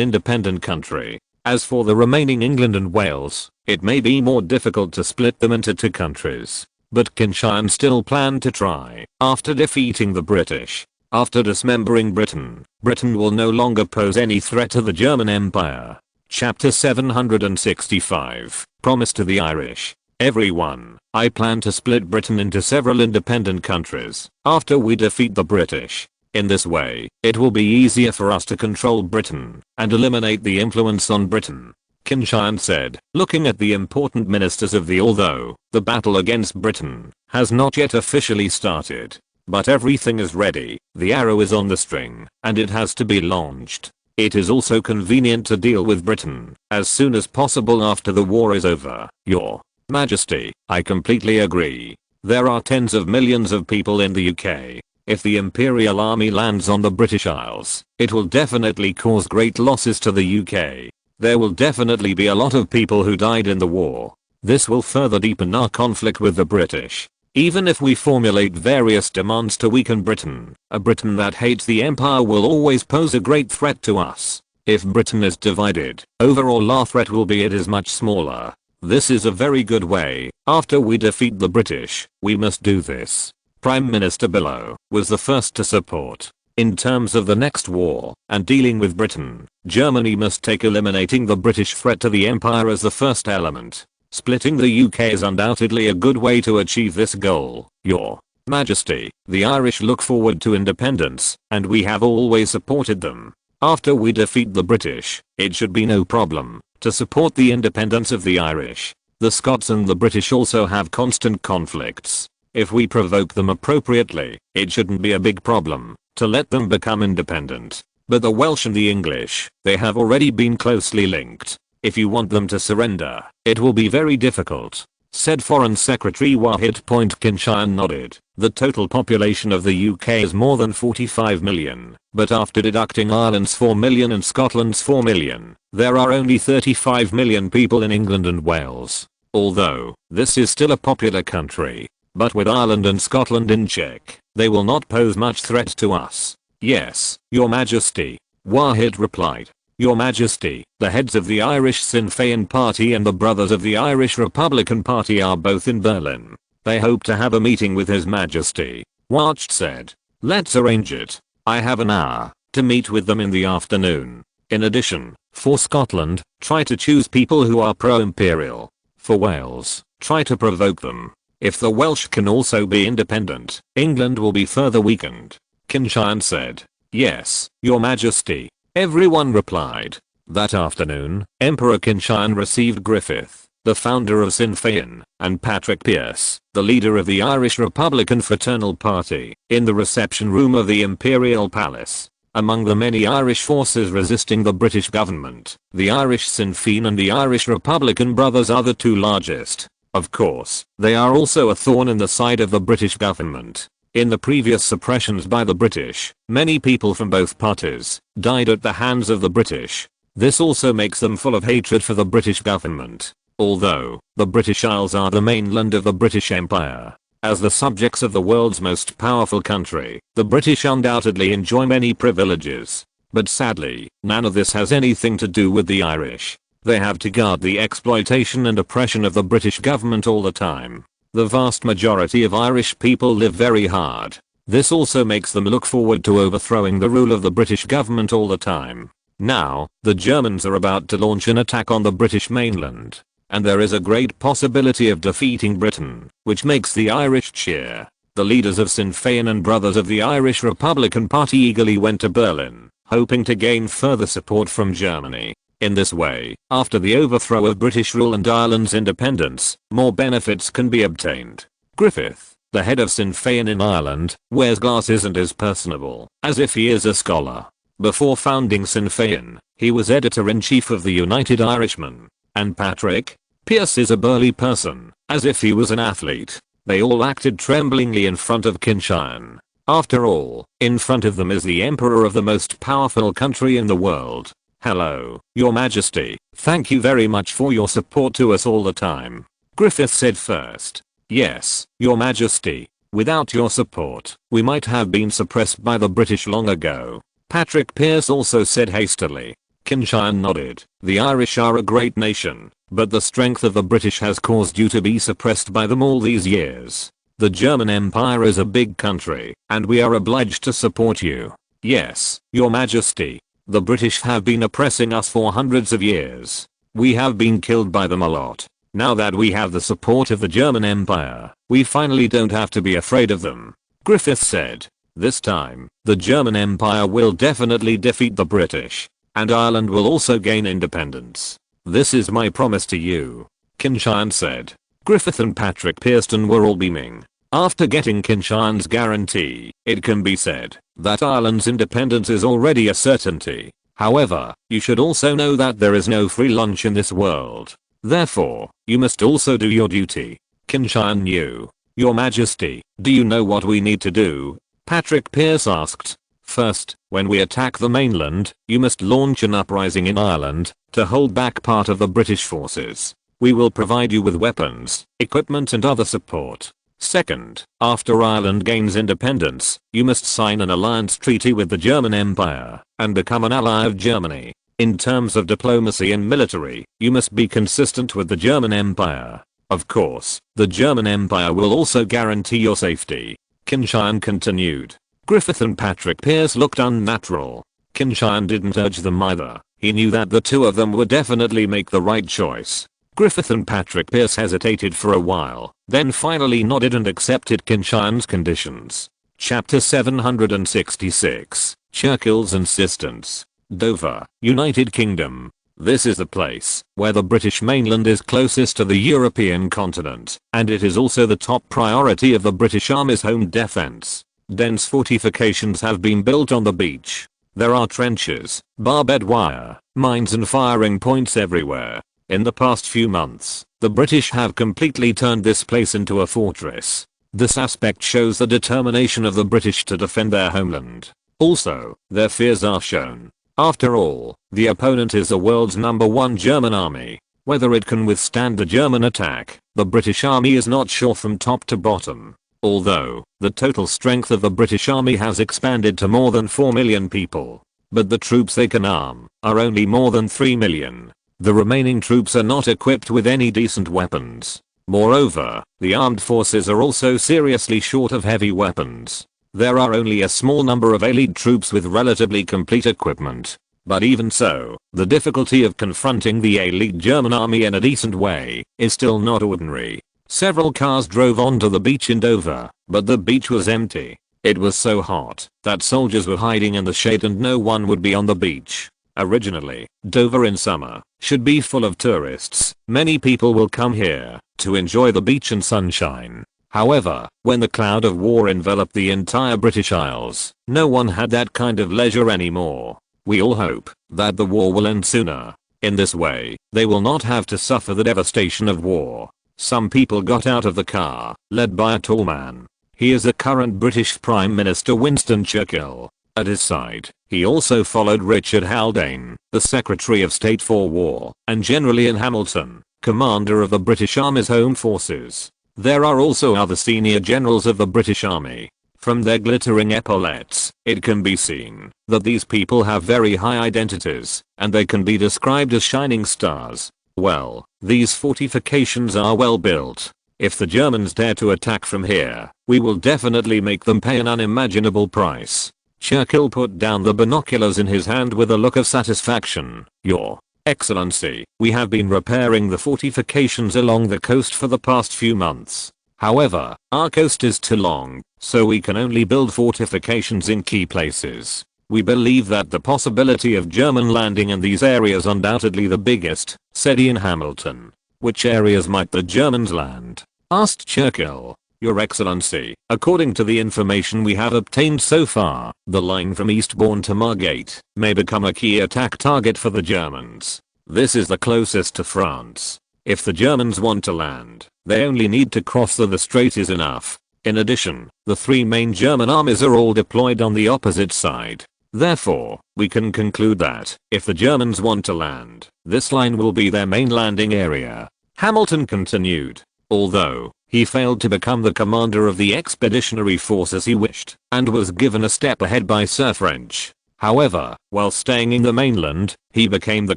independent country. As for the remaining England and Wales, it may be more difficult to split them into two countries. But Qin Tian still planned to try. After defeating the British, after dismembering Britain, Britain will no longer pose any threat to the German Empire. Chapter 765. Promise to the Irish. Everyone, I plan to split Britain into several independent countries after we defeat the British. In this way, it will be easier for us to control Britain and eliminate the influence on Britain. Qin Tian said, looking at the important ministers of the although the battle against Britain has not yet officially started. But everything is ready, the arrow is on the string, and it has to be launched. It is also convenient to deal with Britain as soon as possible after the war is over. Your Majesty, I completely agree. There are tens of millions of people in the UK. If the Imperial Army lands on the British Isles, it will definitely cause great losses to the UK. There will definitely be a lot of people who died in the war. This will further deepen our conflict with the British. Even if we formulate various demands to weaken Britain, a Britain that hates the Empire will always pose a great threat to us. If Britain is divided, overall our threat will be it is much smaller. This is a very good way. After we defeat the British, we must do this. Prime Minister Billow was the first to support. In terms of the next war and dealing with Britain, Germany must take eliminating the British threat to the Empire as the first element. Splitting the UK is undoubtedly a good way to achieve this goal. Your Majesty, the Irish look forward to independence, and we have always supported them. After we defeat the British, it should be no problem to support the independence of the Irish. The Scots and the British also have constant conflicts. If we provoke them appropriately, it shouldn't be a big problem to let them become independent. But the Welsh and the English, they have already been closely linked. If you want them to surrender, it will be very difficult, said Foreign Secretary Wahid. Qin Tian nodded. The total population of the UK is more than 45 million, but after deducting Ireland's 4 million and Scotland's 4 million, there are only 35 million people in England and Wales. Although, this is still a popular country, but with Ireland and Scotland in check, they will not pose much threat to us. Yes, Your Majesty, Wahid replied. Your Majesty, the heads of the Irish Sinn Féin Party and the Brothers of the Irish Republican Party are both in Berlin. They hope to have a meeting with His Majesty. Wacht said. Let's arrange it. I have an hour to meet with them in the afternoon. In addition, for Scotland, try to choose people who are pro-imperial. For Wales, try to provoke them. If the Welsh can also be independent, England will be further weakened. Qin Tian said. Yes, Your Majesty. Everyone replied. That afternoon, Emperor Qin Tian received Griffith, the founder of Sinn Féin, and Patrick Pearse, the leader of the Irish Republican Fraternal Party, in the reception room of the Imperial Palace. Among the many Irish forces resisting the British government, the Irish Sinn Féin and the Irish Republican Brothers are the two largest. Of course, they are also a thorn in the side of the British government. In the previous suppressions by the British, many people from both parties died at the hands of the British. This also makes them full of hatred for the British government. Although, the British Isles are the mainland of the British Empire. As the subjects of the world's most powerful country, the British undoubtedly enjoy many privileges. But sadly, none of this has anything to do with the Irish. They have to guard the exploitation and oppression of the British government all the time. The vast majority of Irish people live very hard. This also makes them look forward to overthrowing the rule of the British government all the time. Now, the Germans are about to launch an attack on the British mainland. And there is a great possibility of defeating Britain, which makes the Irish cheer. The leaders of Sinn Féin and Brothers of the Irish Republican Party eagerly went to Berlin, hoping to gain further support from Germany. In this way, after the overthrow of British rule and Ireland's independence, more benefits can be obtained. Griffith, the head of Sinn Féin in Ireland, wears glasses and is personable, as if he is a scholar. Before founding Sinn Féin, he was editor-in-chief of the United Irishmen. And Patrick Pearse is a burly person, as if he was an athlete. They all acted tremblingly in front of Qin Tian. After all, in front of them is the emperor of the most powerful country in the world. Hello, Your Majesty, thank you very much for your support to us all the time. Griffith said first. Yes, Your Majesty. Without your support, we might have been suppressed by the British long ago. Patrick Pearse also said hastily. Qin Tian nodded. The Irish are a great nation, but the strength of the British has caused you to be suppressed by them all these years. The German Empire is a big country, and we are obliged to support you. Yes, Your Majesty. The British have been oppressing us for hundreds of years. We have been killed by them a lot. Now that we have the support of the German Empire, we finally don't have to be afraid of them. Griffith said. This time, the German Empire will definitely defeat the British. And Ireland will also gain independence. This is my promise to you. Qin Tian said. Griffith and Patrick Pearse were all beaming. After getting Qin Tian's guarantee, it can be said that Ireland's independence is already a certainty. However, you should also know that there is no free lunch in this world. Therefore, you must also do your duty. Qin Tian knew. Your Majesty, do you know what we need to do? Patrick Pearse asked. First, when we attack the mainland, you must launch an uprising in Ireland to hold back part of the British forces. We will provide you with weapons, equipment and other support. Second, after Ireland gains independence, you must sign an alliance treaty with the German Empire and become an ally of Germany. In terms of diplomacy and military, you must be consistent with the German Empire. Of course, the German Empire will also guarantee your safety. Qin Tian continued. Griffith and Patrick Pearse looked unnatural. Qin Tian didn't urge them either. He knew that the two of them would definitely make the right choice. Griffith and Patrick Pearse hesitated for a while, then finally nodded and accepted Qin Tian's conditions. Chapter 766. Churchill's Insistence. Dover, United Kingdom. This is the place where the British mainland is closest to the European continent, and it is also the top priority of the British Army's home defense. Dense fortifications have been built on the beach. There are trenches, barbed wire, mines and firing points everywhere. In the past few months, the British have completely turned this place into a fortress. This aspect shows the determination of the British to defend their homeland. Also, their fears are shown. After all, the opponent is the world's #1 German army. Whether it can withstand the German attack, the British army is not sure from top to bottom. Although, the total strength of the British army has expanded to more than 4 million people. But the troops they can arm are only more than 3 million. The remaining troops are not equipped with any decent weapons. Moreover, the armed forces are also seriously short of heavy weapons. There are only a small number of elite troops with relatively complete equipment. But even so, the difficulty of confronting the elite German army in a decent way is still not ordinary. Several cars drove onto the beach in Dover, but the beach was empty. It was so hot that soldiers were hiding in the shade and no one would be on the beach. Originally, Dover in summer should be full of tourists. Many people will come here to enjoy the beach and sunshine. However, when the cloud of war enveloped the entire British Isles, no one had that kind of leisure anymore. We all hope that the war will end sooner. In this way, they will not have to suffer the devastation of war. Some people got out of the car, led by a tall man. He is the current British Prime Minister Winston Churchill. At his side, he also followed Richard Haldane, the Secretary of State for War, and General Ian Hamilton, commander of the British Army's Home Forces. There are also other senior generals of the British Army. From their glittering epaulets, it can be seen that these people have very high identities, and they can be described as shining stars. Well, these fortifications are well built. If the Germans dare to attack from here, we will definitely make them pay an unimaginable price. Churchill put down the binoculars in his hand with a look of satisfaction. Your Excellency, we have been repairing the fortifications along the coast for the past few months. However, our coast is too long, so we can only build fortifications in key places. We believe that the possibility of German landing in these areas undoubtedly the biggest, said Ian Hamilton. Which areas might the Germans land? Asked Churchill. Your Excellency, according to the information we have obtained so far, the line from Eastbourne to Margate may become a key attack target for the Germans. This is the closest to France. If the Germans want to land, they only need to cross the strait is enough. In addition, the three main German armies are all deployed on the opposite side. Therefore, we can conclude that, if the Germans want to land, this line will be their main landing area. Hamilton continued. Although, he failed to become the commander of the expeditionary force as he wished, and was given a step ahead by Sir French. However, while staying in the mainland, he became the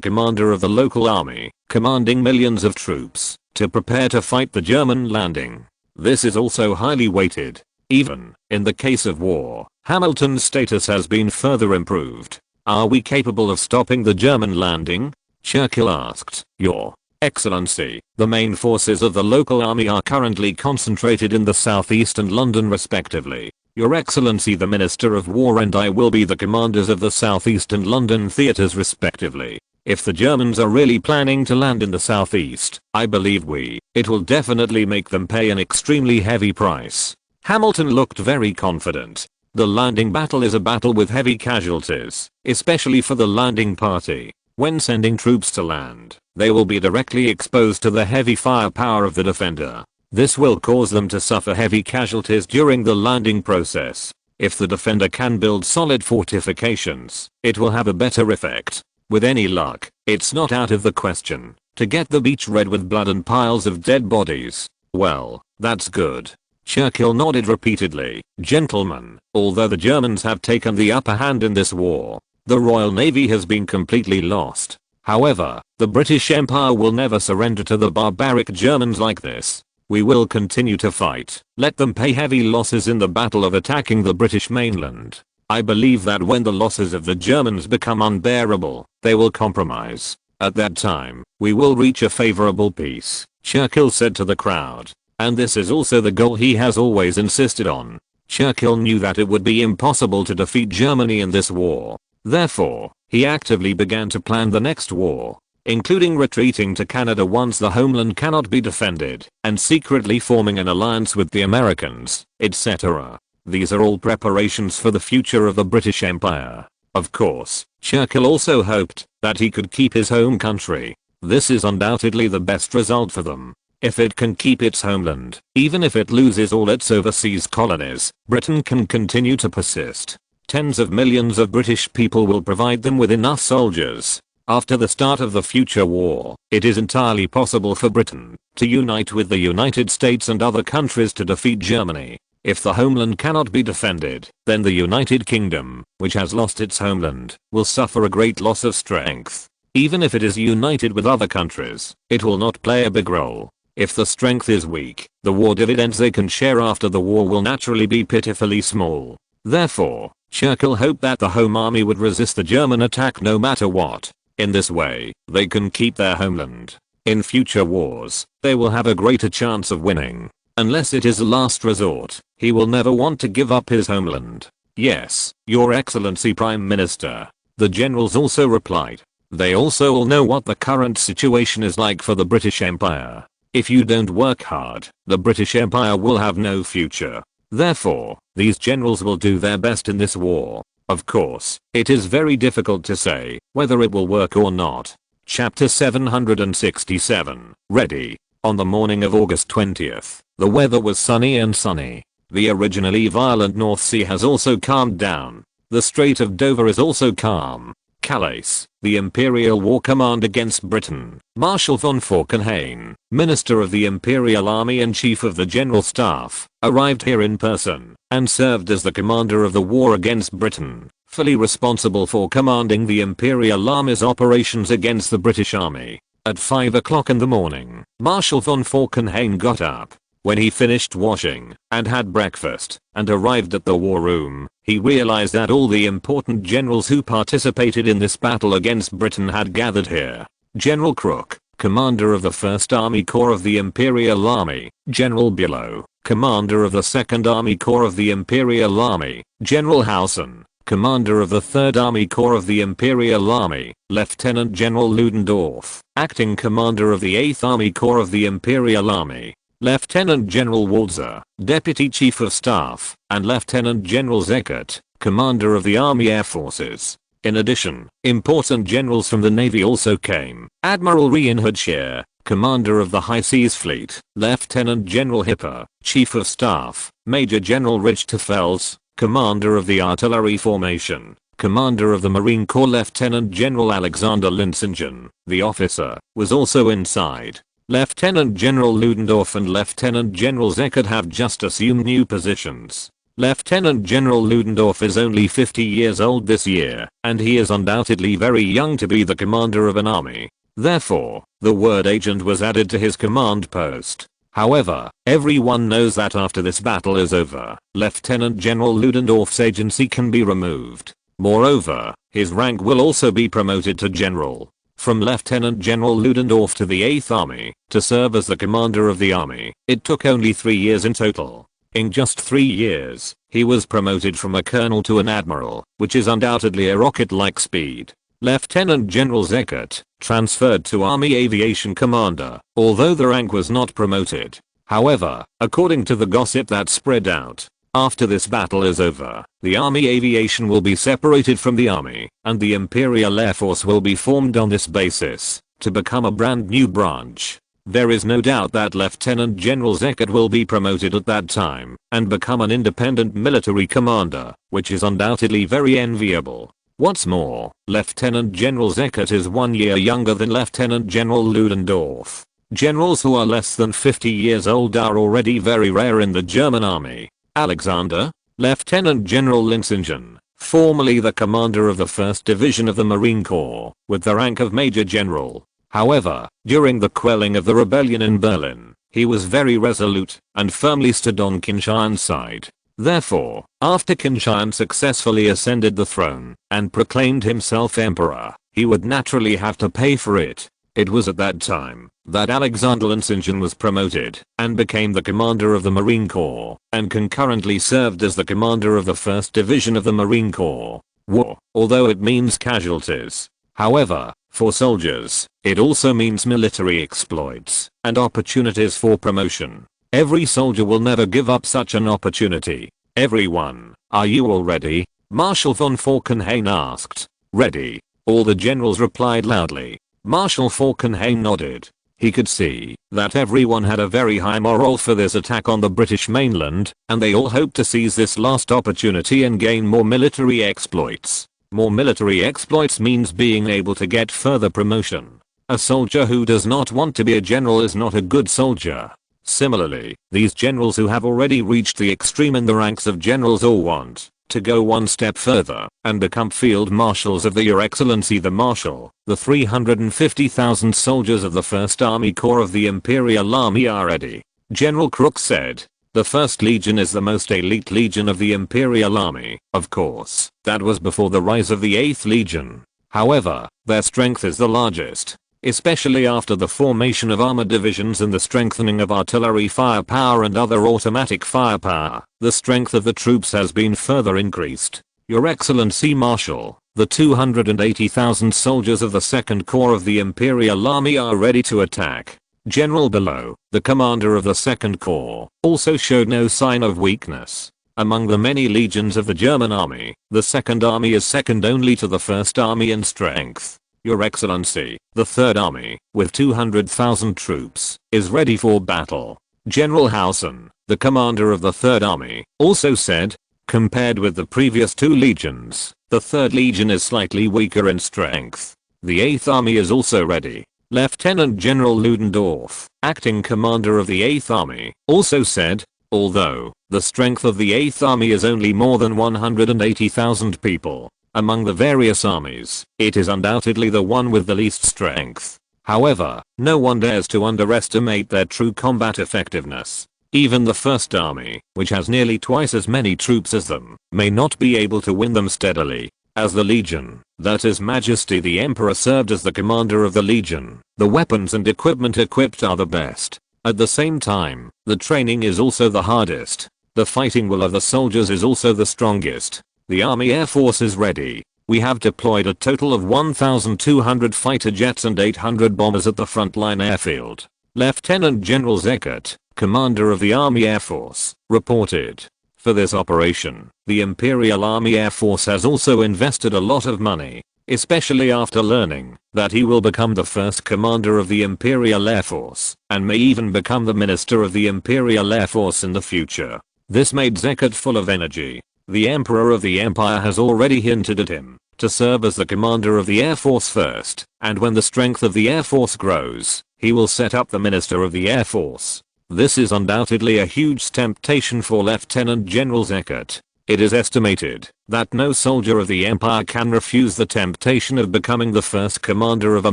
commander of the local army, commanding millions of troops, to prepare to fight the German landing. This is also highly weighted. Even, in the case of war, Hamilton's status has been further improved. Are we capable of stopping the German landing? Churchill asked. Your Excellency, the main forces of the local army are currently concentrated in the southeast and London respectively. Your Excellency the Minister of War and I will be the commanders of the southeast and London theatres respectively. If the Germans are really planning to land in the southeast, I believe it will definitely make them pay an extremely heavy price. Hamilton looked very confident. The landing battle is a battle with heavy casualties, especially for the landing party. When sending troops to land, they will be directly exposed to the heavy firepower of the defender. This will cause them to suffer heavy casualties during the landing process. If the defender can build solid fortifications, it will have a better effect. With any luck, it's not out of the question to get the beach red with blood and piles of dead bodies. Well, that's good. Churchill nodded repeatedly. Gentlemen, although the Germans have taken the upper hand in this war, the Royal Navy has been completely lost. However, the British Empire will never surrender to the barbaric Germans like this. We will continue to fight. Let them pay heavy losses in the battle of attacking the British mainland. I believe that when the losses of the Germans become unbearable, they will compromise. At that time, we will reach a favorable peace, Churchill said to the crowd. And this is also the goal he has always insisted on. Churchill knew that it would be impossible to defeat Germany in this war. Therefore, he actively began to plan the next war, including retreating to Canada once the homeland cannot be defended, and secretly forming an alliance with the Americans, etc. These are all preparations for the future of the British Empire. Of course, Churchill also hoped that he could keep his home country. This is undoubtedly the best result for them. If it can keep its homeland, even if it loses all its overseas colonies, Britain can continue to persist. Tens of millions of British people will provide them with enough soldiers. After the start of the future war, it is entirely possible for Britain to unite with the United States and other countries to defeat Germany. If the homeland cannot be defended, then the United Kingdom, which has lost its homeland, will suffer a great loss of strength. Even if it is united with other countries, it will not play a big role. If the strength is weak, the war dividends they can share after the war will naturally be pitifully small. Therefore, Churchill hoped that the home army would resist the German attack no matter what. In this way, they can keep their homeland. In future wars, they will have a greater chance of winning. Unless it is a last resort, he will never want to give up his homeland. Yes, Your Excellency Prime Minister. The generals also replied. They also all know what the current situation is like for the British Empire. If you don't work hard, the British Empire will have no future. Therefore, these generals will do their best in this war. Of course, it is very difficult to say whether it will work or not. Chapter 767. Ready. On the morning of August 20th, the weather was sunny and sunny. The originally violent North Sea has also calmed down. The Strait of Dover is also calm. Calais, the Imperial War Command against Britain, Marshal von Falkenhayn, Minister of the Imperial Army and Chief of the General Staff, arrived here in person, and served as the commander of the war against Britain, fully responsible for commanding the Imperial Army's operations against the British Army. At 5 o'clock in the morning, Marshal von Falkenhayn got up. When he finished washing and had breakfast and arrived at the war room, he realized that all the important generals who participated in this battle against Britain had gathered here. General Crook, commander of the 1st Army Corps of the Imperial Army; General Bulow, commander of the 2nd Army Corps of the Imperial Army; General Housen, commander of the 3rd Army Corps of the Imperial Army; Lieutenant General Ludendorff, acting commander of the 8th Army Corps of the Imperial Army; Lieutenant General Walzer, Deputy Chief of Staff, and Lieutenant General Zeckert, commander of the Army Air Forces. In addition, important generals from the Navy also came. Admiral Reinhard Scheer, commander of the High Seas Fleet; Lieutenant General Hipper, Chief of Staff; Major General Richthofen, commander of the Artillery Formation; commander of the Marine Corps Lieutenant General Alexander Linsingen, the officer, was also inside. Lieutenant General Ludendorff and Lieutenant General Zeckert have just assumed new positions. Lieutenant General Ludendorff is only 50 years old this year, and he is undoubtedly very young to be the commander of an army. Therefore, the word agent was added to his command post. However, everyone knows that after this battle is over, Lieutenant General Ludendorff's agency can be removed. Moreover, his rank will also be promoted to general. From Lieutenant General Ludendorff to the 8th Army, to serve as the commander of the army, it took only 3 years in total. In just 3 years, he was promoted from a colonel to an admiral, which is undoubtedly a rocket-like speed. Lieutenant General Zeckert, transferred to Army Aviation Commander, although the rank was not promoted. However, according to the gossip that spread out, after this battle is over, the Army Aviation will be separated from the Army, and the Imperial Air Force will be formed on this basis, to become a brand new branch. There is no doubt that Lieutenant General Zeckert will be promoted at that time, and become an independent military commander, which is undoubtedly very enviable. What's more, Lieutenant General Zeckert is 1 year younger than Lieutenant General Ludendorff. Generals who are less than 50 years old are already very rare in the German army. Alexander, Lieutenant General Linsingen, formerly the commander of the 1st Division of the Marine Corps, with the rank of Major General. However, during the quelling of the rebellion in Berlin, he was very resolute and firmly stood on Qin Tian's side. Therefore, after Qin Tian successfully ascended the throne and proclaimed himself emperor, he would naturally have to pay for it. It was at that time that Alexander Linsingen was promoted and became the commander of the Marine Corps, and concurrently served as the commander of the 1st Division of the Marine Corps. War, although it means casualties. However, for soldiers, it also means military exploits and opportunities for promotion. Every soldier will never give up such an opportunity. Everyone, are you all ready? Marshal von Falkenhayn asked. Ready. All the generals replied loudly. Marshal Falkenhayn nodded. He could see that everyone had a very high morale for this attack on the British mainland, and they all hoped to seize this last opportunity and gain more military exploits. More military exploits means being able to get further promotion. A soldier who does not want to be a general is not a good soldier. Similarly, these generals who have already reached the extreme in the ranks of generals all want to go one step further and become field marshals of Your Excellency the Marshal. The 350,000 soldiers of the 1st Army Corps of the Imperial Army are ready. General Crook said. The 1st Legion is the most elite legion of the Imperial Army. Of course, that was before the rise of the 8th Legion. However, their strength is the largest, especially after the formation of armored divisions and the strengthening of artillery firepower and other automatic firepower. The strength of the troops has been further increased. Your Excellency Marshal, the 280,000 soldiers of the 2nd Corps of the Imperial Army are ready to attack. General Bulow, the commander of the 2nd Corps, also showed no sign of weakness. Among the many legions of the German army, the 2nd Army is second only to the 1st Army in strength. Your Excellency, the 3rd Army, with 200,000 troops, is ready for battle. General Housen, the commander of the 3rd Army, also said, compared with the previous 2 legions, the 3rd Legion is slightly weaker in strength. The 8th Army is also ready. Lieutenant General Ludendorff, acting commander of the 8th Army, also said, although the strength of the 8th Army is only more than 180,000 people, among the various armies, it is undoubtedly the one with the least strength. However, no one dares to underestimate their true combat effectiveness. Even the First Army, which has nearly twice as many troops as them, may not be able to win them steadily. As the Legion, that His Majesty the Emperor served as the commander of the Legion, the weapons and equipment equipped are the best. At the same time, the training is also the hardest. The fighting will of the soldiers is also the strongest. The Army Air Force is ready. We have deployed a total of 1,200 fighter jets and 800 bombers at the frontline airfield. Lieutenant General Eckert, commander of the Army Air Force, reported. For this operation, the Imperial Army Air Force has also invested a lot of money, especially after learning that he will become the first commander of the Imperial Air Force, and may even become the Minister of the Imperial Air Force in the future. This made Eckert full of energy. The Emperor of the Empire has already hinted at him to serve as the commander of the Air Force first, and when the strength of the Air Force grows, he will set up the Minister of the Air Force. This is undoubtedly a huge temptation for Lieutenant General Eckert. It is estimated that no soldier of the Empire can refuse the temptation of becoming the first commander of a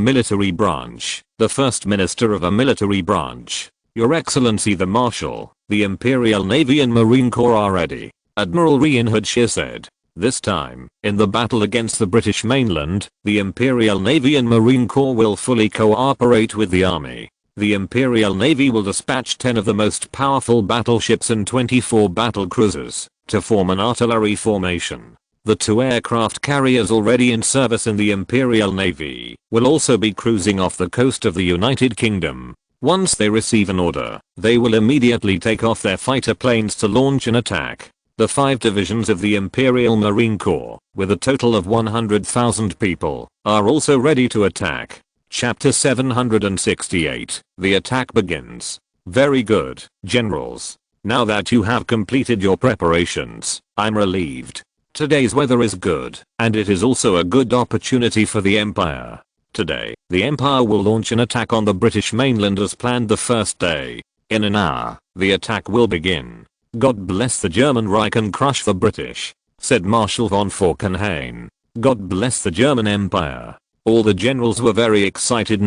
military branch, the first minister of a military branch. Your Excellency the Marshal, the Imperial Navy and Marine Corps are ready, Admiral Reinhard Scheer said. This time, in the battle against the British mainland, the Imperial Navy and Marine Corps will fully cooperate with the Army. The Imperial Navy will dispatch 10 of the most powerful battleships and 24 battle cruisers to form an artillery formation. The 2 aircraft carriers already in service in the Imperial Navy will also be cruising off the coast of the United Kingdom. Once they receive an order, they will immediately take off their fighter planes to launch an attack. The 5 divisions of the Imperial Marine Corps, with a total of 100,000 people, are also ready to attack. Chapter 768. The attack begins. Very good, generals. Now that you have completed your preparations, I'm relieved. Today's weather is good, and it is also a good opportunity for the Empire. Today, the Empire will launch an attack on the British mainland as planned the first day. In an hour, the attack will begin. God bless the German Reich and crush the British, said Marshal von Falkenhayn. God bless the German Empire. All the generals were very excited.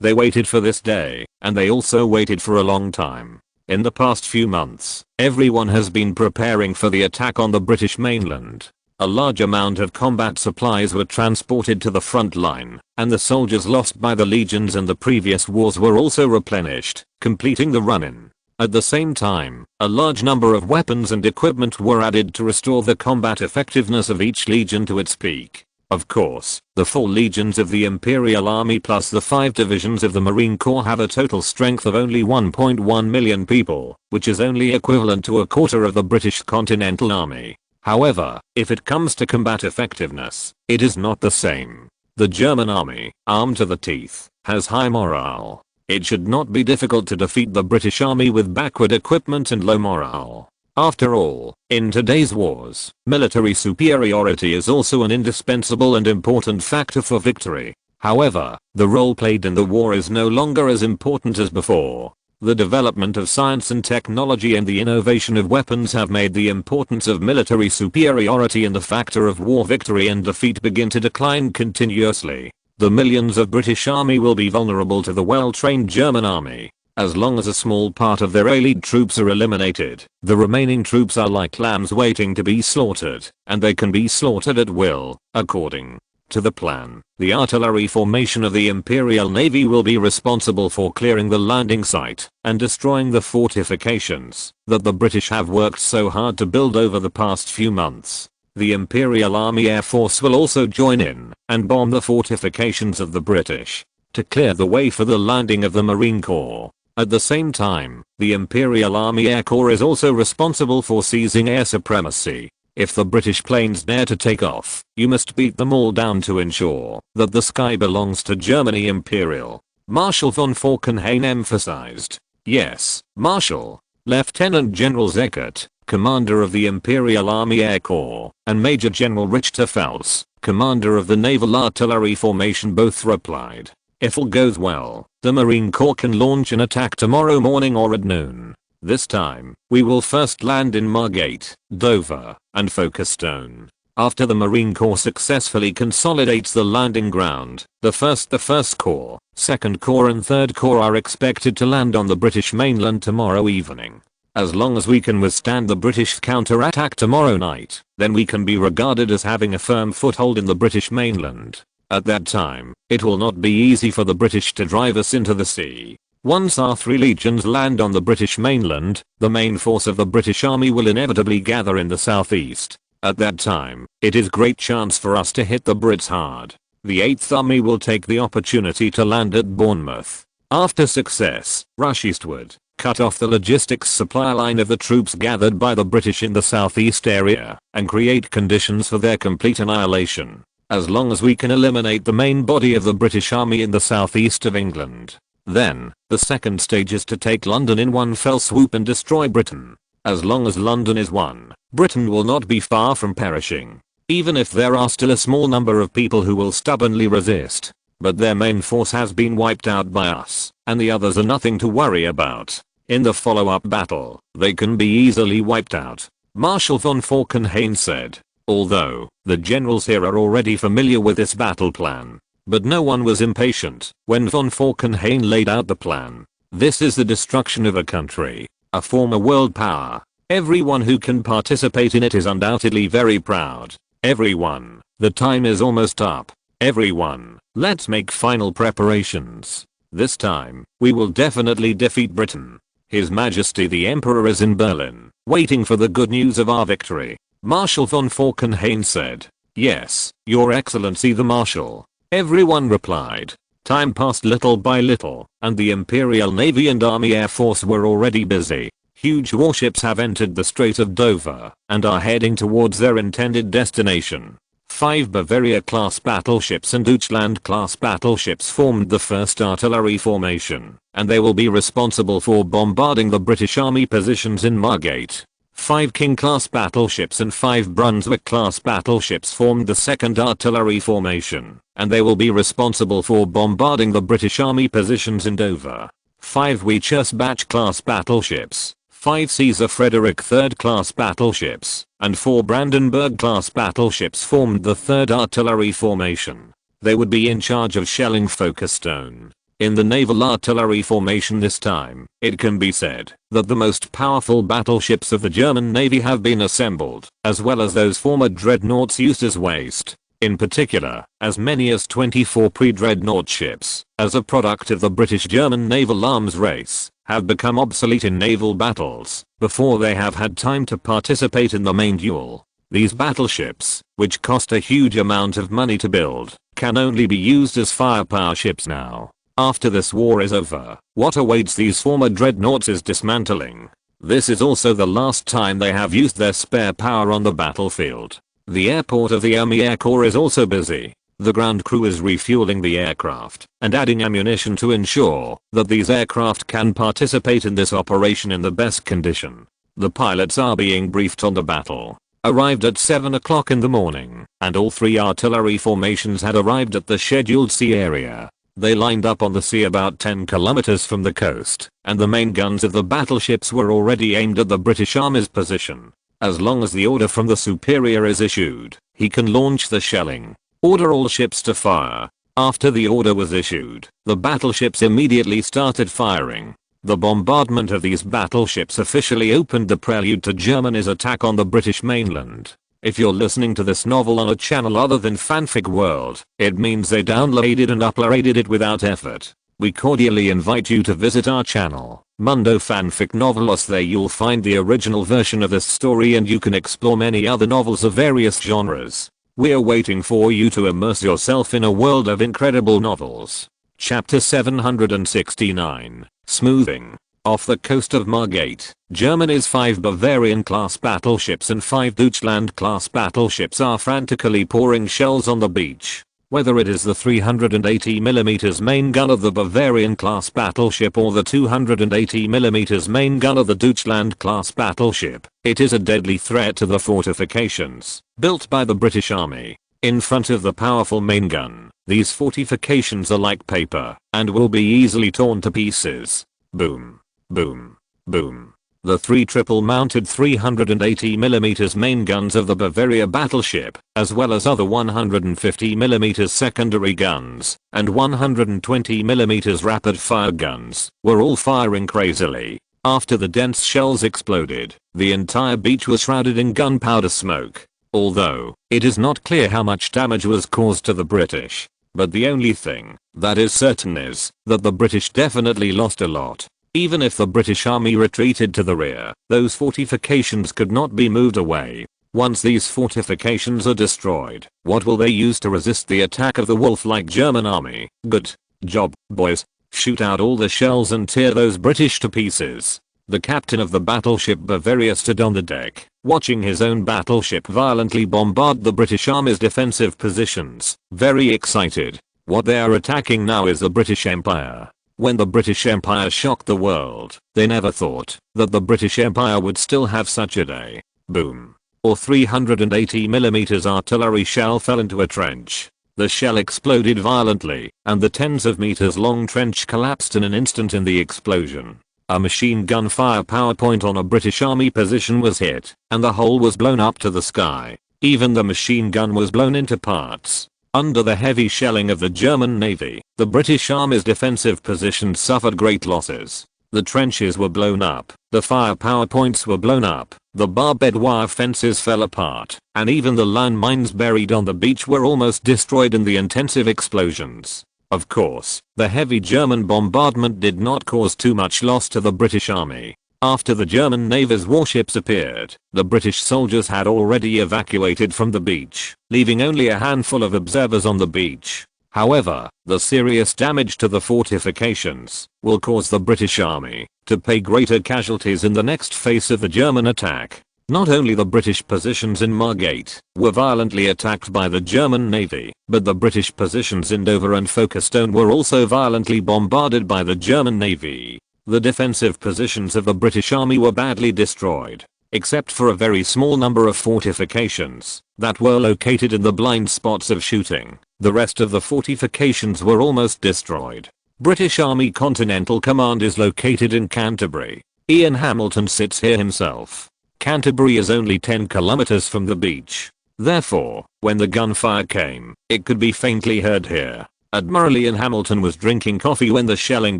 They waited for this day, and they also waited for a long time. In the past few months, everyone has been preparing for the attack on the British mainland. A large amount of combat supplies were transported to the front line, and the soldiers lost by the legions in the previous wars were also replenished, completing the run-in. At the same time, a large number of weapons and equipment were added to restore the combat effectiveness of each legion to its peak. Of course, the 4 legions of the Imperial Army plus the 5 divisions of the Marine Corps have a total strength of only 1.1 million people, which is only equivalent to a quarter of the British Continental Army. However, if it comes to combat effectiveness, it is not the same. The German army, armed to the teeth, has high morale. It should not be difficult to defeat the British army with backward equipment and low morale. After all, in today's wars, military superiority is also an indispensable and important factor for victory. However, the role played in the war is no longer as important as before. The development of science and technology and the innovation of weapons have made the importance of military superiority and the factor of war victory and defeat begin to decline continuously. The millions of British army will be vulnerable to the well-trained German army. As long as a small part of their elite troops are eliminated, the remaining troops are like lambs waiting to be slaughtered, and they can be slaughtered at will, according to the plan. The artillery formation of the Imperial Navy will be responsible for clearing the landing site and destroying the fortifications that the British have worked so hard to build over the past few months. The Imperial Army Air Force will also join in and bomb the fortifications of the British to clear the way for the landing of the Marine Corps. At the same time, the Imperial Army Air Corps is also responsible for seizing air supremacy. If the British planes dare to take off, you must beat them all down to ensure that the sky belongs to Germany Imperial. Marshal von Falkenhayn emphasized. Yes, Marshal. Lieutenant General Eckert, commander of the Imperial Army Air Corps, and Major General Richter Pfalz, commander of the Naval Artillery Formation both replied. If all goes well, the Marine Corps can launch an attack tomorrow morning or at noon. This time, we will first land in Margate, Dover, and Folkestone. After the Marine Corps successfully consolidates the landing ground, the 1st Corps, 2nd Corps and 3rd Corps are expected to land on the British mainland tomorrow evening. As long as we can withstand the British counterattack tomorrow night, then we can be regarded as having a firm foothold in the British mainland. At that time, it will not be easy for the British to drive us into the sea. Once our 3 legions land on the British mainland, the main force of the British Army will inevitably gather in the southeast. At that time, it is great chance for us to hit the Brits hard. The 8th Army will take the opportunity to land at Bournemouth. After success, rush eastward, cut off the logistics supply line of the troops gathered by the British in the southeast area, and create conditions for their complete annihilation. As long as we can eliminate the main body of the British Army in the southeast of England. Then, the second stage is to take London in one fell swoop and destroy Britain. As long as London is won, Britain will not be far from perishing. Even if there are still a small number of people who will stubbornly resist. But their main force has been wiped out by us, and the others are nothing to worry about. In the follow-up battle, they can be easily wiped out. Marshal von Falkenhayn said. Although, the generals here are already familiar with this battle plan. But no one was impatient when von Falkenhayn laid out the plan. This is the destruction of a country, a former world power. Everyone who can participate in it is undoubtedly very proud. Everyone, the time is almost up. Everyone, let's make final preparations. This time, we will definitely defeat Britain. His Majesty the Emperor is in Berlin, waiting for the good news of our victory. Marshal von Falkenhayn said. Yes, Your Excellency the Marshal. Everyone replied. Time passed little by little, and the Imperial Navy and Army Air Force were already busy. Huge warships have entered the Strait of Dover, and are heading towards their intended destination. 5 Bavaria-class battleships and Deutschland-class battleships formed the 1st Artillery Formation, and they will be responsible for bombarding the British Army positions in Margate. 5 King-class battleships and 5 Brunswick-class battleships formed the 2nd Artillery Formation, and they will be responsible for bombarding the British Army positions in Dover. 5 Wechselsbach-class battleships, 5 Caesar Frederick III-class battleships, and 4 Brandenburg-class battleships formed the 3rd Artillery Formation. They would be in charge of shelling Folkestone. In the Naval Artillery Formation this time, it can be said that the most powerful battleships of the German Navy have been assembled, as well as those former dreadnoughts used as waste. In particular, as many as 24 pre-dreadnought ships, as a product of the British-German naval arms race, have become obsolete in naval battles before they have had time to participate in the main duel. These battleships, which cost a huge amount of money to build, can only be used as firepower ships now. After this war is over, what awaits these former dreadnoughts is dismantling. This is also the last time they have used their spare power on the battlefield. The airport of the Army Air Corps is also busy. The ground crew is refueling the aircraft and adding ammunition to ensure that these aircraft can participate in this operation in the best condition. The pilots are being briefed on the battle. Arrived at 7 o'clock in the morning, and all 3 artillery formations had arrived at the scheduled sea area. They lined up on the sea about 10 kilometers from the coast, and the main guns of the battleships were already aimed at the British Army's position. As long as the order from the superior is issued, he can launch the shelling. Order all ships to fire. After the order was issued, the battleships immediately started firing. The bombardment of these battleships officially opened the prelude to Germany's attack on the British mainland. If you're listening to this novel on a channel other than Fanfic World, it means they downloaded and uploaded it without effort. We cordially invite you to visit our channel, Mundo Fanfic Novelos. There you'll find the original version of this story and you can explore many other novels of various genres. We're waiting for you to immerse yourself in a world of incredible novels. Chapter 769, Smoothing. Off the coast of Margate, Germany's 5 Bavarian-class battleships and 5 Deutschland-class battleships are frantically pouring shells on the beach. Whether it is the 380mm main gun of the Bavarian-class battleship or the 280mm main gun of the Deutschland-class battleship, it is a deadly threat to the fortifications built by the British Army. In front of the powerful main gun, these fortifications are like paper and will be easily torn to pieces. Boom. Boom. Boom. The three triple-mounted 380mm main guns of the Bavaria battleship, as well as other 150mm secondary guns, and 120mm rapid-fire guns, were all firing crazily. After the dense shells exploded, the entire beach was shrouded in gunpowder smoke. Although, it is not clear how much damage was caused to the British. But the only thing that is certain is that the British definitely lost a lot. Even if the British army retreated to the rear, those fortifications could not be moved away. Once these fortifications are destroyed, what will they use to resist the attack of the wolf-like German army? Good job, boys. Shoot out all the shells and tear those British to pieces. The captain of the battleship Bavaria stood on the deck, watching his own battleship violently bombard the British army's defensive positions, very excited. What they are attacking now is the British Empire. When the British Empire shocked the world, they never thought that the British Empire would still have such a day. Boom. Or 380mm artillery shell fell into a trench. The shell exploded violently, and the tens of meters long trench collapsed in an instant in the explosion. A machine gun firepower point on a British army position was hit, and the hole was blown up to the sky. Even the machine gun was blown into parts. Under the heavy shelling of the German Navy, the British Army's defensive positions suffered great losses. The trenches were blown up, the firepower points were blown up, the barbed wire fences fell apart, and even the land mines buried on the beach were almost destroyed in the intensive explosions. Of course, the heavy German bombardment did not cause too much loss to the British Army. After the German Navy's warships appeared, the British soldiers had already evacuated from the beach, leaving only a handful of observers on the beach. However, the serious damage to the fortifications will cause the British Army to pay greater casualties in the next phase of the German attack. Not only the British positions in Margate were violently attacked by the German Navy, but the British positions in Dover and Folkestone were also violently bombarded by the German Navy. The defensive positions of the British Army were badly destroyed, except for a very small number of fortifications that were located in the blind spots of shooting. The rest of the fortifications were almost destroyed. British Army Continental Command is located in Canterbury. Ian Hamilton sits here himself. Canterbury is only 10 kilometers from the beach. Therefore, when the gunfire came, it could be faintly heard here. Admiral Ian Hamilton was drinking coffee when the shelling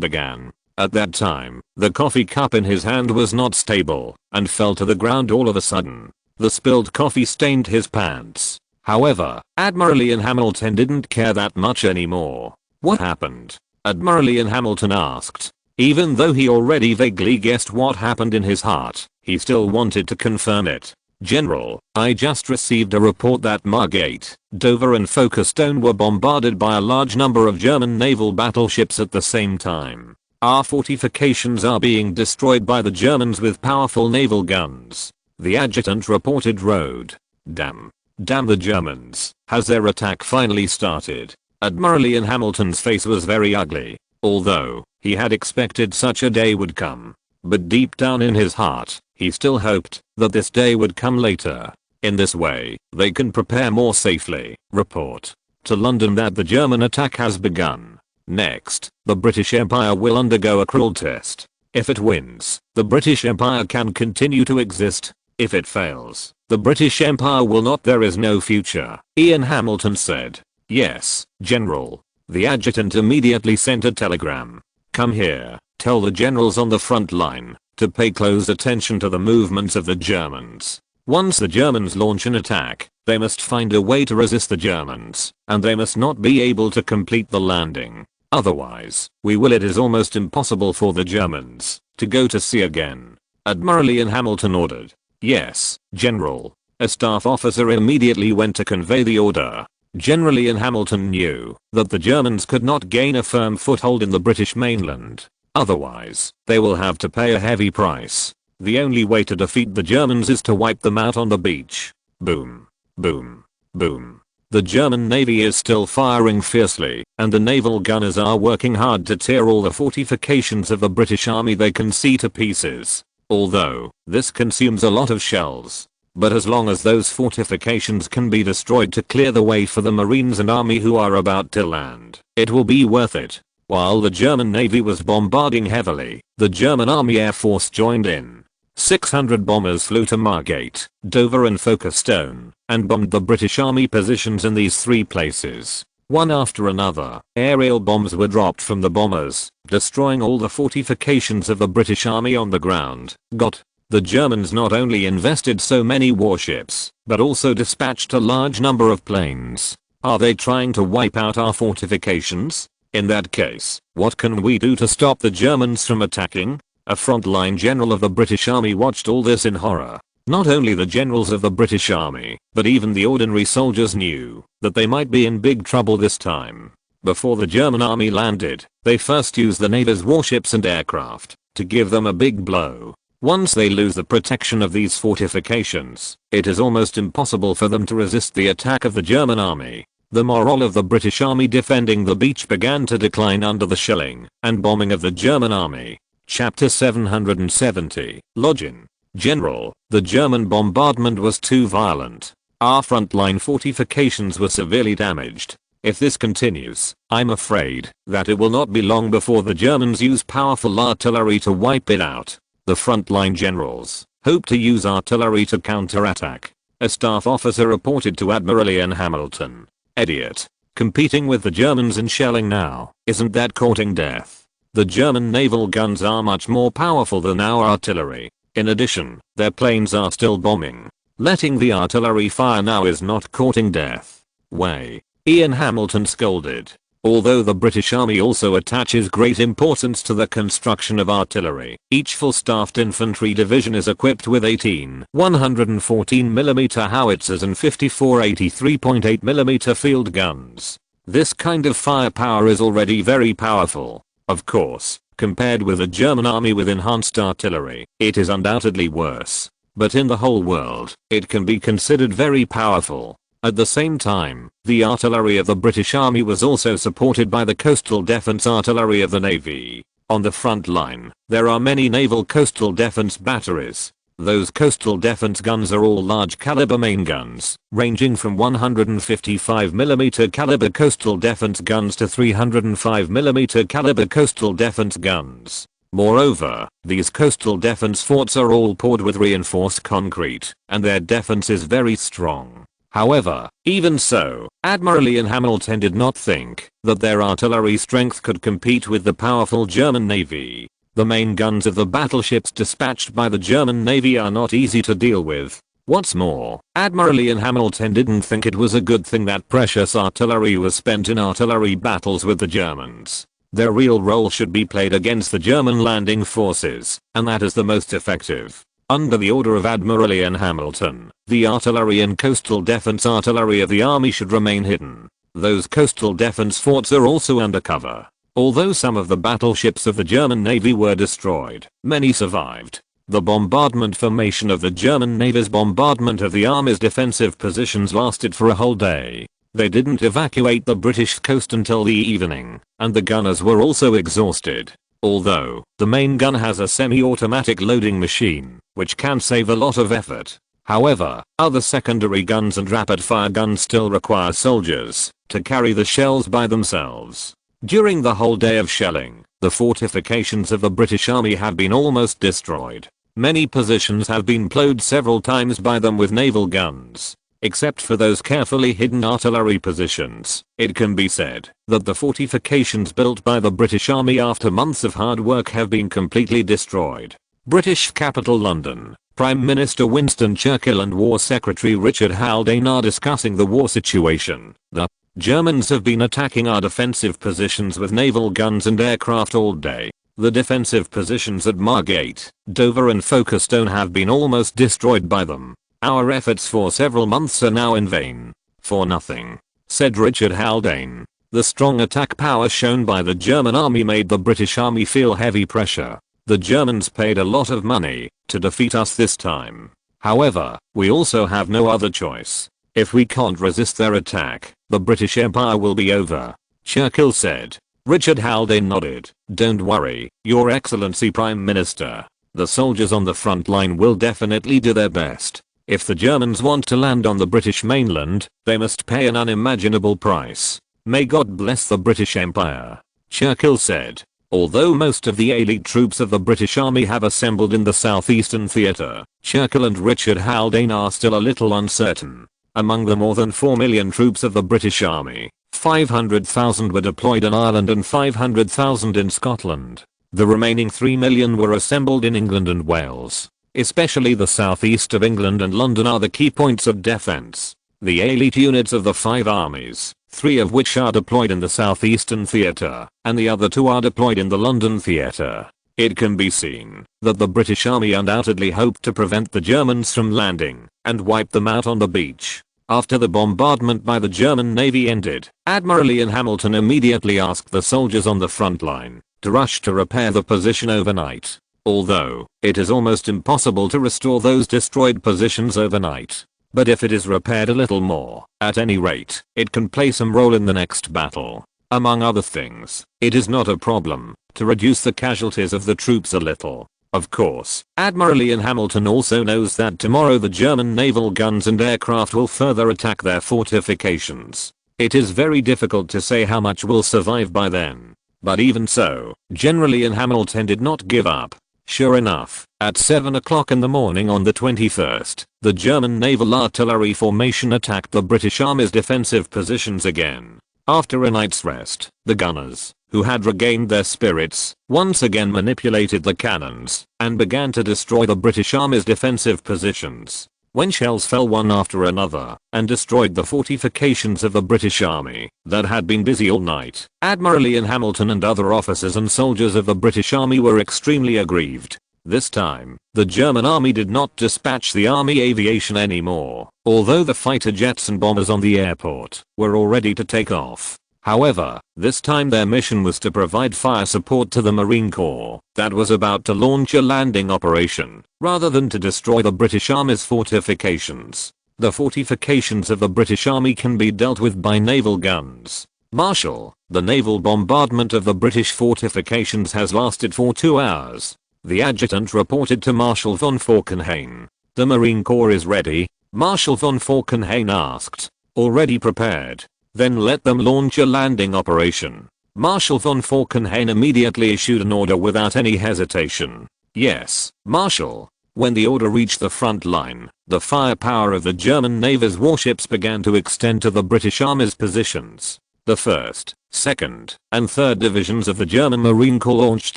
began. At that time, the coffee cup in his hand was not stable and fell to the ground all of a sudden. The spilled coffee stained his pants. However, Admiral Ian Hamilton didn't care that much anymore. What happened? Admiral Ian Hamilton asked. Even though he already vaguely guessed what happened in his heart, he still wanted to confirm it. General, I just received a report that Margate, Dover and Folkestone were bombarded by a large number of German naval battleships at the same time. Our fortifications are being destroyed by the Germans with powerful naval guns. The adjutant reported road. Damn the Germans. Has their attack finally started? Admiral Ian Hamilton's face was very ugly, although he had expected such a day would come. But deep down in his heart, he still hoped that this day would come later. In this way, they can prepare more safely. Report to London that the German attack has begun. Next, the British Empire will undergo a cruel test. If it wins, the British Empire can continue to exist. If it fails, the British Empire will not. There is no future, Ian Hamilton said. Yes, General. The adjutant immediately sent a telegram. Come here, tell the generals on the front line to pay close attention to the movements of the Germans. Once the Germans launch an attack, they must find a way to resist the Germans, and they must not be able to complete the landing. Otherwise, it is almost impossible for the Germans to go to sea again. Admiral Ian Hamilton ordered. Yes, General. A staff officer immediately went to convey the order. General Ian Hamilton knew that the Germans could not gain a firm foothold in the British mainland. Otherwise, they will have to pay a heavy price. The only way to defeat the Germans is to wipe them out on the beach. Boom. Boom. Boom. The German Navy is still firing fiercely, and the naval gunners are working hard to tear all the fortifications of the British Army they can see to pieces. Although, this consumes a lot of shells. But as long as those fortifications can be destroyed to clear the way for the Marines and Army who are about to land, it will be worth it. While the German Navy was bombarding heavily, the German Army Air Force joined in. 600 bombers flew to Margate, Dover and Folkestone, and bombed the British Army positions in these three places. One after another, aerial bombs were dropped from the bombers, destroying all the fortifications of the British Army on the ground. The Germans not only invested so many warships, but also dispatched a large number of planes. Are they trying to wipe out our fortifications? In that case, what can we do to stop the Germans from attacking? A frontline general of the British Army watched all this in horror. Not only the generals of the British Army, but even the ordinary soldiers knew that they might be in big trouble this time. Before the German army landed, they first used the Navy's warships and aircraft to give them a big blow. Once they lose the protection of these fortifications, it is almost impossible for them to resist the attack of the German army. The morale of the British army defending the beach began to decline under the shelling and bombing of the German army. Chapter 770, Login. General, the German bombardment was too violent. Our frontline fortifications were severely damaged. If this continues, I'm afraid that it will not be long before the Germans use powerful artillery to wipe it out. The frontline generals hope to use artillery to counterattack. A staff officer reported to Admiral Ian Hamilton. Idiot. Competing with the Germans in shelling now, isn't that courting death? The German naval guns are much more powerful than our artillery. In addition, their planes are still bombing. Letting the artillery fire now is not courting death. Way. Ian Hamilton scolded. Although the British Army also attaches great importance to the construction of artillery, each full-staffed infantry division is equipped with 18 114mm howitzers and 54 83.8mm field guns. This kind of firepower is already very powerful. Of course, compared with the German army with enhanced artillery, it is undoubtedly worse. But in the whole world, it can be considered very powerful. At the same time, the artillery of the British Army was also supported by the coastal defense artillery of the Navy. On the front line, there are many naval coastal defense batteries. Those coastal defense guns are all large caliber main guns, ranging from 155mm caliber coastal defense guns to 305mm caliber coastal defense guns. Moreover, these coastal defense forts are all poured with reinforced concrete, and their defense is very strong. However, even so, Admiral Ian Hamilton did not think that their artillery strength could compete with the powerful German Navy. The main guns of the battleships dispatched by the German Navy are not easy to deal with. What's more, Admiral Ian Hamilton didn't think it was a good thing that precious artillery was spent in artillery battles with the Germans. Their real role should be played against the German landing forces, and that is the most effective. Under the order of Admiral Ian Hamilton, the artillery and coastal defense artillery of the army should remain hidden. Those coastal defense forts are also undercover. Although some of the battleships of the German Navy were destroyed, many survived. The bombardment formation of the German Navy's bombardment of the Army's defensive positions lasted for a whole day. They didn't evacuate the British coast until the evening, and the gunners were also exhausted. Although, the main gun has a semi-automatic loading machine, which can save a lot of effort. However, other secondary guns and rapid-fire guns still require soldiers to carry the shells by themselves. During the whole day of shelling, the fortifications of the British Army have been almost destroyed. Many positions have been plowed several times by them with naval guns. Except for those carefully hidden artillery positions, it can be said that the fortifications built by the British Army after months of hard work have been completely destroyed. British capital London, Prime Minister Winston Churchill and War Secretary Richard Haldane are discussing the war situation. The Germans have been attacking our defensive positions with naval guns and aircraft all day. The defensive positions at Margate, Dover and Folkestone have been almost destroyed by them. Our efforts for several months are now in vain. For nothing, said Richard Haldane. The strong attack power shown by the German army made the British army feel heavy pressure. The Germans paid a lot of money to defeat us this time. However, we also have no other choice. If we can't resist their attack, the British Empire will be over, Churchill said. Richard Haldane nodded. Don't worry, Your Excellency Prime Minister. The soldiers on the front line will definitely do their best. If the Germans want to land on the British mainland, they must pay an unimaginable price. May God bless the British Empire, Churchill said. Although most of the elite troops of the British Army have assembled in the southeastern theatre, Churchill and Richard Haldane are still a little uncertain. Among the more than 4 million troops of the British Army, 500,000 were deployed in Ireland and 500,000 in Scotland. The remaining 3 million were assembled in England and Wales. Especially the southeast of England and London are the key points of defence. The elite units of the 5 armies, 3 of which are deployed in the southeastern theatre, and the other 2 are deployed in the London theatre. It can be seen that the British Army undoubtedly hoped to prevent the Germans from landing and wipe them out on the beach. After the bombardment by the German Navy ended, Admiral Ian Hamilton immediately asked the soldiers on the front line to rush to repair the position overnight. Although, it is almost impossible to restore those destroyed positions overnight. But if it is repaired a little more, at any rate, it can play some role in the next battle. Among other things, it is not a problem to reduce the casualties of the troops a little. Of course, Admiral Ian Hamilton also knows that tomorrow the German naval guns and aircraft will further attack their fortifications. It is very difficult to say how much will survive by then. But even so, General Ian Hamilton did not give up. Sure enough, at 7 o'clock in the morning on the 21st, the German naval artillery formation attacked the British Army's defensive positions again. After a night's rest, the gunners, who had regained their spirits, once again manipulated the cannons and began to destroy the British Army's defensive positions. When shells fell one after another and destroyed the fortifications of the British Army that had been busy all night, Admiral Ian Hamilton and other officers and soldiers of the British Army were extremely aggrieved. This time, the German army did not dispatch the army aviation anymore, although the fighter jets and bombers on the airport were all ready to take off. However, this time their mission was to provide fire support to the Marine Corps that was about to launch a landing operation, rather than to destroy the British Army's fortifications. The fortifications of the British Army can be dealt with by naval guns. Marshall, the naval bombardment of the British fortifications has lasted for 2 hours. The adjutant reported to Marshal von Falkenhayn. The Marine Corps is ready? Marshal von Falkenhayn asked. Already prepared. Then let them launch a landing operation. Marshal von Falkenhayn immediately issued an order without any hesitation. Yes, Marshal. When the order reached the front line, the firepower of the German Navy's warships began to extend to the British Army's positions. The 1st, 2nd, and 3rd divisions of the German Marine Corps launched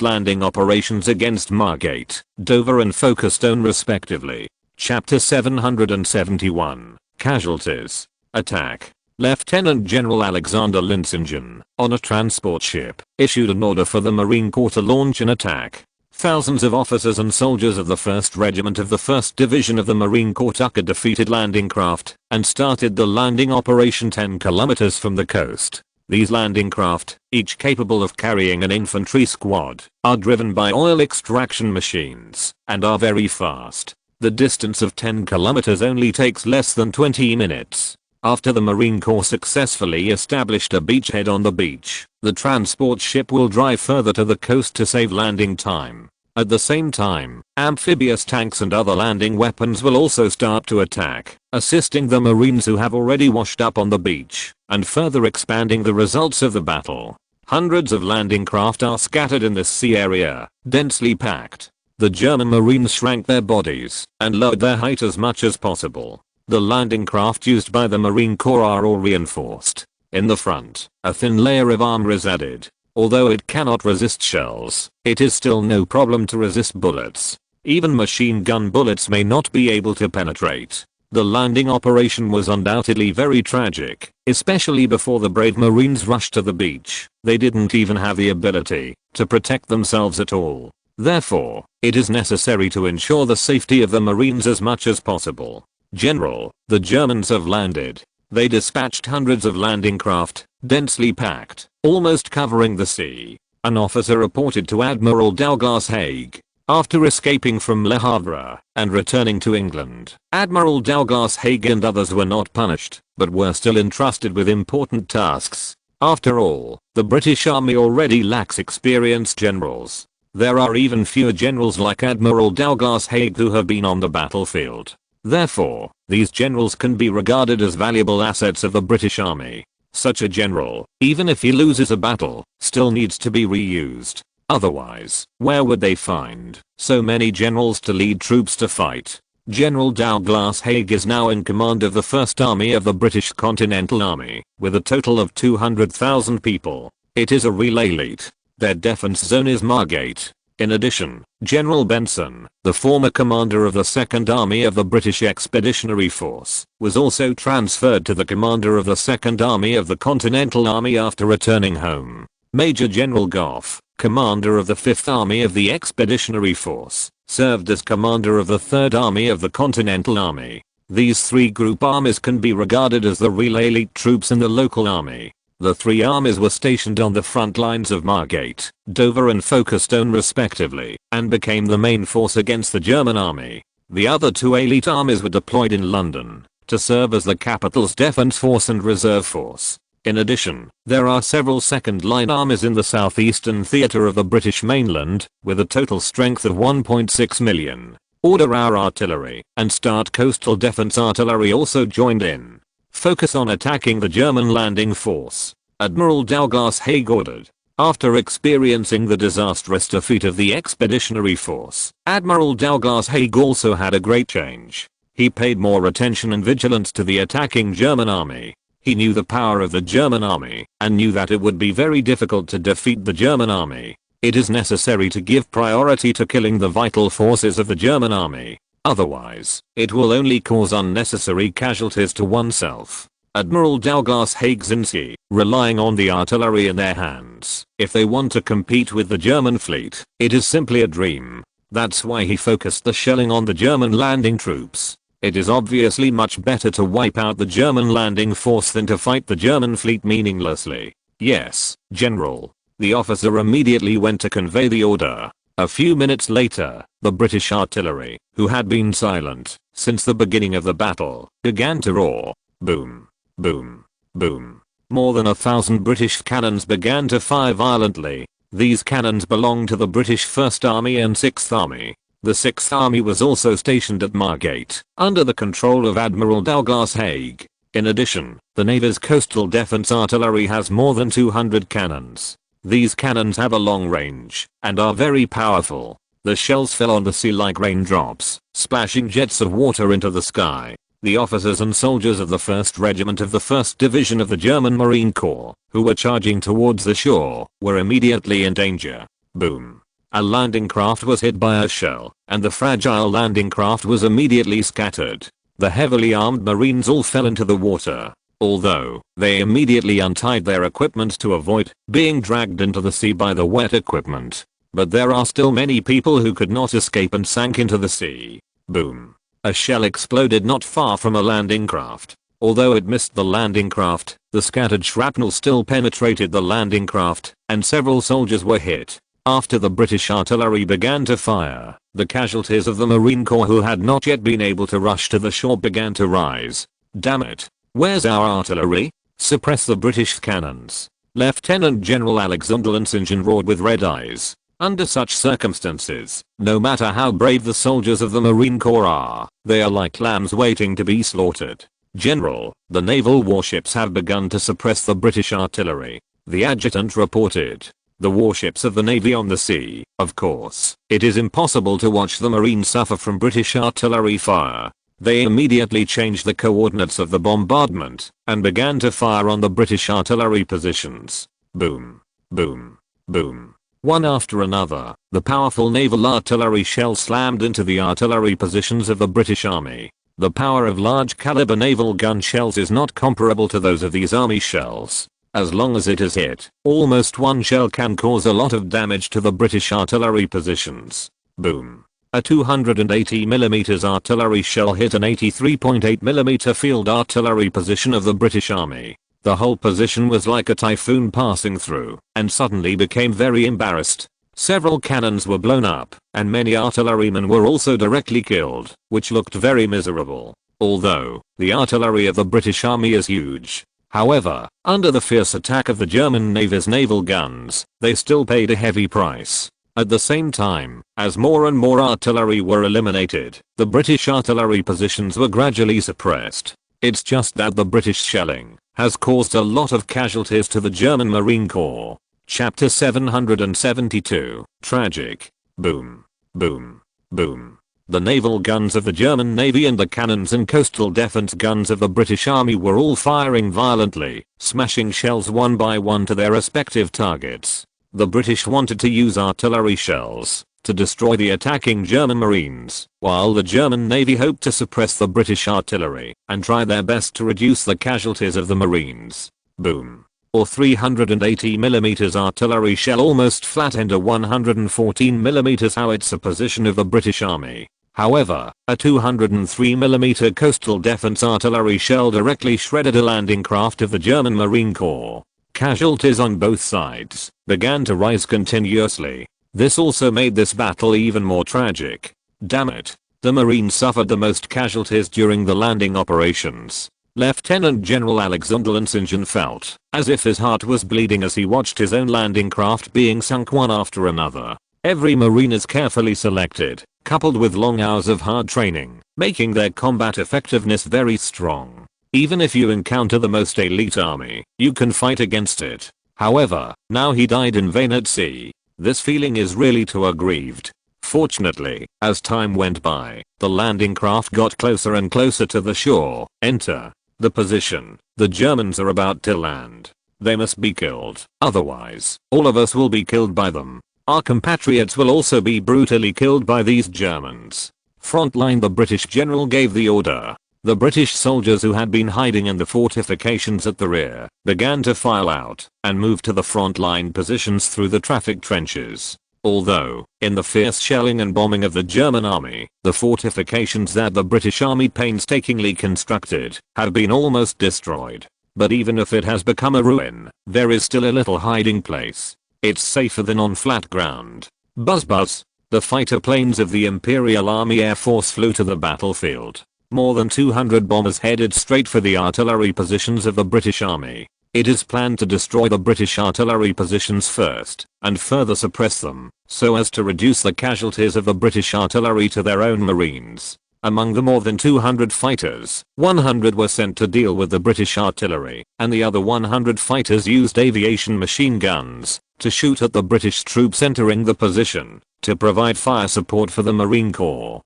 landing operations against Margate, Dover and Folkestone respectively. Chapter 771, Casualties. Attack. Lieutenant General Alexander Linsingen, on a transport ship, issued an order for the Marine Corps to launch an attack. Thousands of officers and soldiers of the 1st Regiment of the 1st Division of the Marine Corps took a defeated landing craft and started the landing operation 10 kilometers from the coast. These landing craft, each capable of carrying an infantry squad, are driven by oil extraction machines and are very fast. The distance of 10 kilometers only takes less than 20 minutes. After the Marine Corps successfully established a beachhead on the beach, the transport ship will drive further to the coast to save landing time. At the same time, amphibious tanks and other landing weapons will also start to attack, assisting the Marines who have already washed up on the beach, and further expanding the results of the battle. Hundreds of landing craft are scattered in this sea area, densely packed. The German Marines shrank their bodies and lowered their height as much as possible. The landing craft used by the Marine Corps are all reinforced. In the front, a thin layer of armor is added. Although it cannot resist shells, it is still no problem to resist bullets. Even machine gun bullets may not be able to penetrate. The landing operation was undoubtedly very tragic, especially before the brave Marines rushed to the beach. They didn't even have the ability to protect themselves at all. Therefore, it is necessary to ensure the safety of the Marines as much as possible. General, the Germans have landed. They dispatched hundreds of landing craft, densely packed, almost covering the sea. An officer reported to Admiral Douglas Haig. After escaping from Le Havre and returning to England, Admiral Douglas Haig and others were not punished, but were still entrusted with important tasks. After all, the British Army already lacks experienced generals. There are even fewer generals like Admiral Douglas Haig who have been on the battlefield. Therefore, these generals can be regarded as valuable assets of the British Army. Such a general, even if he loses a battle, still needs to be reused. Otherwise, where would they find so many generals to lead troops to fight? General Douglas Haig is now in command of the 1st Army of the British Continental Army, with a total of 200,000 people. It is a real elite. Their defense zone is Margate. In addition, General Benson, the former commander of the 2nd Army of the British Expeditionary Force, was also transferred to the commander of the 2nd Army of the Continental Army after returning home. Major General Gough, commander of the 5th Army of the Expeditionary Force, served as commander of the 3rd Army of the Continental Army. These 3 group armies can be regarded as the real elite troops in the local army. The 3 armies were stationed on the front lines of Margate, Dover and Folkestone respectively, and became the main force against the German army. The other 2 elite armies were deployed in London, to serve as the capital's defense force and reserve force. In addition, there are several second-line armies in the southeastern theatre of the British mainland, with a total strength of 1.6 million. Order our artillery and start coastal defense artillery also joined in. Focus on attacking the German landing force, Admiral Douglas Haig ordered. After experiencing the disastrous defeat of the Expeditionary Force, Admiral Douglas Haig also had a great change. He paid more attention and vigilance to the attacking German army. He knew the power of the German army and knew that it would be very difficult to defeat the German army. It is necessary to give priority to killing the vital forces of the German army. Otherwise, it will only cause unnecessary casualties to oneself. Admiral Douglas Haig's insisted, relying on the artillery in their hands. If they want to compete with the German fleet, it is simply a dream. That's why he focused the shelling on the German landing troops. It is obviously much better to wipe out the German landing force than to fight the German fleet meaninglessly. Yes, General. The officer immediately went to convey the order. A few minutes later, the British artillery, who had been silent since the beginning of the battle, began to roar. Boom, boom, boom. More than 1,000 British cannons began to fire violently. These cannons belonged to the British 1st Army and 6th Army. The 6th Army was also stationed at Margate, under the control of Admiral Douglas Haig. In addition, the Navy's coastal defense artillery has more than 200 cannons. These cannons have a long range and are very powerful. The shells fell on the sea like raindrops, splashing jets of water into the sky. The officers and soldiers of the 1st Regiment of the 1st Division of the German Marine Corps, who were charging towards the shore, were immediately in danger. Boom. A landing craft was hit by a shell, and the fragile landing craft was immediately scattered. The heavily armed Marines all fell into the water. Although, they immediately untied their equipment to avoid being dragged into the sea by the wet equipment. But there are still many people who could not escape and sank into the sea. Boom. A shell exploded not far from a landing craft. Although it missed the landing craft, the scattered shrapnel still penetrated the landing craft, and several soldiers were hit. After the British artillery began to fire, the casualties of the Marine Corps who had not yet been able to rush to the shore began to rise. Damn it. Where's our artillery? Suppress the British cannons. Lieutenant General Alexander St. roared with red eyes. Under such circumstances, no matter how brave the soldiers of the Marine Corps are, they are like lambs waiting to be slaughtered. General, the naval warships have begun to suppress the British artillery. The adjutant reported. The warships of the Navy on the sea, of course. It is impossible to watch the Marines suffer from British artillery fire. They immediately changed the coordinates of the bombardment and began to fire on the British artillery positions. Boom, boom, boom. One after another, the powerful naval artillery shells slammed into the artillery positions of the British Army. The power of large caliber naval gun shells is not comparable to those of these army shells. As long as it is hit, almost one shell can cause a lot of damage to the British artillery positions. Boom. A 280mm artillery shell hit an 83.8mm field artillery position of the British Army. The whole position was like a typhoon passing through, and suddenly became very embarrassed. Several cannons were blown up, and many artillerymen were also directly killed, which looked very miserable. Although, the artillery of the British Army is huge. However, under the fierce attack of the German Navy's naval guns, they still paid a heavy price. At the same time, as more and more artillery were eliminated, the British artillery positions were gradually suppressed. It's just that the British shelling has caused a lot of casualties to the German Marine Corps. Chapter 772. Tragic. Boom. Boom. Boom. The naval guns of the German Navy and the cannons and coastal defense guns of the British Army were all firing violently, smashing shells one by one to their respective targets. The British wanted to use artillery shells to destroy the attacking German Marines, while the German Navy hoped to suppress the British artillery and try their best to reduce the casualties of the Marines. Boom. Or 380mm artillery shell almost flattened a 114mm howitzer position of the British Army. However, a 203mm coastal defense artillery shell directly shredded a landing craft of the German Marine Corps. Casualties on both sides began to rise continuously. This also made this battle even more tragic. Damn it. The Marines suffered the most casualties during the landing operations. Lieutenant General Alexander Lansinger felt as if his heart was bleeding as he watched his own landing craft being sunk one after another. Every Marine is carefully selected, coupled with long hours of hard training, making their combat effectiveness very strong. Even if you encounter the most elite army, you can fight against it. However, now he died in vain at sea. This feeling is really too aggrieved. Fortunately, as time went by, the landing craft got closer and closer to the shore. Enter the position. The Germans are about to land. They must be killed. Otherwise, all of us will be killed by them. Our compatriots will also be brutally killed by these Germans. Frontline. The British general gave the order. The British soldiers who had been hiding in the fortifications at the rear began to file out and move to the frontline positions through the traffic trenches. Although, in the fierce shelling and bombing of the German army, the fortifications that the British army painstakingly constructed have been almost destroyed. But even if it has become a ruin, there is still a little hiding place. It's safer than on flat ground. Buzz buzz. The fighter planes of the Imperial Army Air Force flew to the battlefield. More than 200 bombers headed straight for the artillery positions of the British Army. It is planned to destroy the British artillery positions first, and further suppress them, so as to reduce the casualties of the British artillery to their own Marines. Among the more than 200 fighters, 100 were sent to deal with the British artillery, and the other 100 fighters used aviation machine guns to shoot at the British troops entering the position, to provide fire support for the Marine Corps.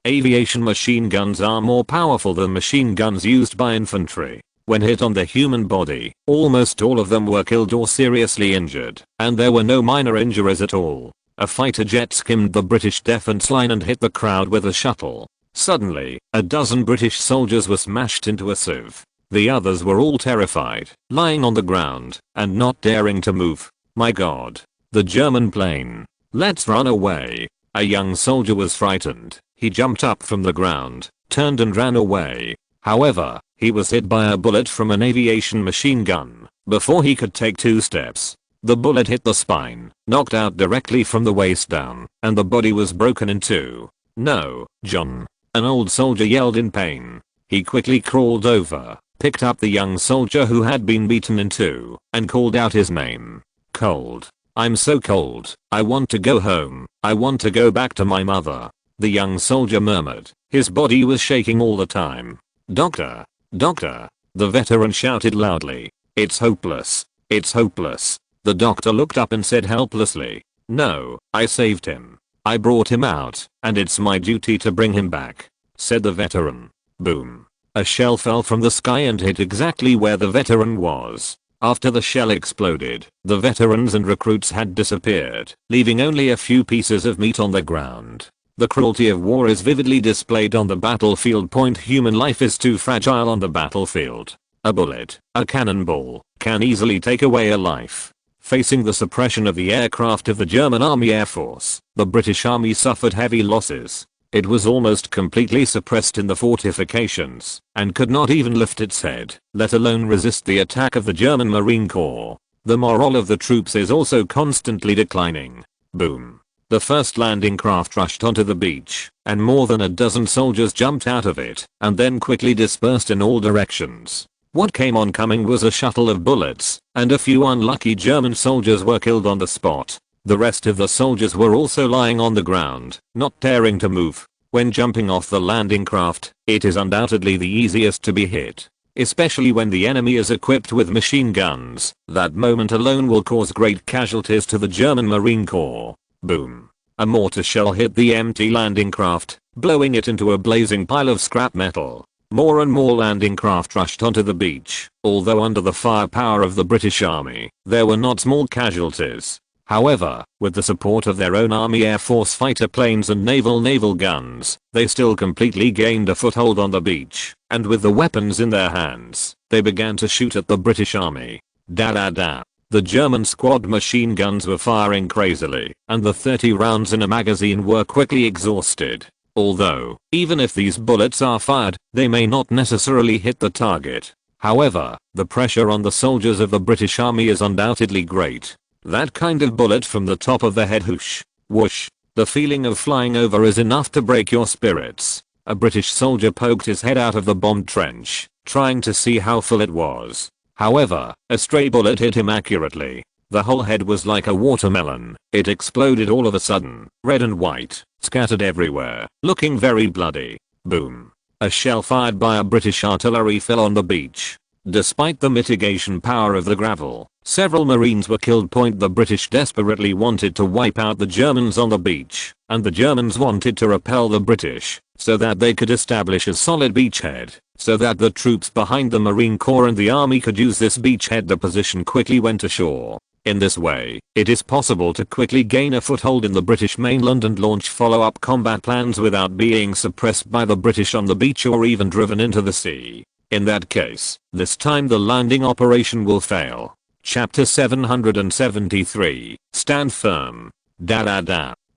Aviation machine guns are more powerful than machine guns used by infantry. When hit on the human body, almost all of them were killed or seriously injured, and there were no minor injuries at all. A fighter jet skimmed the British defense line and hit the crowd with a shuttle. Suddenly, a dozen British soldiers were smashed into a sieve. The others were all terrified, lying on the ground, and not daring to move. My God. The German plane. Let's run away. A young soldier was frightened. He jumped up from the ground, turned and ran away. However, he was hit by a bullet from an aviation machine gun before he could take 2 steps. The bullet hit the spine, knocked out directly from the waist down, and the body was broken in 2. No, John. An old soldier yelled in pain. He quickly crawled over, picked up the young soldier who had been beaten in 2, and called out his name. Cold. I'm so cold. I want to go home. I want to go back to my mother. The young soldier murmured. His body was shaking all the time. Doctor. Doctor. The veteran shouted loudly. It's hopeless. It's hopeless. The doctor looked up and said helplessly. No, I saved him. I brought him out, and it's my duty to bring him back, said the veteran. Boom. A shell fell from the sky and hit exactly where the veteran was. After the shell exploded, the veterans and recruits had disappeared, leaving only a few pieces of meat on the ground. The cruelty of war is vividly displayed on the battlefield. Human life is too fragile on the battlefield. A bullet, a cannonball, can easily take away a life. Facing the suppression of the aircraft of the German Army Air Force, the British Army suffered heavy losses. It was almost completely suppressed in the fortifications, and could not even lift its head, let alone resist the attack of the German Marine Corps. The morale of the troops is also constantly declining. Boom. The first landing craft rushed onto the beach, and more than a dozen soldiers jumped out of it, and then quickly dispersed in all directions. What came oncoming was a shuttle of bullets, and a few unlucky German soldiers were killed on the spot. The rest of the soldiers were also lying on the ground, not daring to move. When jumping off the landing craft, it is undoubtedly the easiest to be hit. especially when the enemy is equipped with machine guns. That moment alone will cause great casualties to the German Marine Corps. Boom. A mortar shell hit the empty landing craft, blowing it into a blazing pile of scrap metal. More and more landing craft rushed onto the beach. Although under the firepower of the British Army, there were not small casualties. However, with the support of their own Army Air Force fighter planes and naval guns, they still completely gained a foothold on the beach, and with the weapons in their hands, they began to shoot at the British Army. The German squad machine guns were firing crazily, and the 30 rounds in a magazine were quickly exhausted. Although, even if these bullets are fired, they may not necessarily hit the target. However, the pressure on the soldiers of the British Army is undoubtedly great. That kind of bullet from the top of the head, whoosh, whoosh. The feeling of flying over is enough to break your spirits. A British soldier poked his head out of the bombed trench, trying to see how full it was. However, a stray bullet hit him accurately. The whole head was like a watermelon. It exploded all of a sudden, red and white, scattered everywhere, looking very bloody. Boom. A shell fired by a British artillery fell on the beach. Despite the mitigation power of the gravel, several Marines were killed. The British desperately wanted to wipe out the Germans on the beach, and the Germans wanted to repel the British, so that they could establish a solid beachhead, so that the troops behind the Marine Corps and the Army could use this beachhead. The position quickly went ashore. In this way, it is possible to quickly gain a foothold in the British mainland and launch follow-up combat plans without being suppressed by the British on the beach or even driven into the sea. In that case, this time the landing operation will fail. Chapter 773, Stand Firm.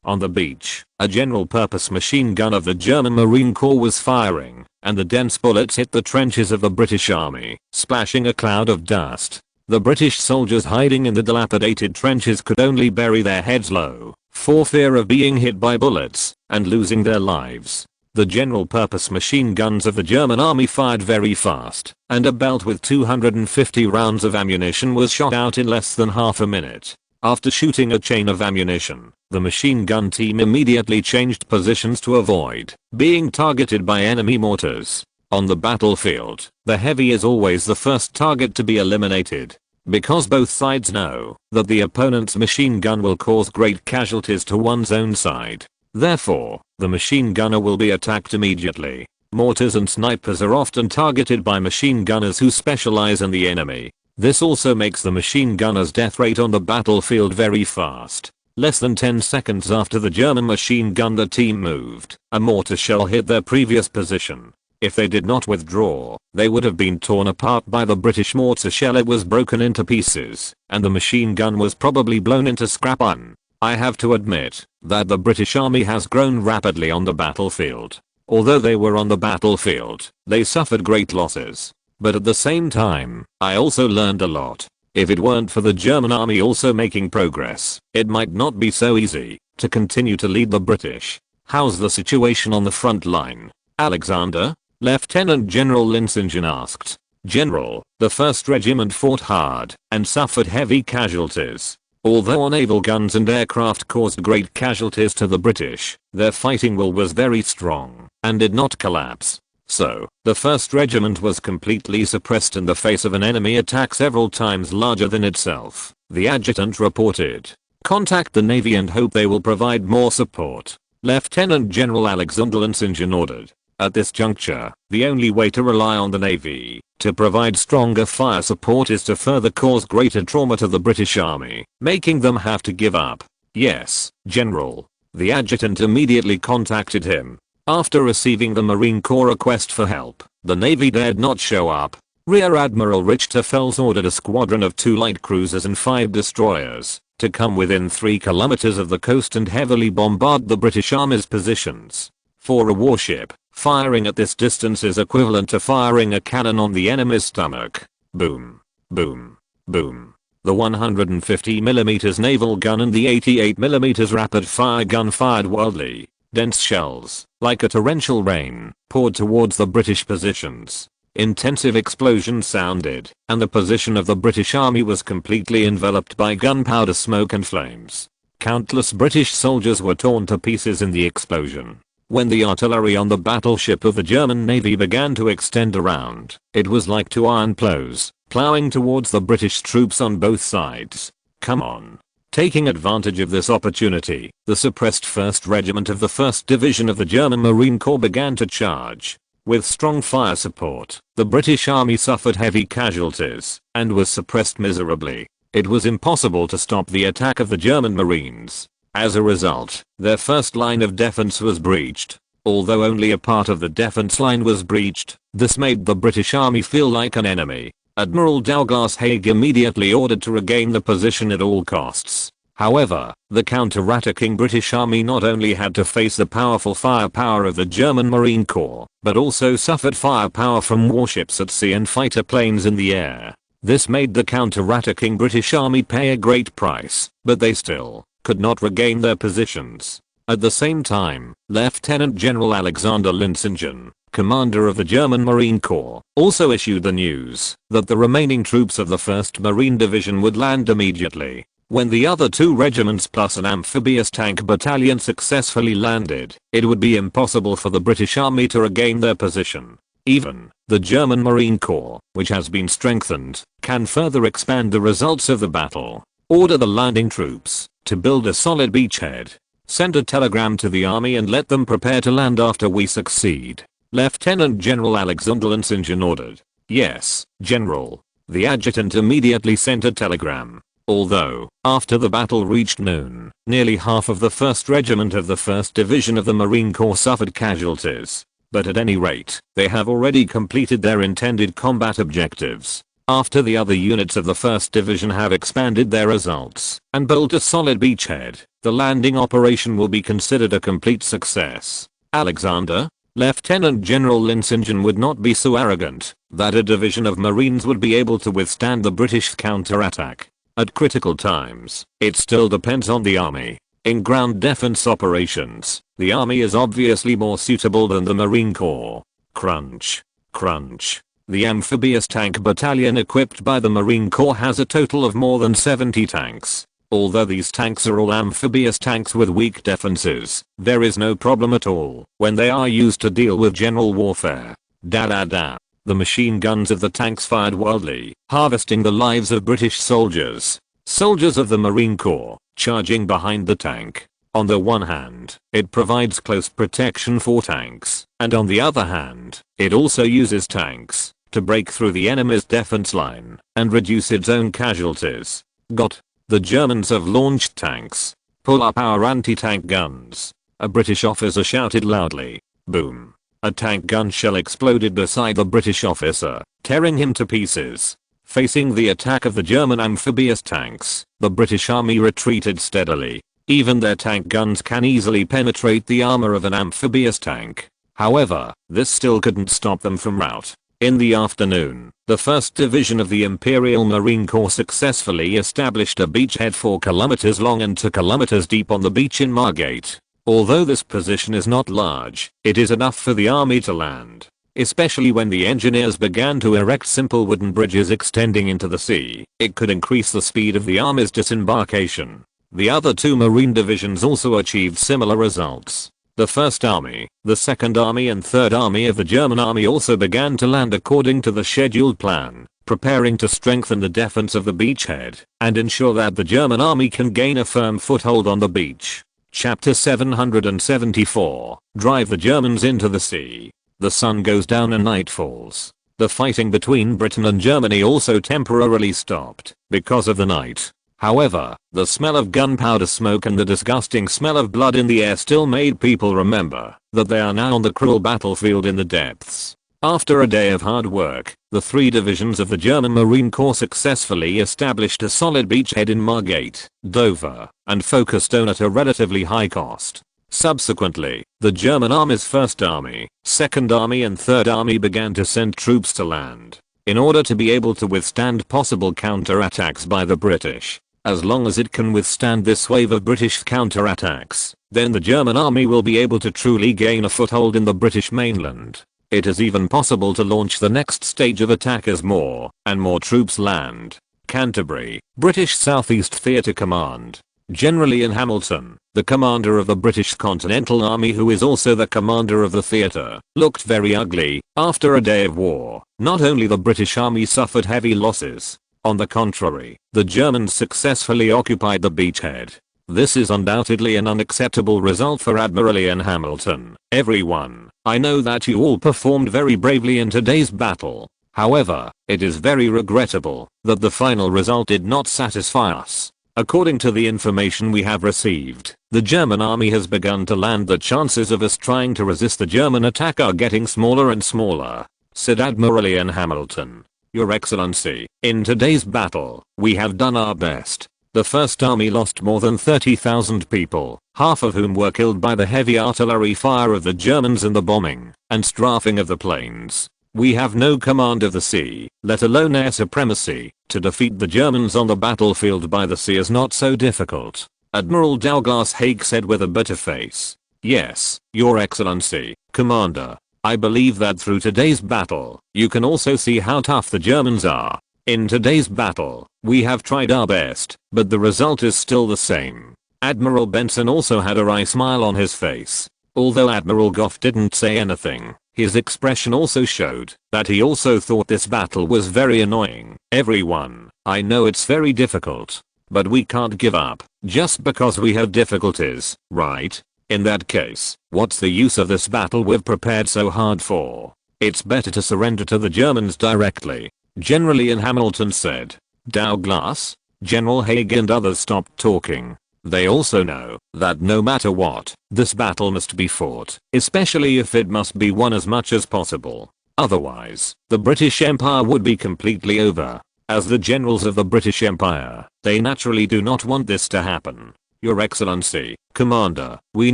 On the beach, a general-purpose machine gun of the German Marine Corps was firing, and the dense bullets hit the trenches of the British Army, splashing a cloud of dust. The British soldiers hiding in the dilapidated trenches could only bury their heads low, for fear of being hit by bullets and losing their lives. The general-purpose machine guns of the German army fired very fast, and a belt with 250 rounds of ammunition was shot out in less than half a minute. After shooting a chain of ammunition, the machine gun team immediately changed positions to avoid being targeted by enemy mortars. On the battlefield, the heavy is always the first target to be eliminated, because both sides know that the opponent's machine gun will cause great casualties to one's own side. Therefore, the machine gunner will be attacked immediately. Mortars and snipers are often targeted by machine gunners who specialize in the enemy. This also makes the machine gunner's death rate on the battlefield very fast. Less than 10 seconds after the German machine gunner team moved, a mortar shell hit their previous position. If they did not withdraw, they would have been torn apart by the British mortar shell. It was broken into pieces, and the machine gun was probably blown into scrap iron. I have to admit that the British Army has grown rapidly on the battlefield. Although they were on the battlefield, they suffered great losses. But at the same time, I also learned a lot. If it weren't for the German army also making progress, it might not be so easy to continue to lead the British. How's the situation on the front line, Alexander? Lieutenant General Linsingen asked. General, the 1st Regiment fought hard and suffered heavy casualties. Although our naval guns and aircraft caused great casualties to the British, their fighting will was very strong and did not collapse. So, the 1st Regiment was completely suppressed in the face of an enemy attack several times larger than itself, the adjutant reported. Contact the Navy and hope they will provide more support. Lieutenant General Alexander Linsingen ordered. At this juncture, the only way to rely on the Navy to provide stronger fire support is to further cause greater trauma to the British Army, making them have to give up. Yes, General. The adjutant immediately contacted him. After receiving the Marine Corps request for help, the Navy dared not show up. Rear Admiral Richter Fels ordered a squadron of 2 light cruisers and 5 destroyers to come within 3 kilometers of the coast and heavily bombard the British Army's positions. For a warship, firing at this distance is equivalent to firing a cannon on the enemy's stomach. Boom. Boom. Boom. The 150mm naval gun and the 88mm rapid fire gun fired wildly. Dense shells, like a torrential rain, poured towards the British positions. Intensive explosions sounded, and the position of the British Army was completely enveloped by gunpowder smoke and flames. Countless British soldiers were torn to pieces in the explosion. When the artillery on the battleship of the German Navy began to extend around, it was like two iron plows, plowing towards the British troops on both sides. Come on. Taking advantage of this opportunity, the suppressed 1st Regiment of the 1st Division of the German Marine Corps began to charge. With strong fire support, the British Army suffered heavy casualties and was suppressed miserably. It was impossible to stop the attack of the German Marines. As a result, their first line of defense was breached. Although only a part of the defense line was breached, this made the British Army feel like an enemy. Admiral Douglas Haig immediately ordered to regain the position at all costs. However, the counter-attacking British Army not only had to face the powerful firepower of the German Marine Corps, but also suffered firepower from warships at sea and fighter planes in the air. This made the counter-attacking British Army pay a great price, but they still could not regain their positions. At the same time, Lieutenant General Alexander Linsingen, commander of the German Marine Corps, also issued the news that the remaining troops of the 1st Marine Division would land immediately. When the other 2 regiments plus an amphibious tank battalion successfully landed, it would be impossible for the British Army to regain their position. Even the German Marine Corps, which has been strengthened, can further expand the results of the battle. Order the landing troops to build a solid beachhead. Send a telegram to the army and let them prepare to land after we succeed. Lieutenant General Alexander Linsingen ordered. Yes, General. The adjutant immediately sent a telegram. Although, after the battle reached noon, nearly half of the 1st Regiment of the 1st Division of the Marine Corps suffered casualties. But at any rate, they have already completed their intended combat objectives. After the other units of the 1st Division have expanded their results and built a solid beachhead, the landing operation will be considered a complete success. Alexander? Lieutenant General Linsingen would not be so arrogant that a division of Marines would be able to withstand the British counterattack. At critical times, it still depends on the army. In ground defense operations, the army is obviously more suitable than the Marine Corps. Crunch. Crunch. The amphibious tank battalion equipped by the Marine Corps has a total of more than 70 tanks. Although these tanks are all amphibious tanks with weak defenses, there is no problem at all when they are used to deal with general warfare. Da. The machine guns of the tanks fired wildly, harvesting the lives of British soldiers. Soldiers of the Marine Corps, charging behind the tank. On the one hand, it provides close protection for tanks, and on the other hand, it also uses tanks to break through the enemy's defense line and reduce its own casualties. Got. The Germans have launched tanks. Pull up our anti-tank guns. A British officer shouted loudly. Boom. A tank gun shell exploded beside the British officer, tearing him to pieces. Facing the attack of the German amphibious tanks, the British Army retreated steadily. Even their tank guns can easily penetrate the armor of an amphibious tank. However, this still couldn't stop them from rout. In the afternoon, the 1st Division of the Imperial Marine Corps successfully established a beachhead 4 kilometers long and 2 kilometers deep on the beach in Margate. Although this position is not large, it is enough for the army to land. Especially when the engineers began to erect simple wooden bridges extending into the sea, it could increase the speed of the army's disembarkation. The other 2 marine divisions also achieved similar results. The 1st Army, the 2nd Army and 3rd Army of the German Army also began to land according to the scheduled plan, preparing to strengthen the defense of the beachhead and ensure that the German Army can gain a firm foothold on the beach. Chapter 774. Drive the Germans into the sea. The sun goes down and night falls. The fighting between Britain and Germany also temporarily stopped because of the night. However, the smell of gunpowder smoke and the disgusting smell of blood in the air still made people remember that they are now on the cruel battlefield in the depths. After a day of hard work, the 3 divisions of the German Marine Corps successfully established a solid beachhead in Margate, Dover, and Folkestone at a relatively high cost. Subsequently, the German Army's 1st Army, 2nd Army and 3rd Army began to send troops to land in order to be able to withstand possible counterattacks by the British. As long as it can withstand this wave of British counterattacks, then the German Army will be able to truly gain a foothold in the British mainland. It is even possible to launch the next stage of attack as more and more troops land. Canterbury, British Southeast Theatre Command. General Ian Hamilton, the commander of the British Continental Army who is also the commander of the theatre, looked very ugly after a day of war. Not only the British Army suffered heavy losses. On the contrary, the Germans successfully occupied the beachhead. This is undoubtedly an unacceptable result for Admiral Ian Hamilton. Everyone, I know that you all performed very bravely in today's battle. However, it is very regrettable that the final result did not satisfy us. According to the information we have received, the German army has begun to land. The chances of us trying to resist the German attack are getting smaller and smaller, said Admiral Ian Hamilton. Your Excellency, in today's battle, we have done our best. The First Army lost more than 30,000 people, half of whom were killed by the heavy artillery fire of the Germans and the bombing and strafing of the plains. We have no command of the sea, let alone air supremacy. To defeat the Germans on the battlefield by the sea is not so difficult. Admiral Douglas Haig said with a bitter face. Yes, Your Excellency, Commander. I believe that through today's battle, you can also see how tough the Germans are. In today's battle, we have tried our best, but the result is still the same. Admiral Benson also had a wry smile on his face. Although Admiral Gough didn't say anything, his expression also showed that he also thought this battle was very annoying. Everyone, I know it's very difficult, but we can't give up just because we have difficulties, right? In that case, what's the use of this battle we've prepared so hard for? It's better to surrender to the Germans directly, General Ian Hamilton said. Douglas, General Haig and others stopped talking. They also know that no matter what, this battle must be fought, especially if it must be won as much as possible. Otherwise, the British Empire would be completely over. As the generals of the British Empire, they naturally do not want this to happen. Your Excellency, Commander, we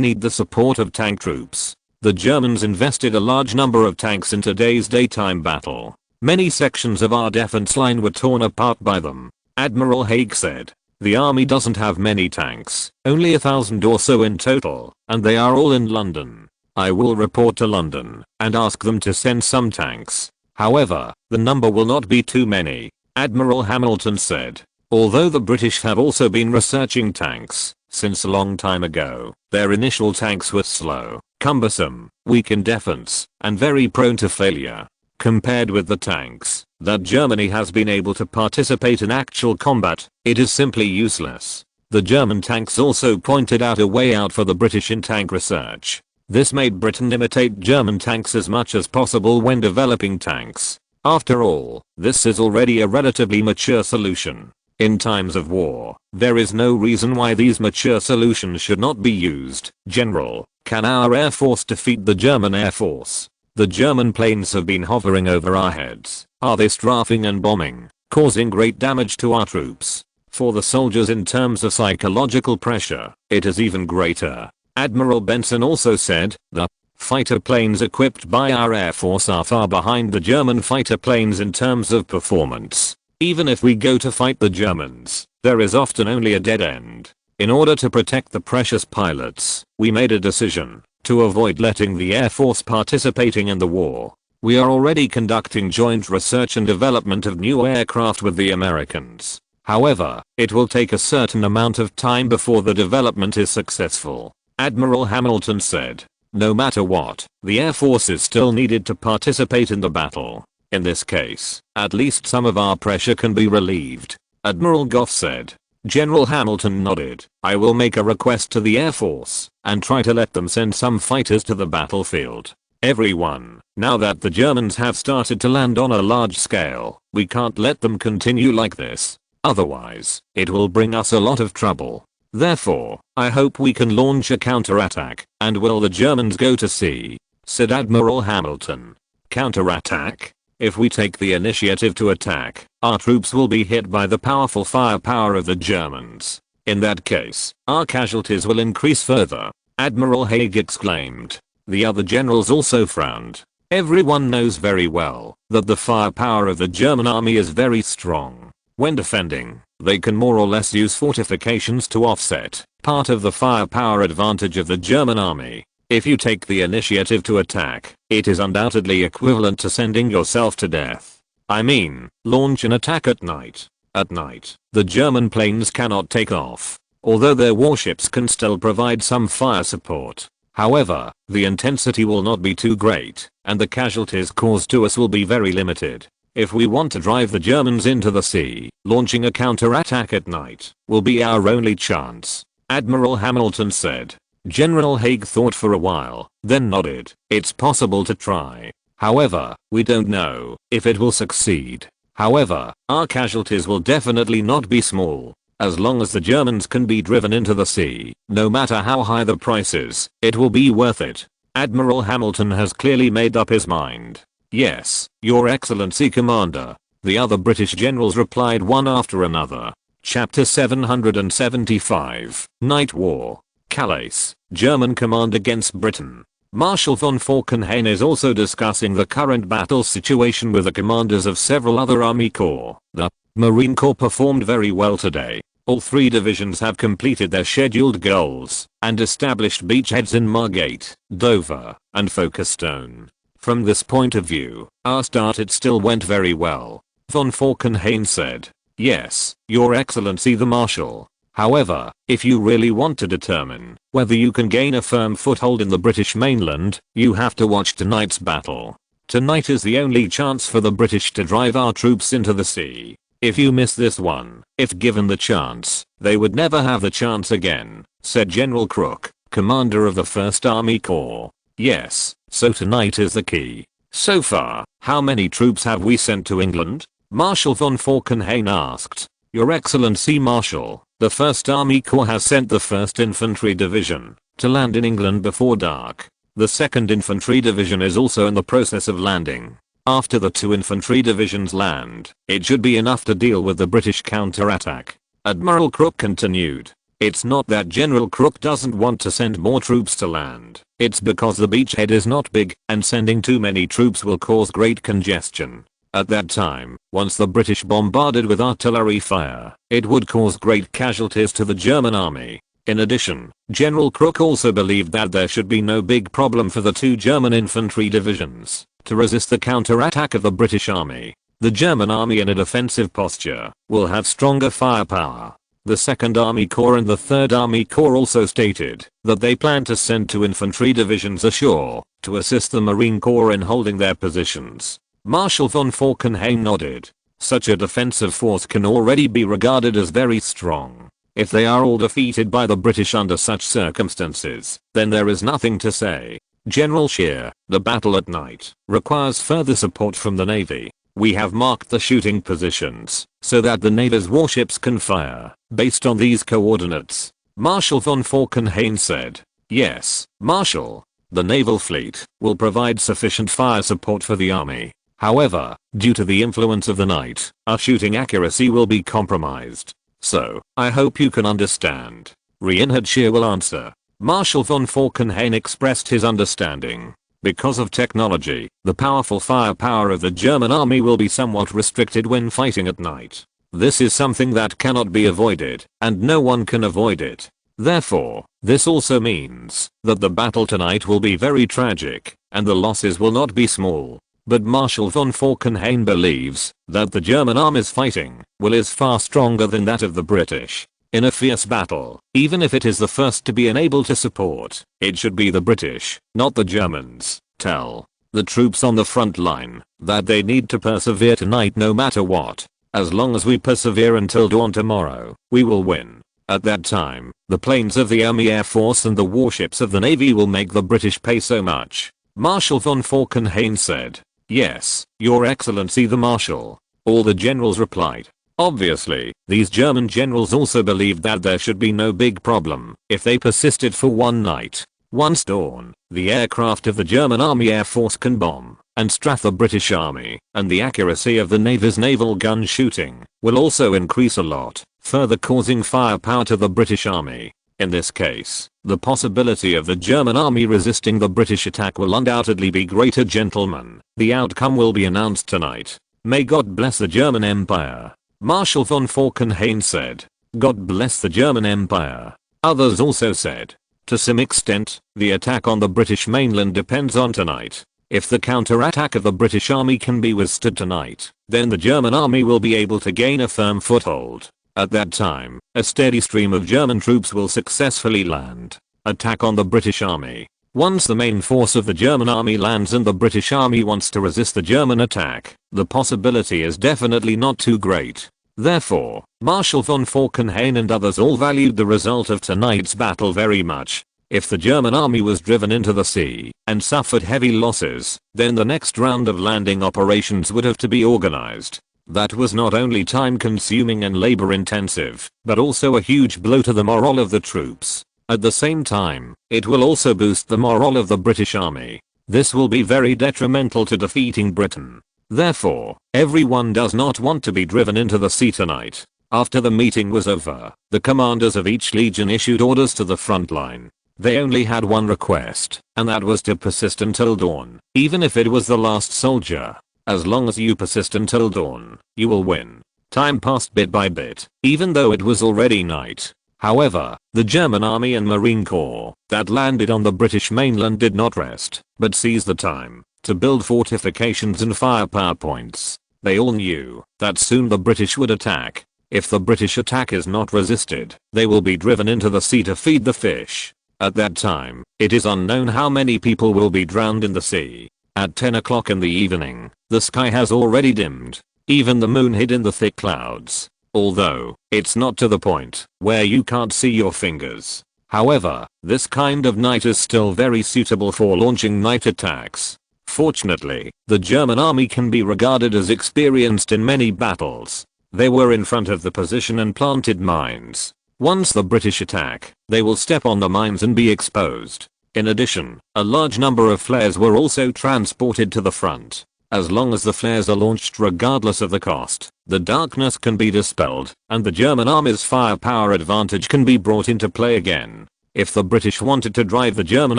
need the support of tank troops. The Germans invested a large number of tanks in today's daytime battle. Many sections of our defense line were torn apart by them, Admiral Haig said. The army doesn't have many tanks, only 1,000 or so in total, and they are all in London. I will report to London and ask them to send some tanks. However, the number will not be too many, Admiral Hamilton said. Although the British have also been researching tanks since a long time ago, their initial tanks were slow, cumbersome, weak in defense, and very prone to failure. Compared with the tanks that Germany has been able to participate in actual combat, it is simply useless. The German tanks also pointed out a way out for the British in tank research. This made Britain imitate German tanks as much as possible when developing tanks. After all, this is already a relatively mature solution. In times of war, there is no reason why these mature solutions should not be used. General, can our Air Force defeat the German Air Force? The German planes have been hovering over our heads. Are they strafing and bombing, causing great damage to our troops? For the soldiers in terms of psychological pressure, it is even greater. Admiral Benson also said, the fighter planes equipped by our Air Force are far behind the German fighter planes in terms of performance. Even if we go to fight the Germans, there is often only a dead end. In order to protect the precious pilots, we made a decision to avoid letting the Air Force participating in the war. We are already conducting joint research and development of new aircraft with the Americans. However, it will take a certain amount of time before the development is successful, Admiral Hamilton said. No matter what, the Air Force is still needed to participate in the battle. In this case, at least some of our pressure can be relieved, Admiral Gough said. General Hamilton nodded. I will make a request to the Air Force and try to let them send some fighters to the battlefield. Everyone, now that the Germans have started to land on a large scale, we can't let them continue like this. Otherwise, it will bring us a lot of trouble. Therefore, I hope we can launch a counterattack. And will the Germans go to sea? Said Admiral Hamilton. Counterattack? If we take the initiative to attack, our troops will be hit by the powerful firepower of the Germans. In that case, our casualties will increase further, Admiral Haig exclaimed. The other generals also frowned. Everyone knows very well that the firepower of the German army is very strong. When defending, they can more or less use fortifications to offset part of the firepower advantage of the German army. If you take the initiative to attack, it is undoubtedly equivalent to sending yourself to death. I mean, launch an attack at night. At night, the German planes cannot take off. although their warships can still provide some fire support. However, the intensity will not be too great, and the casualties caused to us will be very limited. If we want to drive the Germans into the sea, launching a counterattack at night will be our only chance, Admiral Hamilton said. General Haig thought for a while, then nodded. It's possible to try. However, we don't know if it will succeed. However, our casualties will definitely not be small. As long as the Germans can be driven into the sea, no matter how high the price is, it will be worth it. Admiral Hamilton has clearly made up his mind. Yes, Your Excellency Commander. The other British generals replied one after another. Chapter 775, Night War. Calais, German command against Britain. Marshal von Falkenhayn is also discussing the current battle situation with the commanders of several other army corps. The Marine Corps performed very well today. All 3 divisions have completed their scheduled goals and established beachheads in Margate, Dover, and Folkestone. From this point of view, our start it still went very well. Von Falkenhayn said. Yes, Your Excellency the Marshal. However, if you really want to determine whether you can gain a firm foothold in the British mainland, you have to watch tonight's battle. Tonight is the only chance for the British to drive our troops into the sea. If you miss this one, if given the chance, they would never have the chance again, said General Crook, commander of the 1st Army Corps. Yes, so tonight is the key. So far, how many troops have we sent to England? Marshal von Falkenhayn asked. Your Excellency Marshal, the 1st Army Corps has sent the 1st Infantry Division to land in England before dark. The 2nd Infantry Division is also in the process of landing. After the 2 infantry divisions land, it should be enough to deal with the British counterattack. Admiral Crook continued. It's not that General Crook doesn't want to send more troops to land. It's because the beachhead is not big, and sending too many troops will cause great congestion. At that time, once the British bombarded with artillery fire, it would cause great casualties to the German army. In addition, General Crook also believed that there should be no big problem for the 2 German infantry divisions to resist the counterattack of the British army. The German army in a defensive posture will have stronger firepower. The 2nd Army Corps and the 3rd Army Corps also stated that they plan to send 2 infantry divisions ashore to assist the Marine Corps in holding their positions. Marshal von Falkenhayn nodded. Such a defensive force can already be regarded as very strong. If they are all defeated by the British under such circumstances, then there is nothing to say. General Scheer, the battle at night requires further support from the Navy. We have marked the shooting positions so that the Navy's warships can fire based on these coordinates. Marshal von Falkenhayn said. Yes, Marshal. The naval fleet will provide sufficient fire support for the army. However, due to the influence of the night, our shooting accuracy will be compromised. So, I hope you can understand. Reinhard Scheer will answer. Marshal von Falkenhayn expressed his understanding. Because of technology, the powerful firepower of the German army will be somewhat restricted when fighting at night. This is something that cannot be avoided, and no one can avoid it. Therefore, this also means that the battle tonight will be very tragic, and the losses will not be small. But Marshal von Falkenhayn believes that the German army's fighting will is far stronger than that of the British. In a fierce battle, even if it is the first to be unable to support, it should be the British, not the Germans. Tell the troops on the front line that they need to persevere tonight no matter what. As long as we persevere until dawn tomorrow, we will win. At that time, the planes of the Army Air Force and the warships of the Navy will make the British pay so much. Marshal von Falkenhayn said. Yes, Your Excellency the Marshal. All the generals replied. Obviously, these German generals also believed that there should be no big problem if they persisted for one night. Once dawn, the aircraft of the German Army Air Force can bomb and strafe the British Army, and the accuracy of the Navy's naval gun shooting will also increase a lot, further causing firepower to the British Army. In this case, the possibility of the German army resisting the British attack will undoubtedly be greater, gentlemen. The outcome will be announced tonight. May God bless the German Empire. Marshal von Falkenhayn said. God bless the German Empire. Others also said. To some extent, the attack on the British mainland depends on tonight. If the counterattack of the British army can be withstood tonight, then the German army will be able to gain a firm foothold. At that time, a steady stream of German troops will successfully land. Attack on the British army. Once the main force of the German army lands and the British army wants to resist the German attack, the possibility is definitely not too great. Therefore, Marshal von Falkenhayn and others all valued the result of tonight's battle very much. If the German army was driven into the sea and suffered heavy losses, then the next round of landing operations would have to be organized. That was not only time consuming and labor intensive, but also a huge blow to the morale of the troops. At the same time, it will also boost the morale of the British army. This will be very detrimental to defeating Britain. Therefore, everyone does not want to be driven into the sea tonight. After the meeting was over, the commanders of each legion issued orders to the front line. They only had one request, and that was to persist until dawn, even if it was the last soldier. As long as you persist until dawn, you will win. Time passed bit by bit, even though it was already night. However, the German army and Marine Corps that landed on the British mainland did not rest, but seized the time to build fortifications and firepower points. They all knew that soon the British would attack. If the British attack is not resisted, they will be driven into the sea to feed the fish. At that time, it is unknown how many people will be drowned in the sea. At 10 o'clock in the evening, the sky has already dimmed. Even the moon hid in the thick clouds. Although, it's not to the point where you can't see your fingers. However, this kind of night is still very suitable for launching night attacks. Fortunately, the German army can be regarded as experienced in many battles. They were in front of the position and planted mines. Once the British attack, they will step on the mines and be exposed. In addition, a large number of flares were also transported to the front. As long as the flares are launched regardless of the cost, the darkness can be dispelled, and the German army's firepower advantage can be brought into play again. If the British wanted to drive the German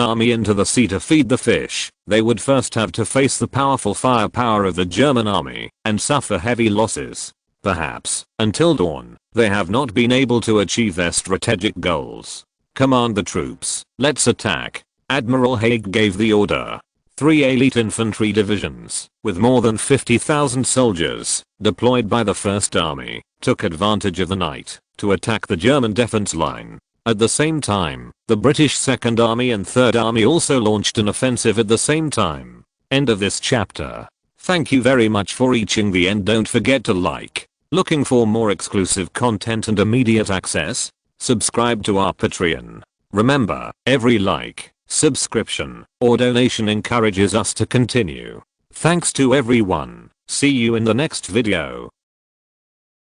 army into the sea to feed the fish, they would first have to face the powerful firepower of the German army and suffer heavy losses. Perhaps, until dawn, they have not been able to achieve their strategic goals. Command the troops, let's attack. Admiral Haig gave the order. 3 elite infantry divisions, with more than 50,000 soldiers, deployed by the 1st Army, took advantage of the night to attack the German defense line. At the same time, the British 2nd Army and 3rd Army also launched an offensive at the same time. End of this chapter. Thank you very much for reaching the end. Don't forget to like. Looking for more exclusive content and immediate access? Subscribe to our Patreon. Remember, every like, subscription, or donation encourages us to continue. Thanks to everyone. See you in the next video.